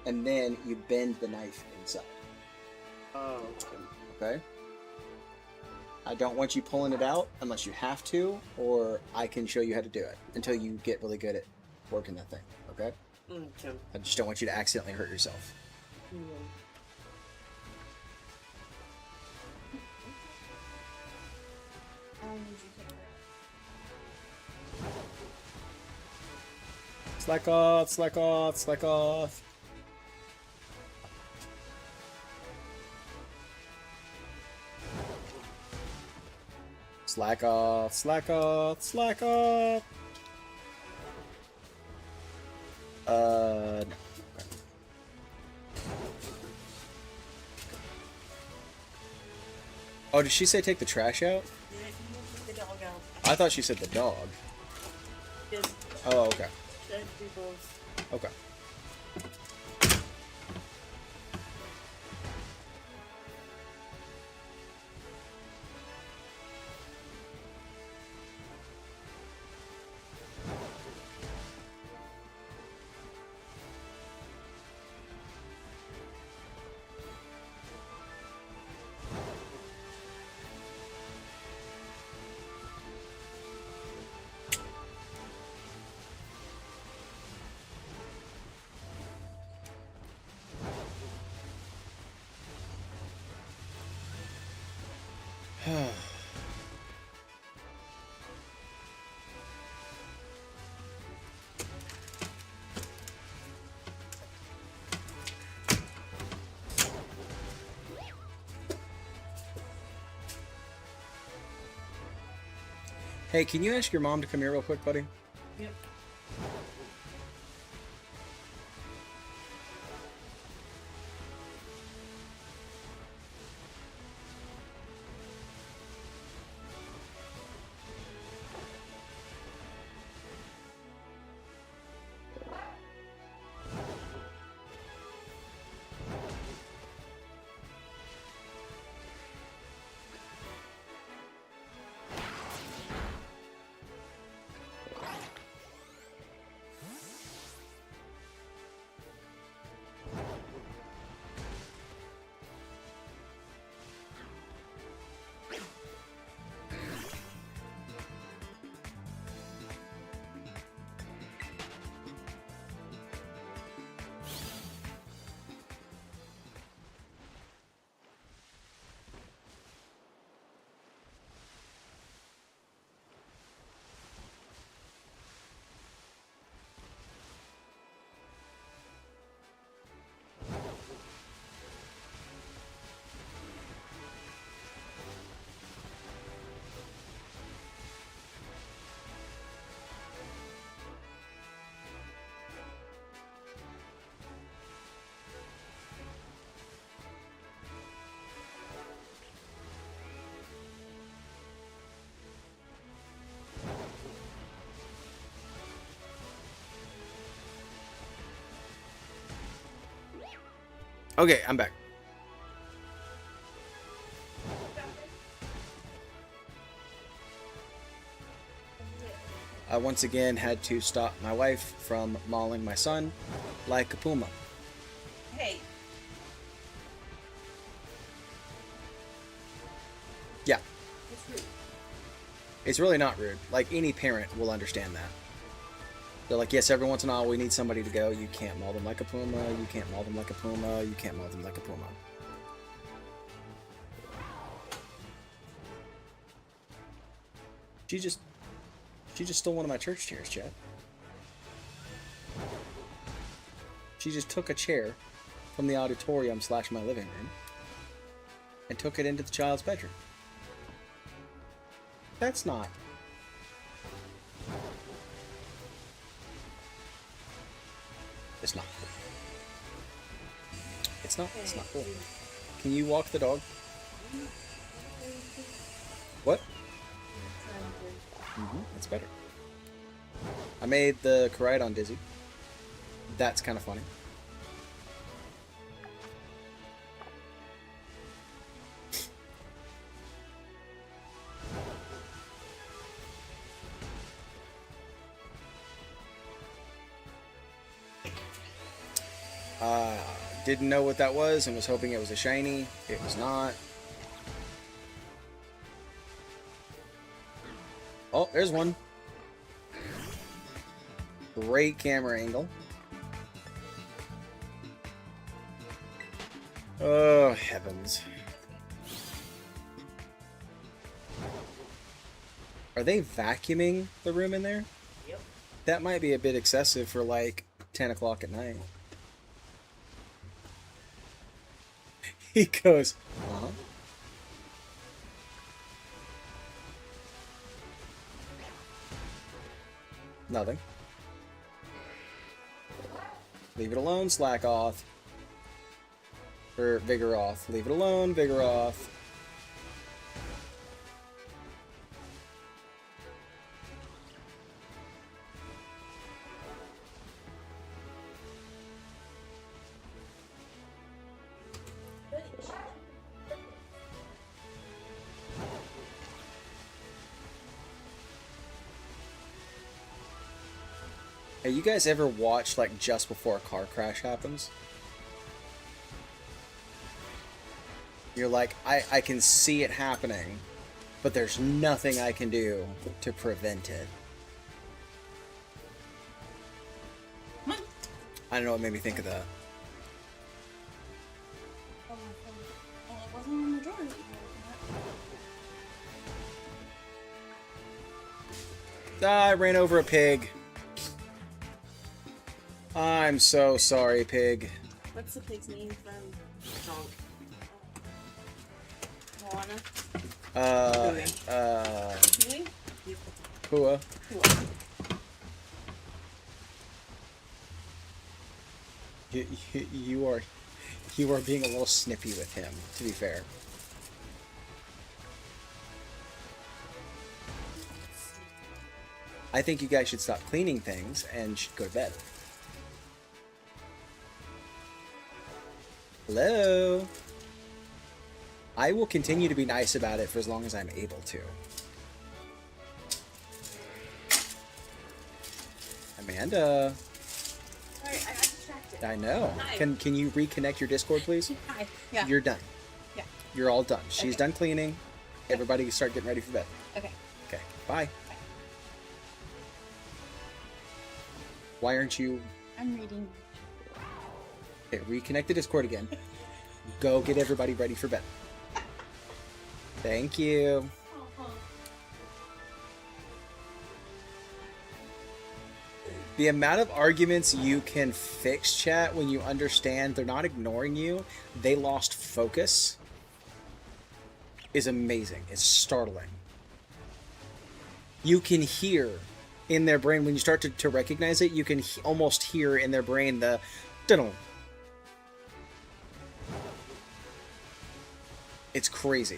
And then you bend the knife inside. Oh, Okay? I don't want you pulling it out unless you have to, or I can show you how to do it until you get really good at working that thing. Okay? okay. I just don't want you to accidentally hurt yourself. Slack off, slack off, slack off. Slack off, slack off, slack off. No. Oh, did she say take the trash out? The dog out. I thought she said the dog. Just Oh, okay. do both. Okay. Hey, can you ask your mom to come here real quick, buddy? Yep. Okay, I'm back. I once again had to stop my wife from mauling my son like a puma. Hey, Yeah, It's rude. it's really not rude. Like, any parent will understand that. They're like, yes, every once in a while we need somebody to go. You can't maul them like a puma. You can't maul them like a puma. You can't maul them like a puma. She just stole one of my church chairs, Chad. She just took a chair from the auditorium / my living room and took it into the child's bedroom. That's not. It's not cool. It's not cool. Can you walk the dog? What? That's better. I made the Koraidon dizzy. That's kind of funny. Didn't know what that was and was hoping it was a shiny. It was not. Oh, there's one. Great camera angle. Oh, heavens. Are they vacuuming the room in there? Yep. That might be a bit excessive for like 10 o'clock at night. He goes, uh-huh. Nothing. Leave it alone, slack off. Or vigor off. Leave it alone, vigor off. Hey, you guys ever watch like just before a car crash happens? You're like, I can see it happening, but there's nothing I can do to prevent it. Come on. I don't know what made me think of that. Oh, it wasn't in the drawer that you were looking at. I ran over a pig. I'm so sorry, pig. What's the pig's name from Moana? Huey? Hua. Hua. You are being a little snippy with him, to be fair. I think you guys should stop cleaning things and should go to bed. Hello? I will continue to be nice about it for as long as I'm able to. Amanda. Sorry, I got distracted. I know. Hi. Can you reconnect your Discord, please? Hi. Yeah. You're done. Yeah. You're all done. She's Okay. done cleaning. Everybody start getting ready for bed. Okay. Okay. Bye. Why aren't you... I'm reading. Okay, reconnect the Discord again. Go get everybody ready for bed. Thank you. The amount of arguments you can fix, chat, when you understand they're not ignoring you, they lost focus, is amazing. It's startling. You can hear in their brain, when you start to recognize it, you can almost hear in their brain the dun. It's crazy.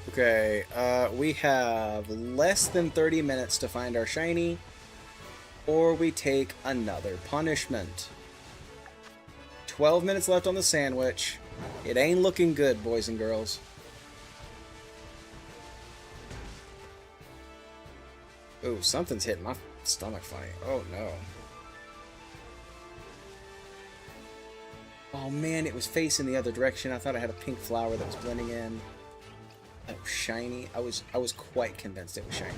Okay, we have less than 30 minutes to find our shiny, or we take another punishment. 12 minutes left on the sandwich. It ain't looking good, boys and girls. Ooh, something's hitting my stomach funny. Oh no. Oh man, it was facing the other direction. I thought I had a pink flower that was blending in. Oh, shiny. I was quite convinced it was shiny.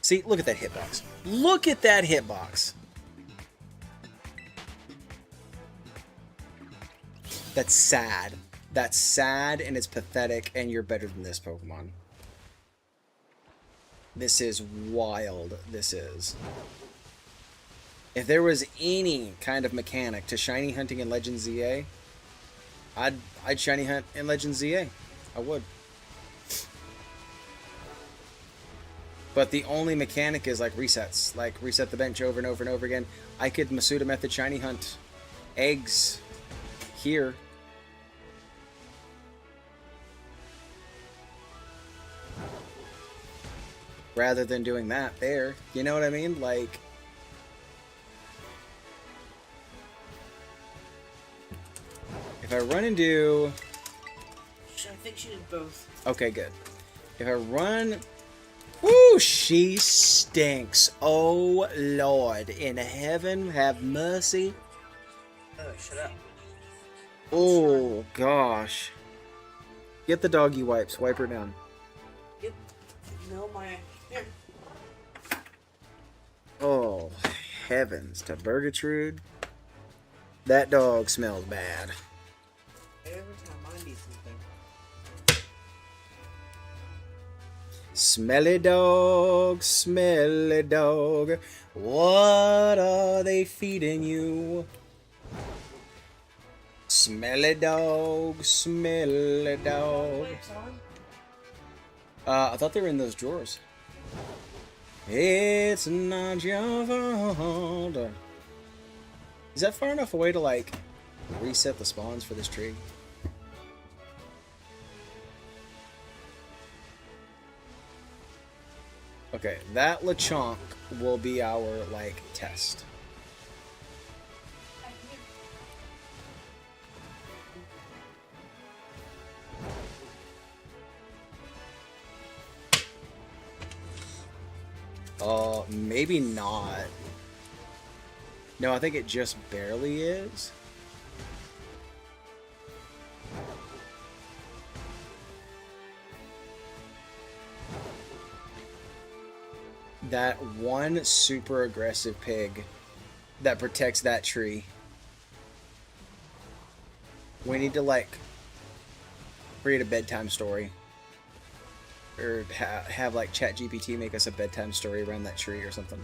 See, look at that hitbox. Look at that hitbox. That's sad. That's sad and it's pathetic, and you're better than this, Pokemon. This is wild. This is. If there was any kind of mechanic to shiny hunting in Legends ZA, I'd shiny hunt in Legends ZA. I would. But the only mechanic is like resets. Like reset the bench over and over and over again. I could Masuda method shiny hunt eggs here. Rather than doing that there. You know what I mean? Like... If I run and do... I think she did both. Okay, good. If I run... Woo! She stinks. Oh, Lord. In heaven, have mercy. Oh, shut up. Oh, gosh. Get the doggy wipes. Wipe her down. Yep. No, my... Here. Oh, heavens to Burgertrude. That dog smells bad. Every time I need something. Smelly dog, smelly dog. What are they feeding you? Smelly dog, smelly dog. I thought they were in those drawers. It's not your fault. Is that far enough away to, like, reset the spawns for this tree? Okay, that Lechonk will be our, like, test. Maybe not. No, I think it just barely is. That one super aggressive pig that protects that tree. We need to, like, create a bedtime story. Or have like ChatGPT make us a bedtime story around that tree or something.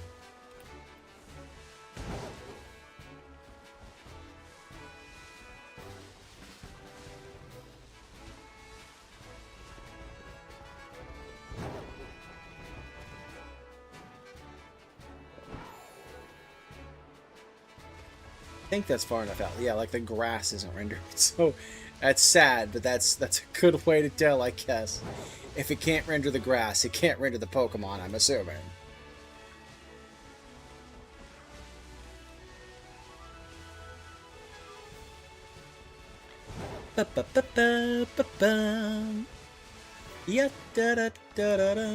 I think that's far enough out. Yeah, like the grass isn't rendered. So that's sad, but that's a good way to tell, I guess. If it can't render the grass, it can't render the Pokemon, I'm assuming. Ba ba ba ba ba ba. Yeah, da da da da da.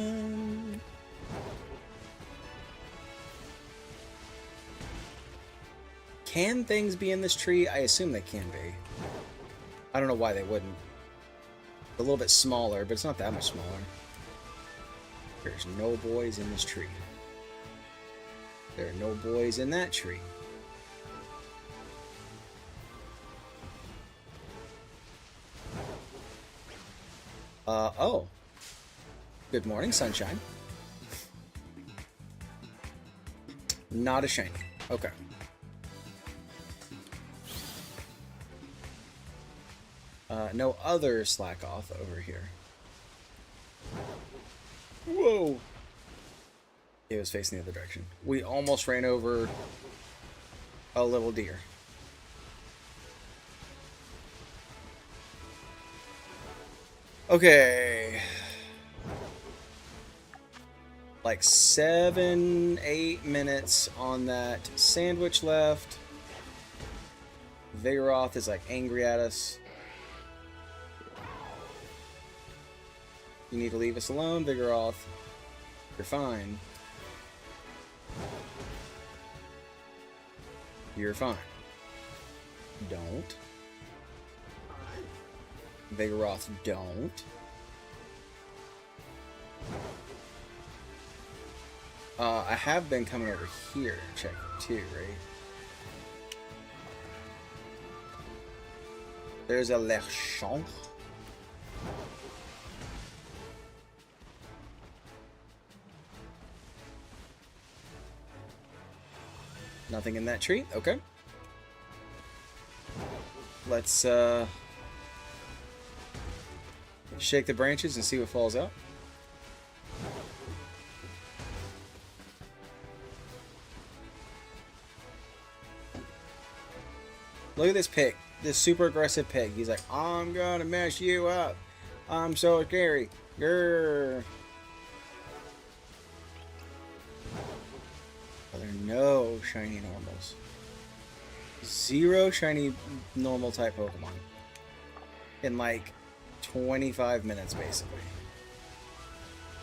Can things be in this tree? I assume they can be. I don't know why they wouldn't. A little bit smaller, but it's not that much smaller. There's no boys in this tree. There are no boys in that tree. Oh. Good morning, sunshine. Not a shiny. Okay. No other slack off over here. Whoa! It was facing the other direction. We almost ran over a little deer. Okay. Like 7-8 minutes on that sandwich left. Vigoroth is like angry at us. You need to leave us alone, Vigoroth. You're fine. You're fine. Don't. Vigoroth, don't. I have been coming over here to check too, right? There's a Lechonk. Nothing in that tree. Okay. Let's shake the branches and see what falls out. Look at this pig. This super aggressive pig. He's like, I'm gonna mess you up. I'm so scary. Grrr. Are there no shiny normals? 0 shiny normal type Pokemon. In like 25 minutes, basically.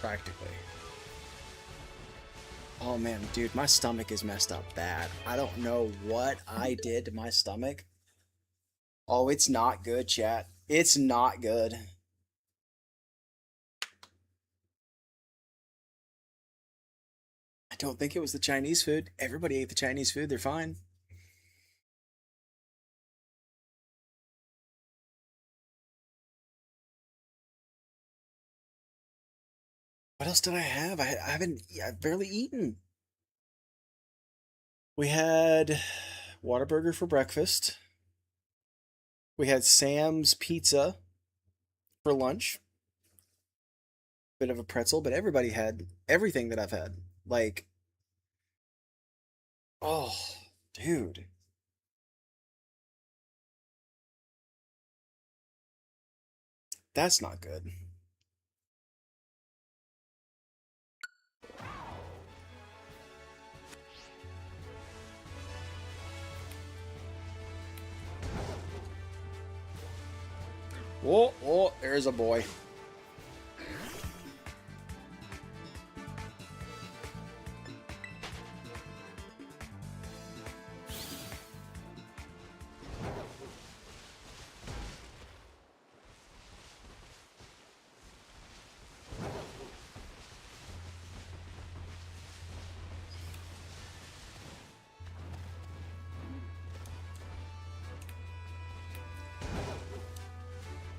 Practically. Oh man, dude, my stomach is messed up bad. I don't know what I did to my stomach. Oh, it's not good, chat. It's not good. I don't think it was the Chinese food. Everybody ate the Chinese food. They're fine. What else did I have? I've barely eaten. We had Whataburger for breakfast. We had Sam's Pizza for lunch. Bit of a pretzel, but everybody had everything that I've had. Like, oh, dude. That's not good. Oh, oh, there's a boy.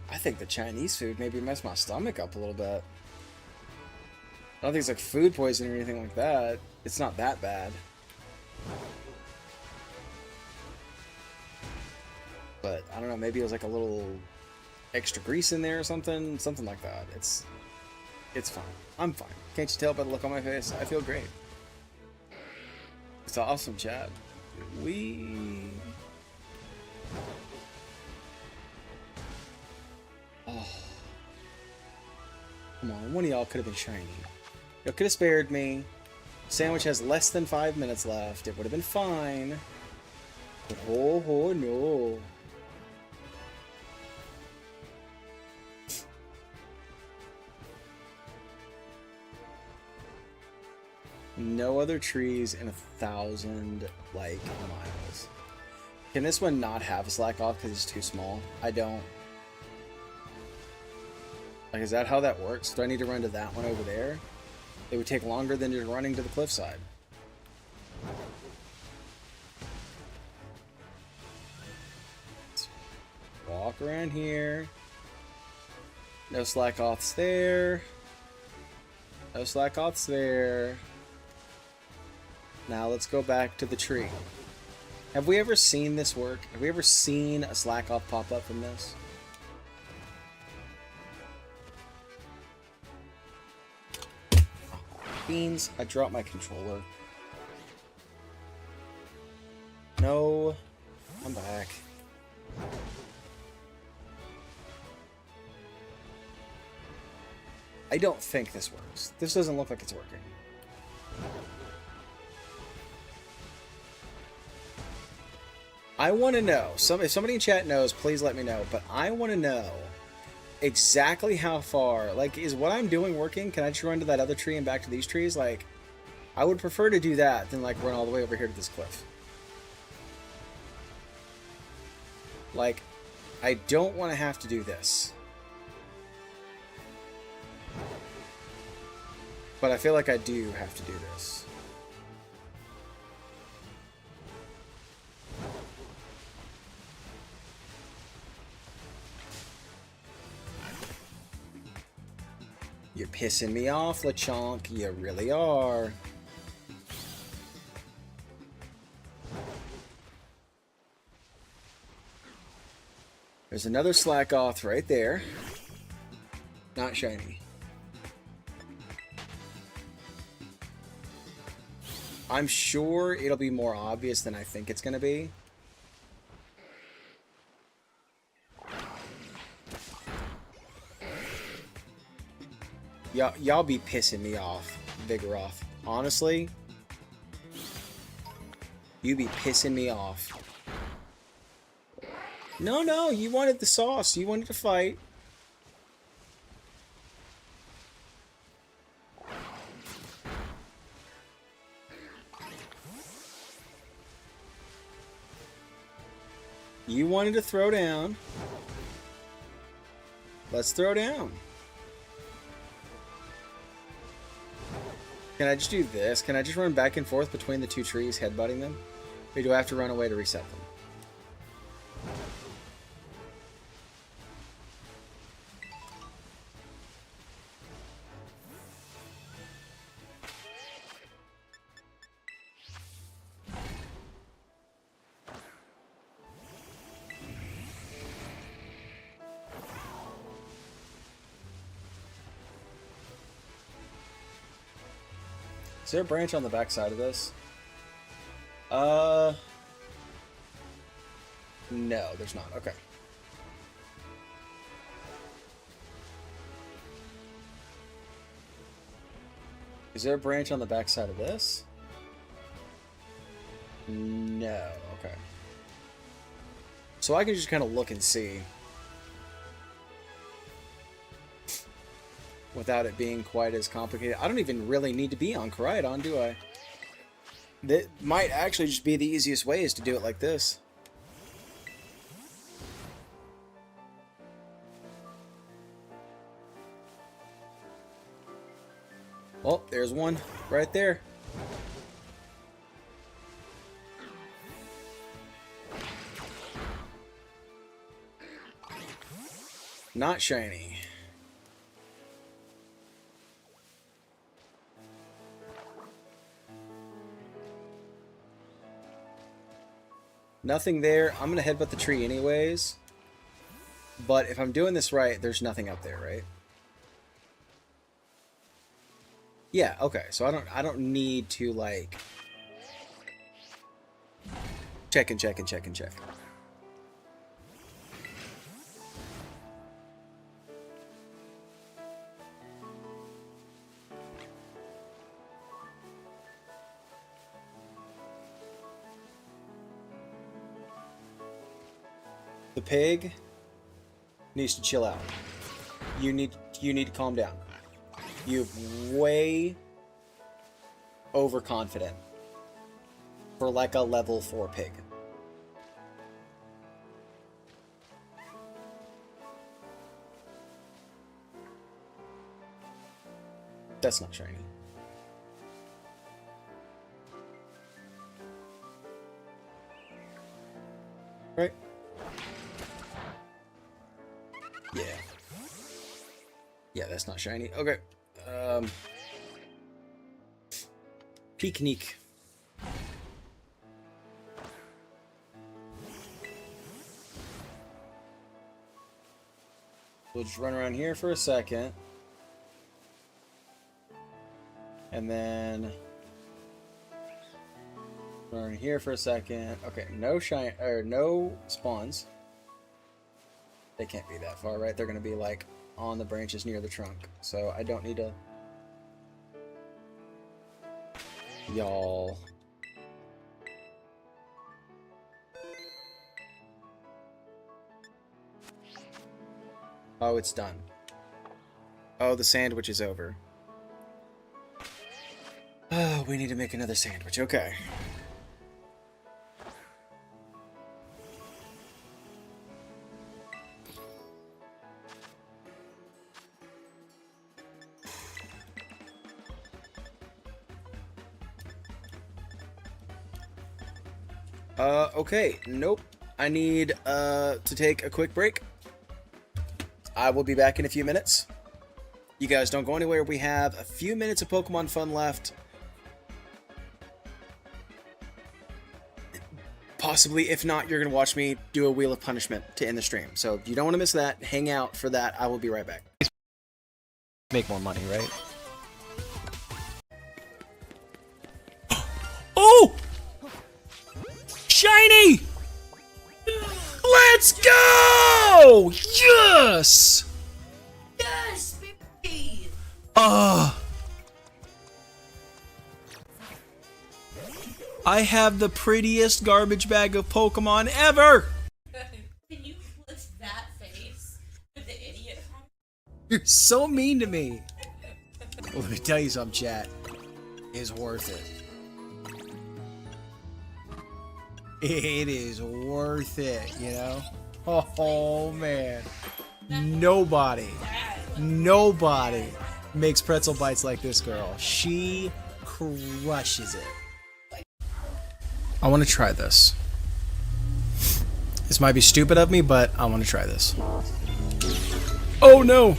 I think the Chinese food maybe messed my stomach up a little bit. I don't think it's like food poisoning or anything like that. It's not that bad. But I don't know, maybe it was like a little extra grease in there or something. Something like that. It's fine. I'm fine. Can't you tell by the look on my face? I feel great. It's awesome, Chad. Oh. Come on, one of y'all could have been shiny. Y'all could have spared me. Sandwich has less than 5 minutes left. It would have been fine. But oh no. No other trees in 1,000 like miles. Can this one not have a slack off because it's too small? I don't. Like, is that how that works? Do I need to run to that one over there? It would take longer than just running to the cliffside. Let's walk around here. No slack offs there. No slack offs there. Now let's go back to the tree. Have we ever seen this work? Have we ever seen a slack off pop up from this? Beans, I dropped my controller. No, I'm back. I don't think this works. This doesn't look like it's working. I want to know. If somebody in chat knows, please let me know. But I want to know exactly how far. Like, is what I'm doing working? Can I just run to that other tree and back to these trees? Like, I would prefer to do that than, like, run all the way over here to this cliff. Like, I don't want to have to do this. But I feel like I do have to do this. You're pissing me off, LeChonk. You really are. There's another slack off right there. Not shiny. I'm sure it'll be more obvious than I think it's going to be. Y'all be pissing me off, Vigoroth. Honestly, you be pissing me off. No, you wanted the sauce. You wanted to fight. You wanted to throw down. Let's throw down. Can I just do this? Can I just run back and forth between the two trees, headbutting them? Or do I have to run away to reset them? Is there a branch on the back side of this? No, there's not. Okay. Is there a branch on the back side of this? No. Okay. So I can just kind of look and see. Without it being quite as complicated. I don't even really need to be on Koraidon, do I? That might actually just be the easiest way is to do it like this. Well, there's one right there. Not shiny. Nothing there. I'm going to headbutt the tree anyways. But if I'm doing this right, there's nothing up there, right? Yeah, okay. So I don't need to like check and check and check and check. The pig needs to chill out. You need to calm down. You're way overconfident for like a level 4 pig. That's not shiny. Right? Yeah. Yeah, that's not shiny. Okay. Picnic. We'll just run around here for a second. And then run around here for a second. Okay, no shine or no spawns. They can't be that far, right? They're gonna be like on the branches near the trunk. So I don't need to. Y'all. Oh, it's done. Oh, the sandwich is over. Oh, we need to make another sandwich. Okay. Okay, nope. I need to take a quick break. I will be back in a few minutes. You guys don't go anywhere. We have a few minutes of Pokemon fun left. Possibly, if not, you're going to watch me do a Wheel of Punishment to end the stream. So if you don't want to miss that, hang out for that. I will be right back. Make more money, right? Oh! Shiny! Let's go! Yes! Yes, baby. I have the prettiest garbage bag of Pokemon ever! Can you flip that face with the idiot? You're so mean to me. Well, let me tell you something, chat. It's worth it. It is worth it, you know? Oh, man. Nobody makes pretzel bites like this girl. She crushes it. I want to try this. This might be stupid of me, but I want to try this. Oh no!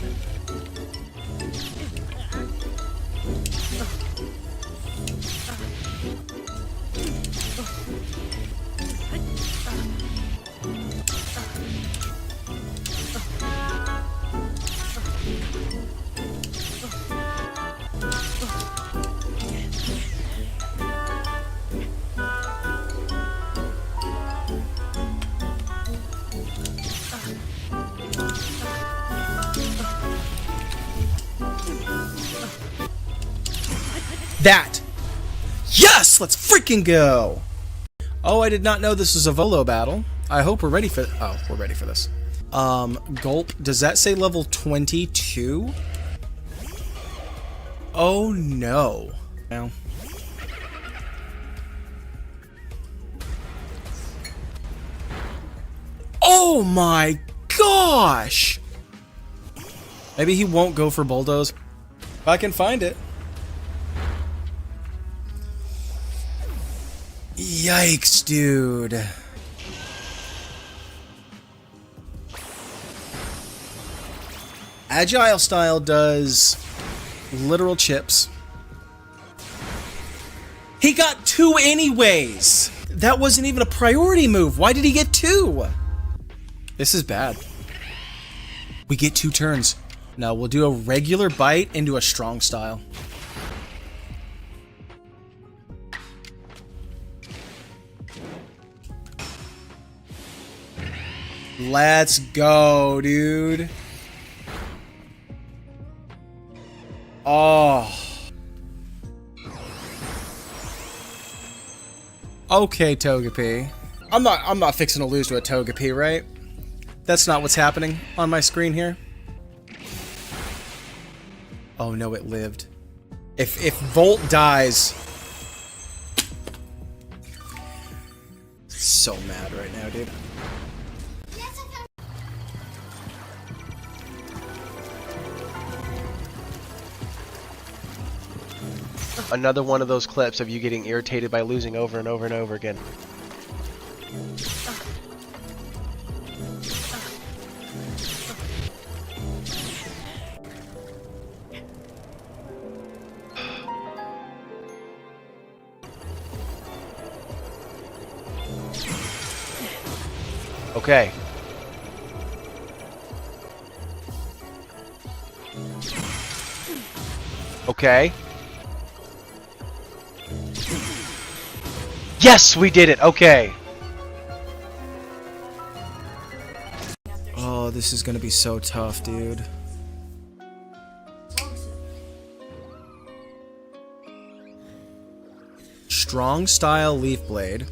That! Yes! Let's freaking go! Oh, I did not know this was a Volo battle. I hope we're ready for... Oh, we're ready for this. Gulp. Does that say level 22? Oh, no. No. Oh my gosh! Maybe he won't go for Bulldoze. If I can find it. Yikes, dude. Agile style does literal chips. He got 2 anyways. That wasn't even a priority move. Why did he get 2? This is bad. We get 2 turns. Now we'll do a regular bite into a strong style. Let's go, dude. Oh. Okay, Togepi. I'm not fixing to lose to a Togepi, right? That's not what's happening on my screen here. Oh no, it lived. If Volt dies, so mad right now, dude. Another one of those clips of you getting irritated by losing over and over and over again. Okay. Okay. Yes, we did it. Okay. Oh, this is gonna be so tough, dude. Strong style Leaf Blade.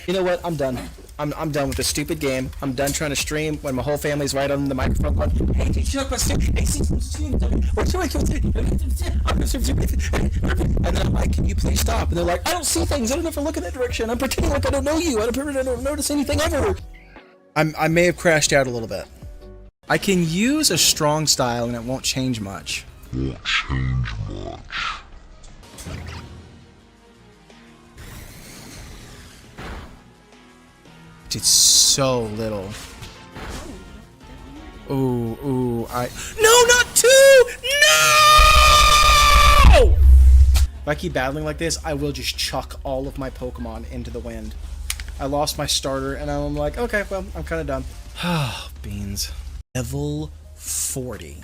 You know what? I'm done. I'm done with this stupid game. I'm done trying to stream when my whole family's right on the microphone going, hey, did you look what's doing? Hey, see what's doing? What's doing? And then I'm like, can you please stop? And they're like, I don't see things. I don't ever look in that direction. I'm pretending like I don't know you. I don't notice anything ever. I may have crashed out a little bit. I can use a strong style and it won't change much. Did so little. Ooh, No, not 2! No! If I keep battling like this, I will just chuck all of my Pokemon into the wind. I lost my starter, and I'm like, okay, well, I'm kind of done. Ah, beans. Level 40.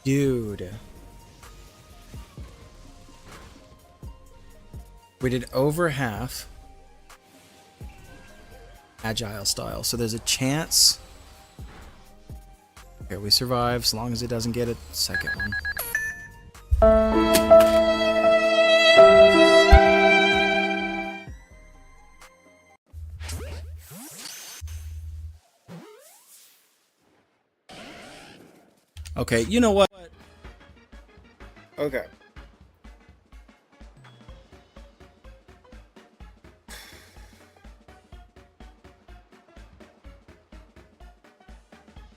Dude. We did over half agile style, so there's a chance. Okay, we survive as long as it doesn't get a second one. Okay, you know what? Okay.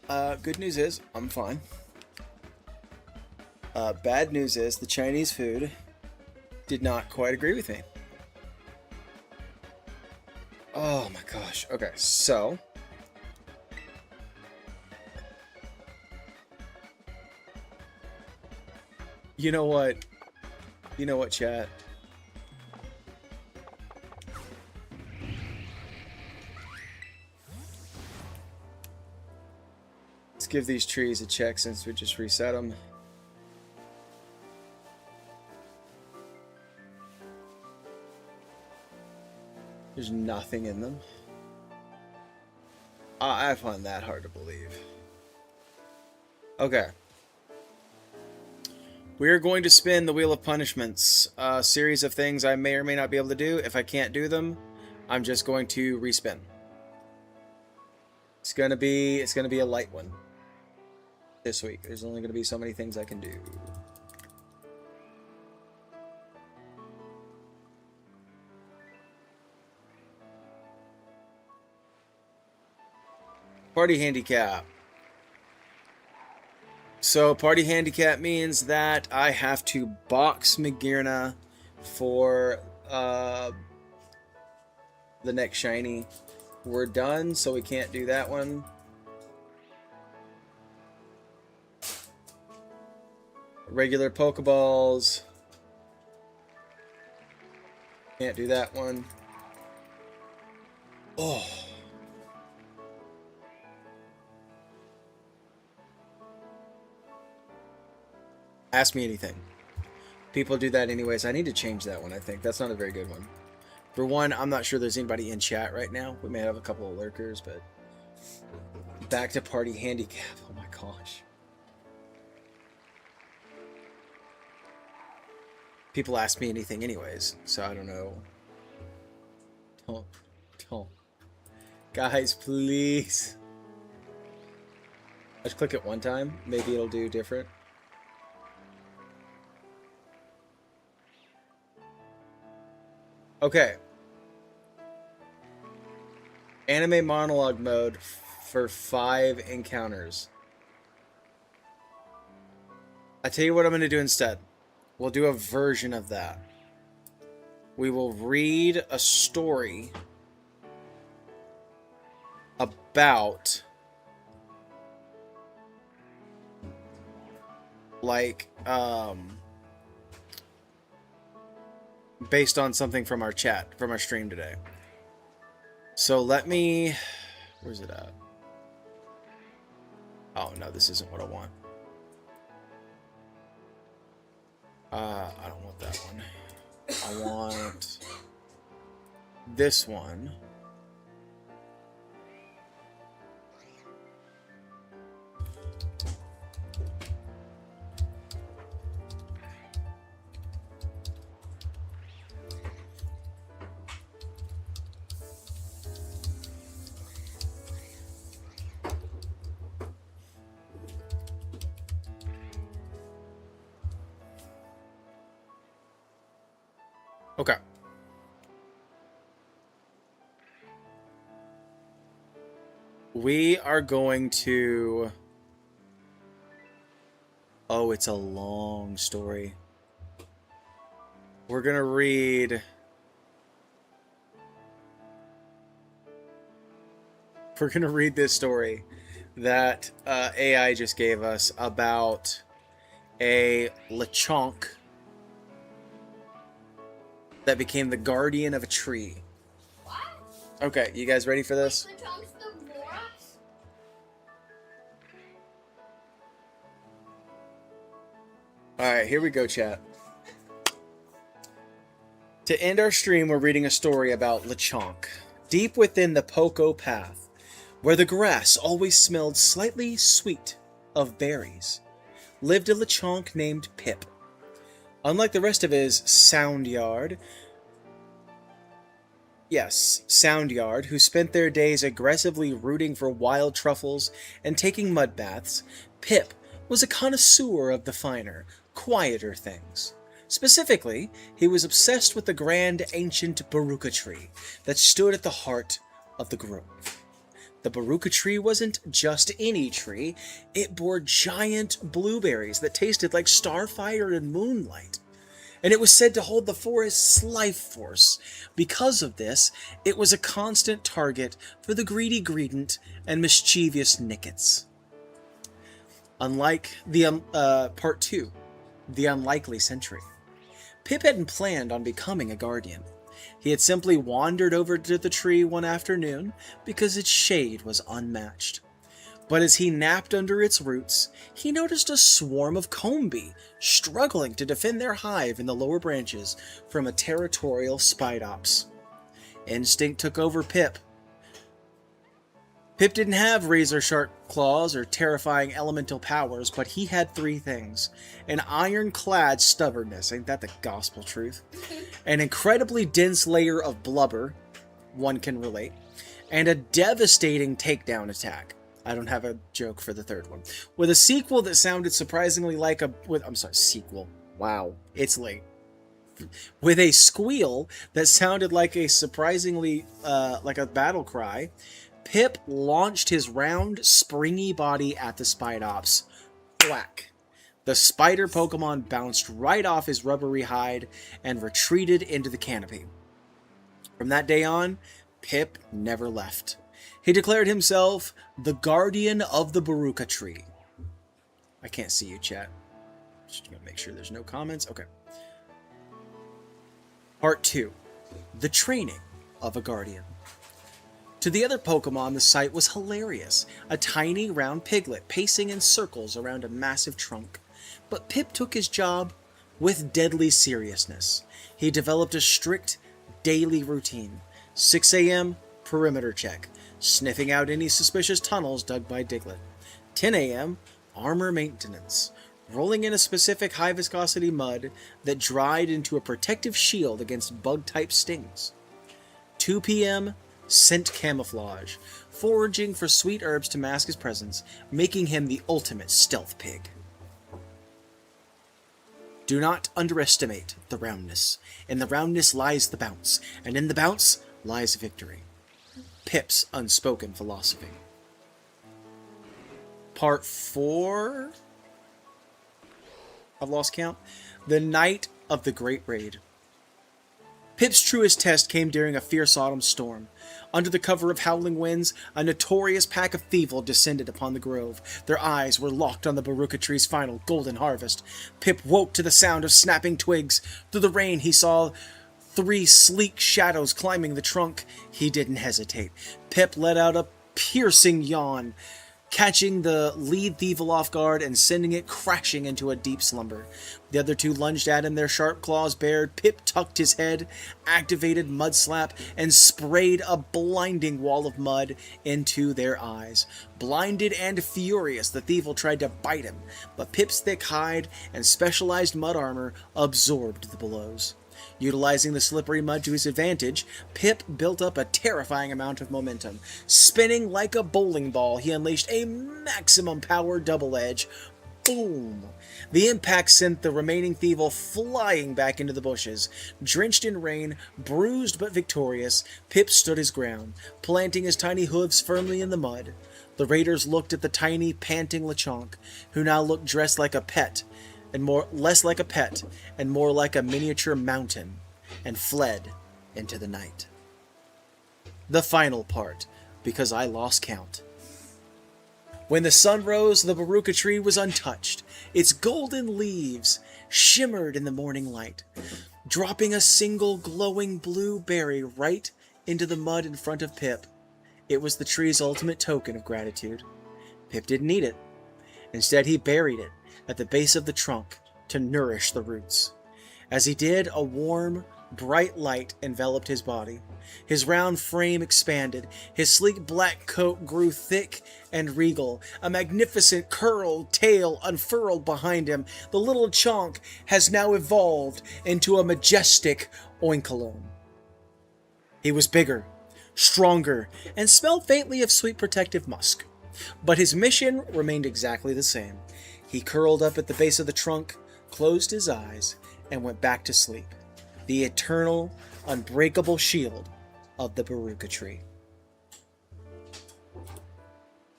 Good news is, I'm fine. Bad news is, the Chinese food did not quite agree with me. Oh my gosh. Okay, so... You know what? You know what, chat? Let's give these trees a check since we just reset them. There's nothing in them. I find that hard to believe. Okay. We're going to spin the Wheel of Punishments. A series of things I may or may not be able to do. If I can't do them, I'm just going to respin. It's gonna be a light one this week. There's only gonna be so many things I can do. Party handicap. So party handicap means that I have to box Magirna for the next shiny. We're done, so we can't do that one. Regular Pokeballs. Can't do that one. Oh. Ask me anything. People do that anyways. I need to change that one, I think. That's not a very good one. For one, I'm not sure there's anybody in chat right now. We may have a couple of lurkers, but... Back to party handicap. Oh my gosh. People ask me anything anyways, so I don't know. Don't. Guys, please. Let's click it one time. Maybe it'll do different. Okay. Anime monologue mode for 5 encounters. I tell you what I'm going to do instead. We'll do a version of that. We will read a story about like based on something from our chat, from our stream today. So let me... Where's it at? Oh, no, this isn't what I want. I don't want that one. I want this one. Okay. We are going to... Oh, it's a long story. We're going to read... We're going to read this story that AI just gave us about a Lechonk that became the guardian of a tree. What? Okay, you guys ready for this? The Trump's the Boras? Alright, here we go, chat. To end our stream, we're reading a story about Lechonk. Deep within the Poco Path, where the grass always smelled slightly sweet of berries, lived a Lechonk named Pip. Unlike the rest of his Soundyard, who spent their days aggressively rooting for wild truffles and taking mud baths, Pip was a connoisseur of the finer, quieter things. Specifically, he was obsessed with the grand ancient baruca tree that stood at the heart of the grove. The Baruka tree wasn't just any tree, it bore giant blueberries that tasted like starfire and moonlight. And it was said to hold the forest's life force. Because of this, it was a constant target for the greedy greedent and mischievous Nickets. Unlike the Part 2, The Unlikely Sentry, Pip hadn't planned on becoming a guardian. He had simply wandered over to the tree one afternoon because its shade was unmatched. But as he napped under its roots, he noticed a swarm of combi struggling to defend their hive in the lower branches from a territorial Spidops. Instinct took over Pip. Pip didn't have razor-sharp claws or terrifying elemental powers, but he had three things. An ironclad stubbornness, ain't that the gospel truth? An incredibly dense layer of blubber, one can relate, and a devastating takedown attack. I don't have a joke for the third one. With a sequel that sounded surprisingly like a... sequel. Wow, it's late. With a squeal that sounded like a surprisingly... like a battle cry, Pip launched his round, springy body at the Spidops. Whack. The spider Pokemon bounced right off his rubbery hide and retreated into the canopy. From that day on, Pip never left. He declared himself the guardian of the Baruka tree. I can't see you, chat. Just gonna make sure there's no comments. Okay. Part 2. The training of a guardian. To the other Pokemon, the sight was hilarious. A tiny, round piglet pacing in circles around a massive trunk. But Pip took his job with deadly seriousness. He developed a strict daily routine. 6 a.m., perimeter check, sniffing out any suspicious tunnels dug by Diglett. 10 a.m., armor maintenance, rolling in a specific high viscosity mud that dried into a protective shield against bug-type stings. 2 p.m., scent camouflage, foraging for sweet herbs to mask his presence, making him the ultimate stealth pig. Do not underestimate the roundness. In the roundness lies the bounce, and in the bounce lies victory. Pip's unspoken philosophy. Part 4? I've lost count. The night of the Great Raid. Pip's truest test came during a fierce autumn storm. Under the cover of howling winds, a notorious pack of Thievul descended upon the grove. Their eyes were locked on the Baruka tree's final golden harvest. Pip woke to the sound of snapping twigs. Through the rain, he saw 3 sleek shadows climbing the trunk. He didn't hesitate. Pip let out a piercing yawn, catching the lead Thievul off guard and sending it crashing into a deep slumber. The other 2 lunged at him, their sharp claws bared. Pip tucked his head, activated Mud Slap, and sprayed a blinding wall of mud into their eyes. Blinded and furious, the Thievul tried to bite him, but Pip's thick hide and specialized mud armor absorbed the blows. Utilizing the slippery mud to his advantage, Pip built up a terrifying amount of momentum. Spinning like a bowling ball, he unleashed a maximum power double edge. Boom! The impact sent the remaining Thievul flying back into the bushes. Drenched in rain, bruised but victorious, Pip stood his ground, planting his tiny hooves firmly in the mud. The raiders looked at the tiny, panting Lechonk, who now looked dressed like a pet, and less like a pet, and more like a miniature mountain, and fled into the night. The final part, because I lost count. When the sun rose, the Baruka tree was untouched. Its golden leaves shimmered in the morning light, dropping a single glowing blue berry right into the mud in front of Pip. It was the tree's ultimate token of gratitude. Pip didn't eat it. Instead, he buried it at the base of the trunk to nourish the roots. As he did, a warm, bright light enveloped his body. His round frame expanded. His sleek black coat grew thick and regal. A magnificent curled tail unfurled behind him. The little chonk has now evolved into a majestic oinkalone. He was bigger, stronger, and smelled faintly of sweet protective musk. But his mission remained exactly the same. He curled up at the base of the trunk, closed his eyes, and went back to sleep. The eternal, unbreakable shield of the Baruka tree.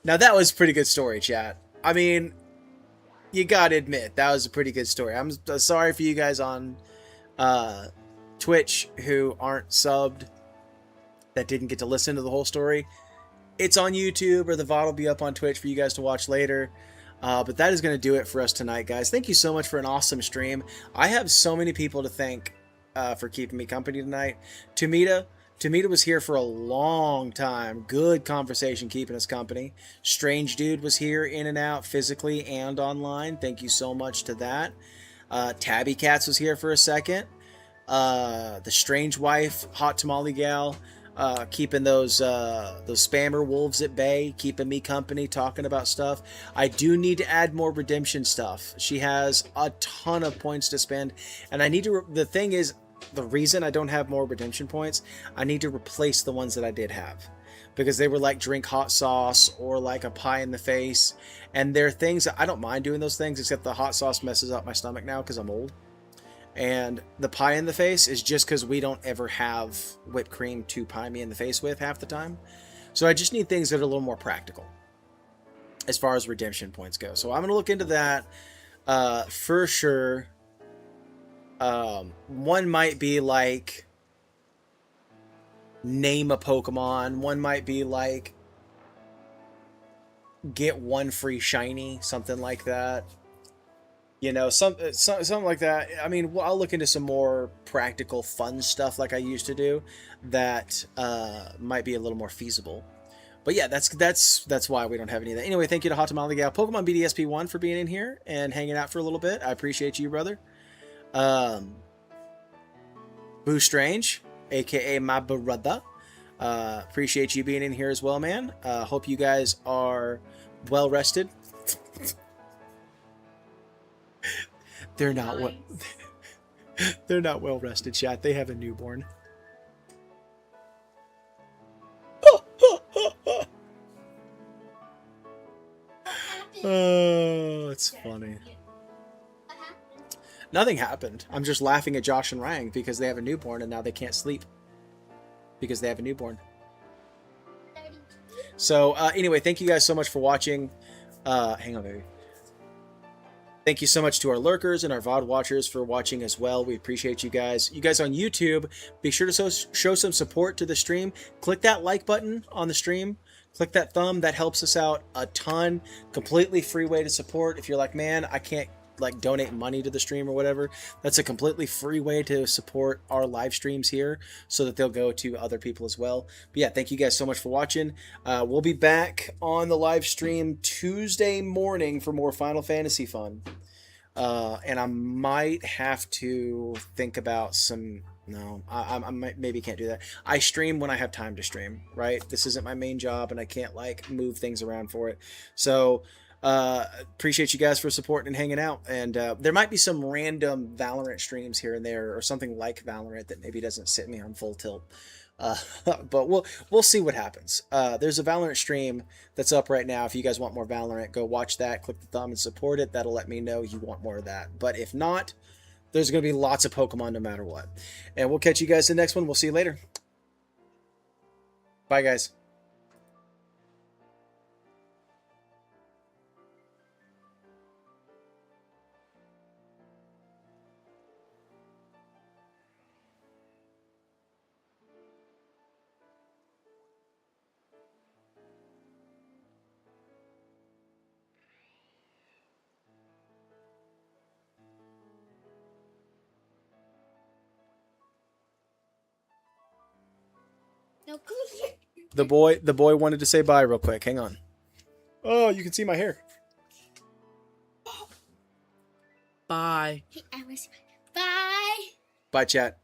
Now that was a pretty good story, chat. I mean, you gotta admit that was a pretty good story. I'm sorry for you guys on Twitch who aren't subbed that didn't get to listen to the whole story. It's on YouTube, or the VOD will be up on Twitch for you guys to watch later. But that is going to do it for us tonight, guys. Thank you so much for an awesome stream. I have so many people to thank for keeping me company tonight. Tumita was here for a long time. Good conversation keeping us company. Strange Dude was here in and out physically and online. Thank you so much to that. Tabby Cats was here for a second. The Strange Wife, Hot Tamale Gal, keeping those spammer wolves at bay, keeping me company, talking about stuff. I do need to add more redemption stuff. She has a ton of points to spend, and I need to. The thing is, the reason I don't have more redemption points, I need to replace the ones that I did have, because they were like drink hot sauce or like a pie in the face, and they're things that I don't mind doing those things, except the hot sauce messes up my stomach now because I'm old. And the pie in the face is just because we don't ever have whipped cream to pie me in the face with half the time. So I just need things that are a little more practical as far as redemption points go. So I'm going to look into that for sure. One might be like name a Pokemon. One might be like get one free shiny, something like that. You know, something like that. I mean, well, I'll look into some more practical, fun stuff like I used to do that might be a little more feasible. But yeah, that's why we don't have any of that. Anyway, thank you to Hot Tamale Gal, Pokemon BDSP1 for being in here and hanging out for a little bit. I appreciate you, brother. Boo Strange, aka my brother. Appreciate you being in here as well, man. Hope you guys are well rested. They're not well. They're not well rested, chat. They have a newborn. Oh, it's funny. Nothing happened. I'm just laughing at Josh and Ryan because they have a newborn and now they can't sleep because they have a newborn. So anyway, thank you guys so much for watching. Hang on, baby. Thank you so much to our lurkers and our VOD watchers for watching as well. We appreciate you guys. You guys on YouTube, be sure to show some support to the stream. Click that like button on the stream. Click that thumb. That helps us out a ton. Completely free way to support. If you're like, man, I can't like donate money to the stream or whatever, that's a completely free way to support our live streams here so that they'll go to other people as well. But yeah, thank you guys so much for watching. We'll be back on the live stream Tuesday morning for more Final Fantasy fun. And I might have to think about some. No, I might, maybe can't do that. I stream when I have time to stream, right? This isn't my main job and I can't like move things around for it. So appreciate you guys for supporting and hanging out. And there might be some random Valorant streams here and there or something like Valorant that maybe doesn't sit me on full tilt. But we'll see what happens. There's a Valorant stream that's up right now. If you guys want more Valorant, go watch that. Click the thumb and support it. That'll let me know you want more of that. But if not, there's going to be lots of Pokemon no matter what. And we'll catch you guys in the next one. We'll see you later. Bye, guys. No, come here. The boy wanted to say bye real quick. Hang on. Oh, you can see my hair. Bye. Hey, I was. Bye. Bye, chat.